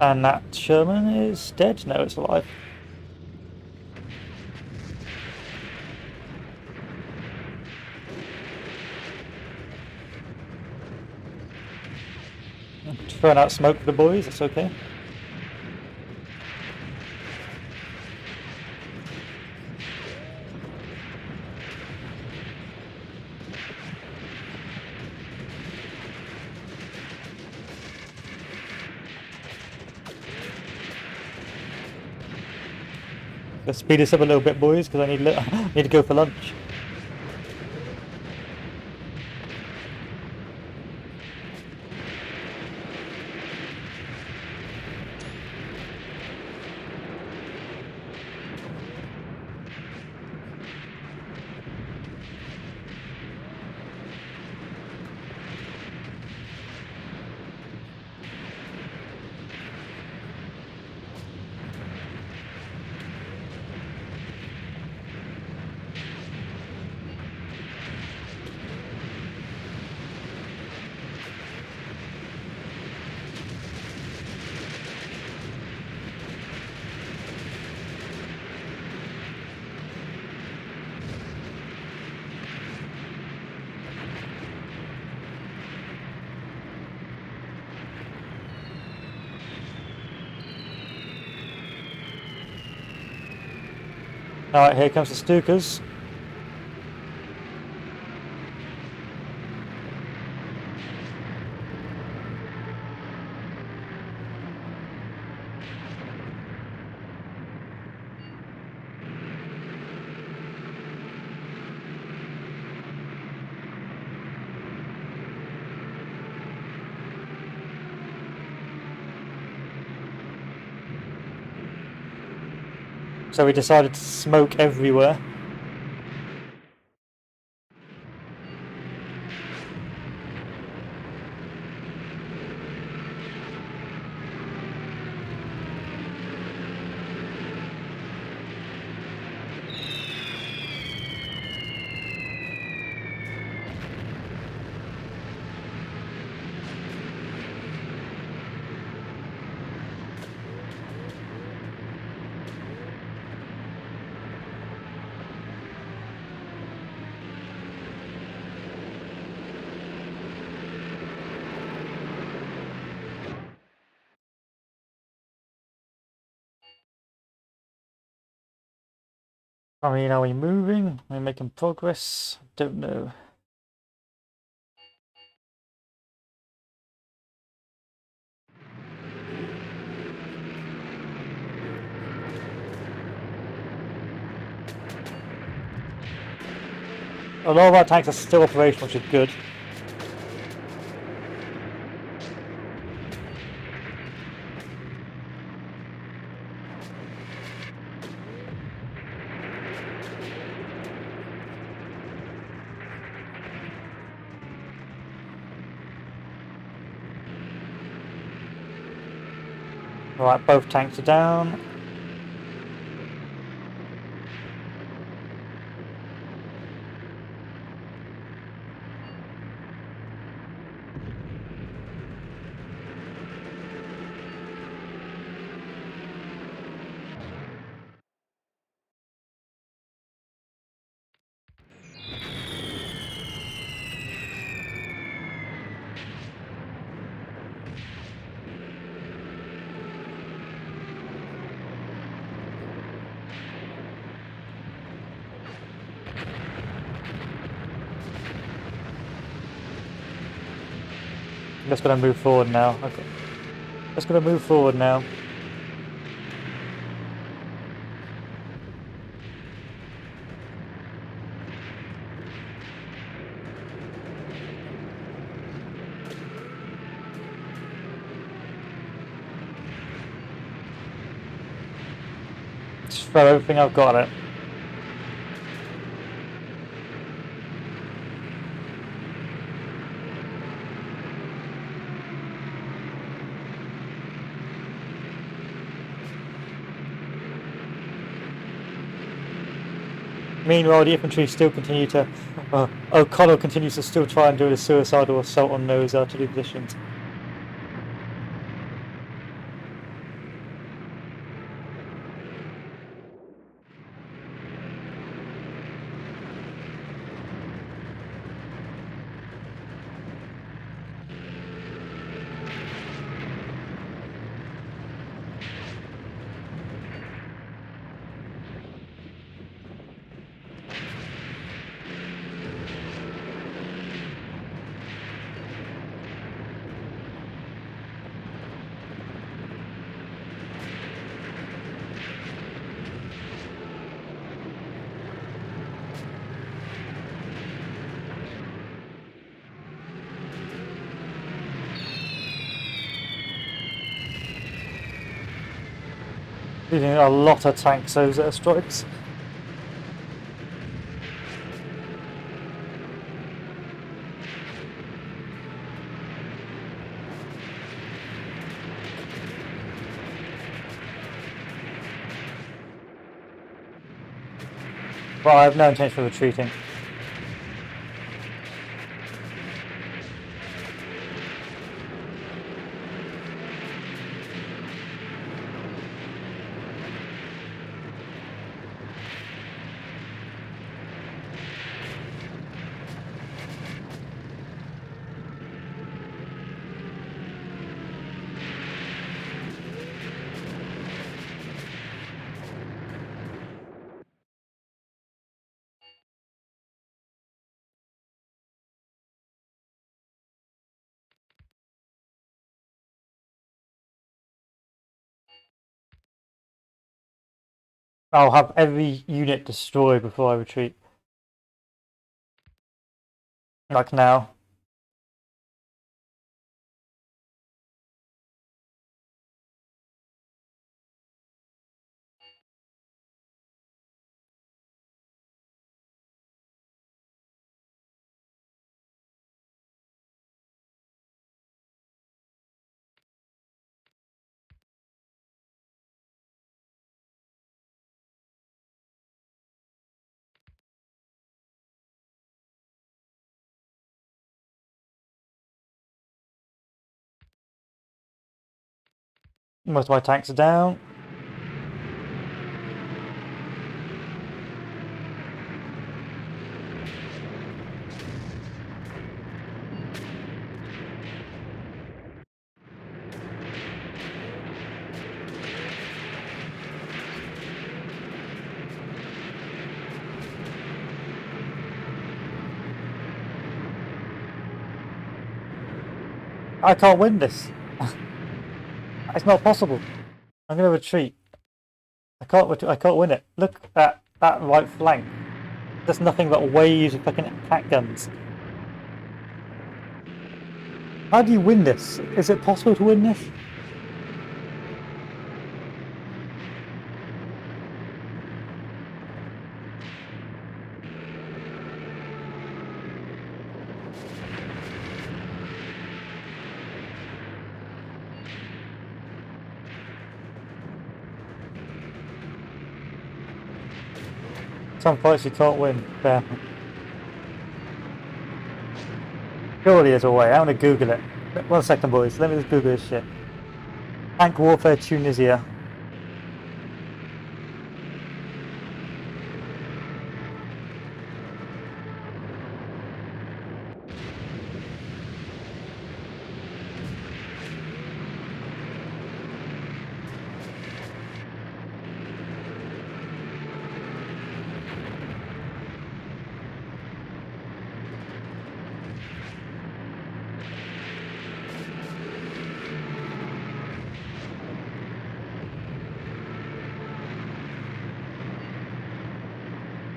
And that Sherman is dead? No, it's alive. Throwing out smoke for the boys, that's okay. Let's speed this up a little bit, boys, because I need to go for lunch. Alright, here comes the Stukas. So we decided to smoke everywhere. I mean, are we moving? Are we making progress? Don't know. A lot of our tanks are still operational, which is good. Right, both tanks are down. I'm just gonna move forward now. Okay. Just gonna move forward now. Just throw everything I've got at it. Meanwhile, the infantry still continue to... O'Connell continues to still try and do a suicidal assault on those artillery positions. Using a lot of tanks, those airstrikes. Well, I have no intention of retreating. I'll have every unit destroyed before I retreat. Like now. Most of my tanks are down. I can't win this. It's not possible. I'm going to retreat. I can't win it. Look at that right flank. There's nothing but waves of fucking attack guns. How do you win this? Is it possible to win this? Some fights you can't win. There. Surely there's a way. I'm going to Google it. 1 second, boys. Let me just Google this shit. Tank Warfare Tunisia.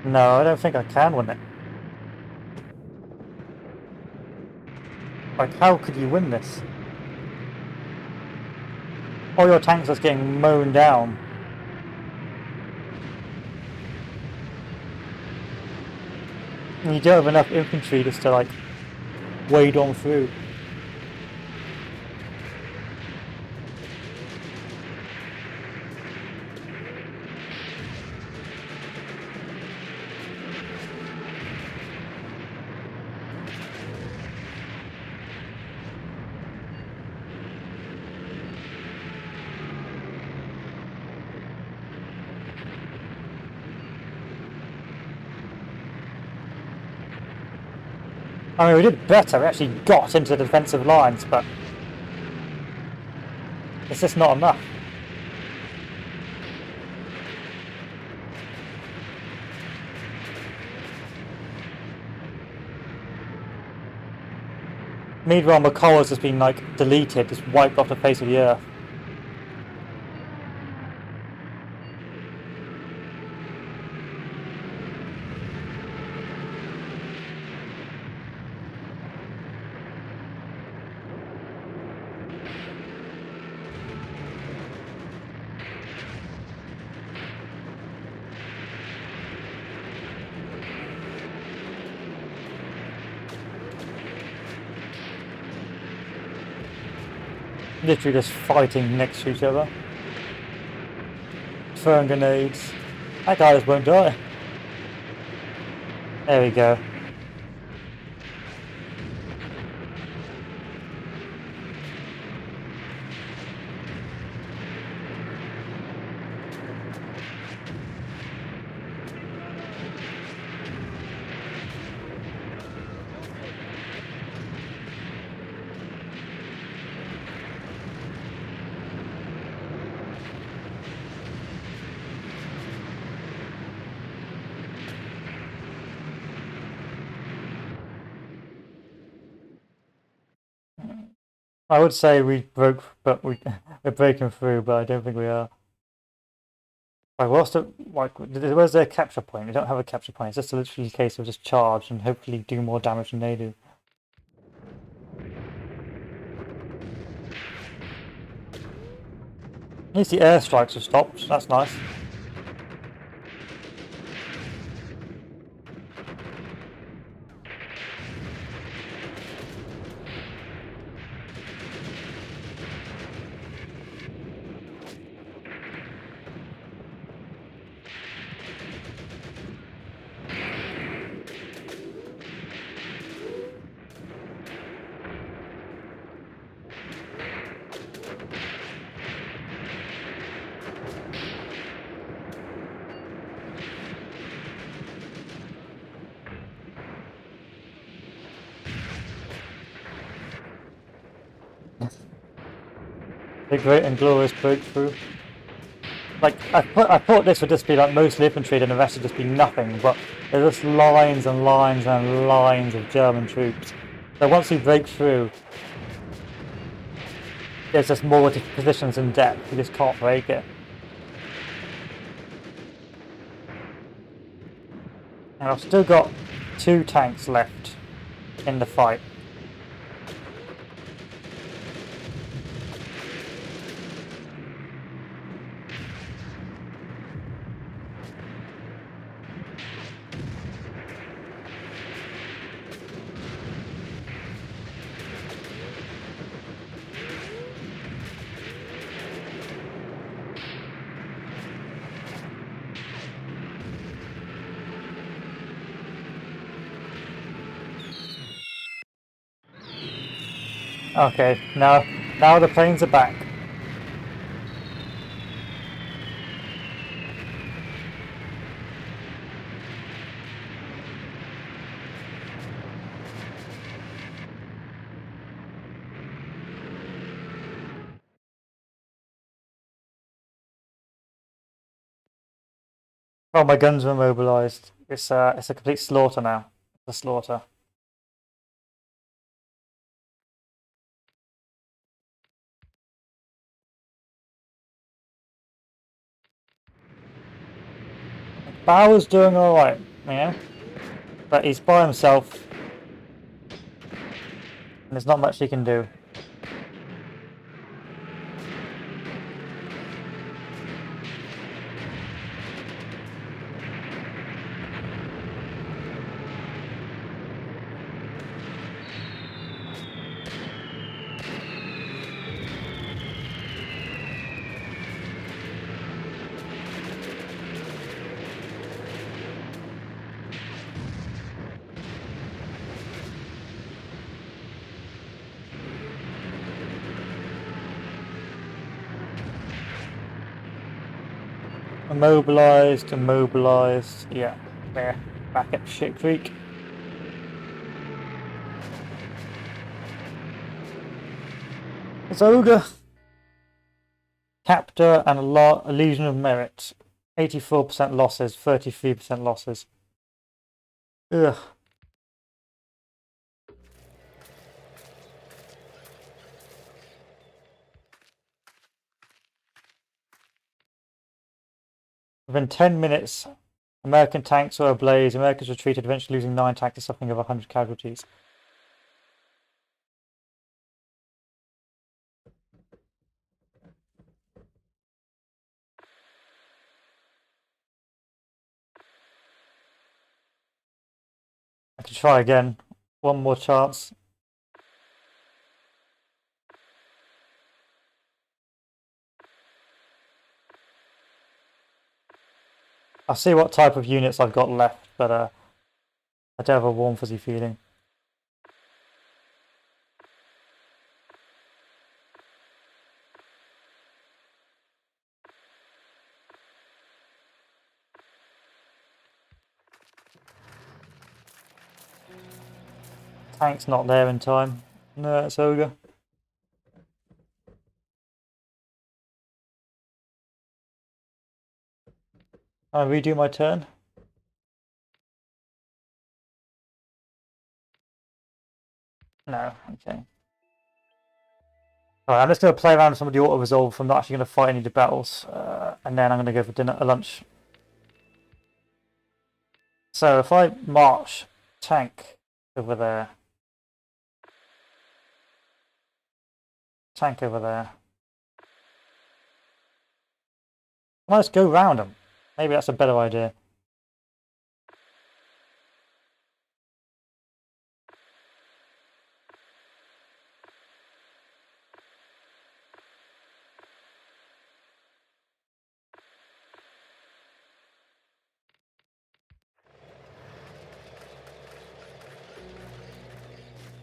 No, I don't think I can win it. Like, how could you win this? All your tanks are getting mown down. And you don't have enough infantry just to, like, wade on through. I mean, we did better. We actually got into the defensive lines, but it's just not enough. Meanwhile, McCullough's has been, like, deleted, just wiped off the face of the earth. Literally just fighting next to each other. Throwing grenades. That guy just won't die. There we go. I would say we broke, but we're breaking through, but I don't think we are. Like, where's their capture point? We don't have a capture point. It's just literally a case of just charge and hopefully do more damage than they do. At least the airstrikes have stopped. That's nice. The great and glorious breakthrough. Like, I thought this would just be like mostly infantry and the rest would just be nothing, but there's just lines and lines and lines of German troops. So once we break through, there's just more positions in depth. You just can't break it. And I've still got 2 tanks left in the fight. Okay, now the planes are back. Oh, my guns are immobilized. It's a complete slaughter now. It's a slaughter. Bauer's doing alright, you know? But he's by himself. And there's not much he can do. Immobilized. Yeah, there. Back at Shit Creek. It's Ogre. Captor and a Legion of Merit. 84% losses, 33% losses. Ugh. Within 10 minutes, American tanks were ablaze. Americans retreated, eventually losing 9 tanks and suffering over 100 casualties. I can try again. One more chance. I'll see what type of units I've got left, but I do have a warm fuzzy feeling. Tank's not there in time. No, it's Ogre. I'll redo my turn. No, okay. Alright, I'm just going to play around with some of the auto-resolve. I'm not actually going to fight any of the battles. And then I'm going to go for dinner, lunch. So if I march tank over there. Tank over there. Let's go round them. Maybe that's a better idea.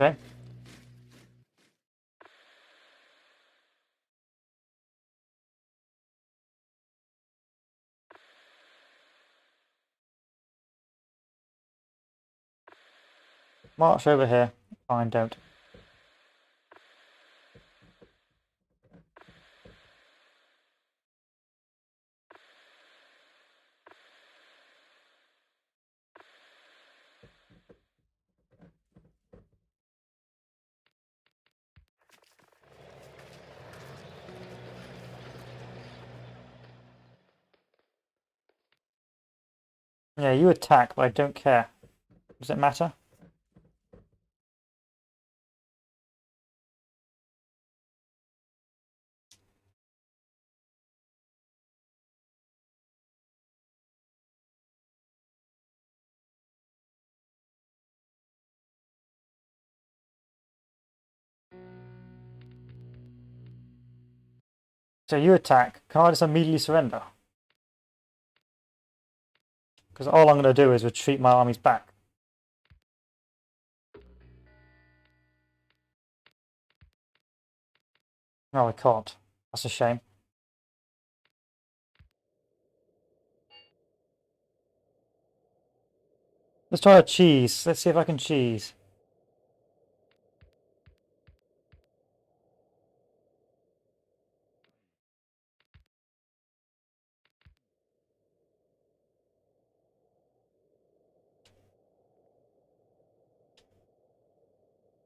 Okay. March over here. Fine, don't. Yeah, you attack, but I don't care. Does it matter? So you attack. Can I just immediately surrender? Because all I'm going to do is retreat my armies back. No, I can't. That's a shame. Let's try a cheese. Let's see if I can cheese.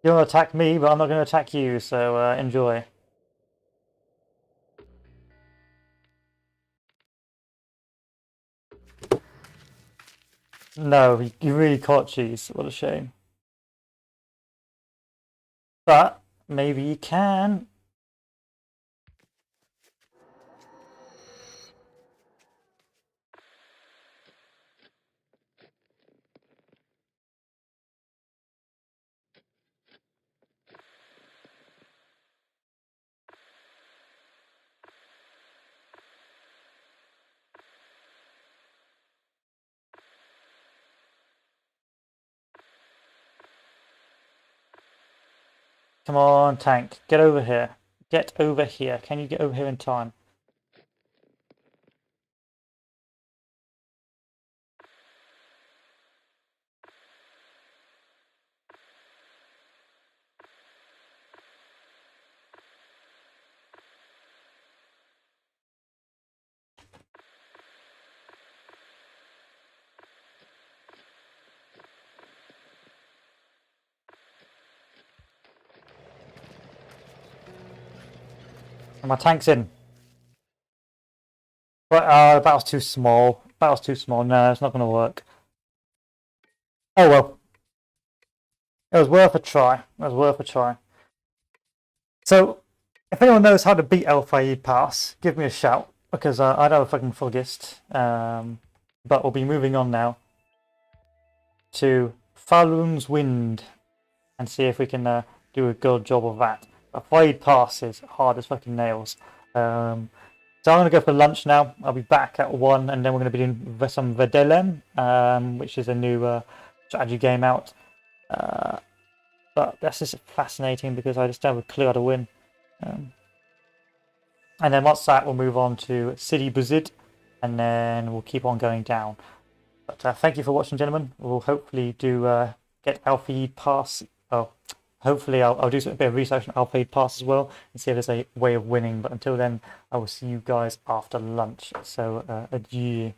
You're going to attack me, but I'm not going to attack you, so enjoy. No, you really can't cheese. What a shame. But maybe you can. Come on, tank. Get over here. Get over here. Can you get over here in time? And my tank's in. But the battle's too small. Battle's too small. No, it's not going to work. Oh well. It was worth a try. It was worth a try. So, if anyone knows how to beat El Faid Pass, give me a shout, because I don't have a fucking fuggist. But we'll be moving on now to Falun's Wind and see if we can do a good job of that. A Faid Pass is hard as fucking nails. So I'm going to go for lunch now. I'll be back at 1, and then we're going to be doing some Vedelem, which is a new strategy game out. But that's just fascinating because I just don't have a clue how to win. And then once that, we'll move on to City Buzid, and then we'll keep on going down. But thank you for watching, gentlemen. We'll hopefully do get Alfie Pass. Oh, hopefully I'll do a bit of research on Alfie Pass as well and see if there's a way of winning. But until then, I will see you guys after lunch. So adieu.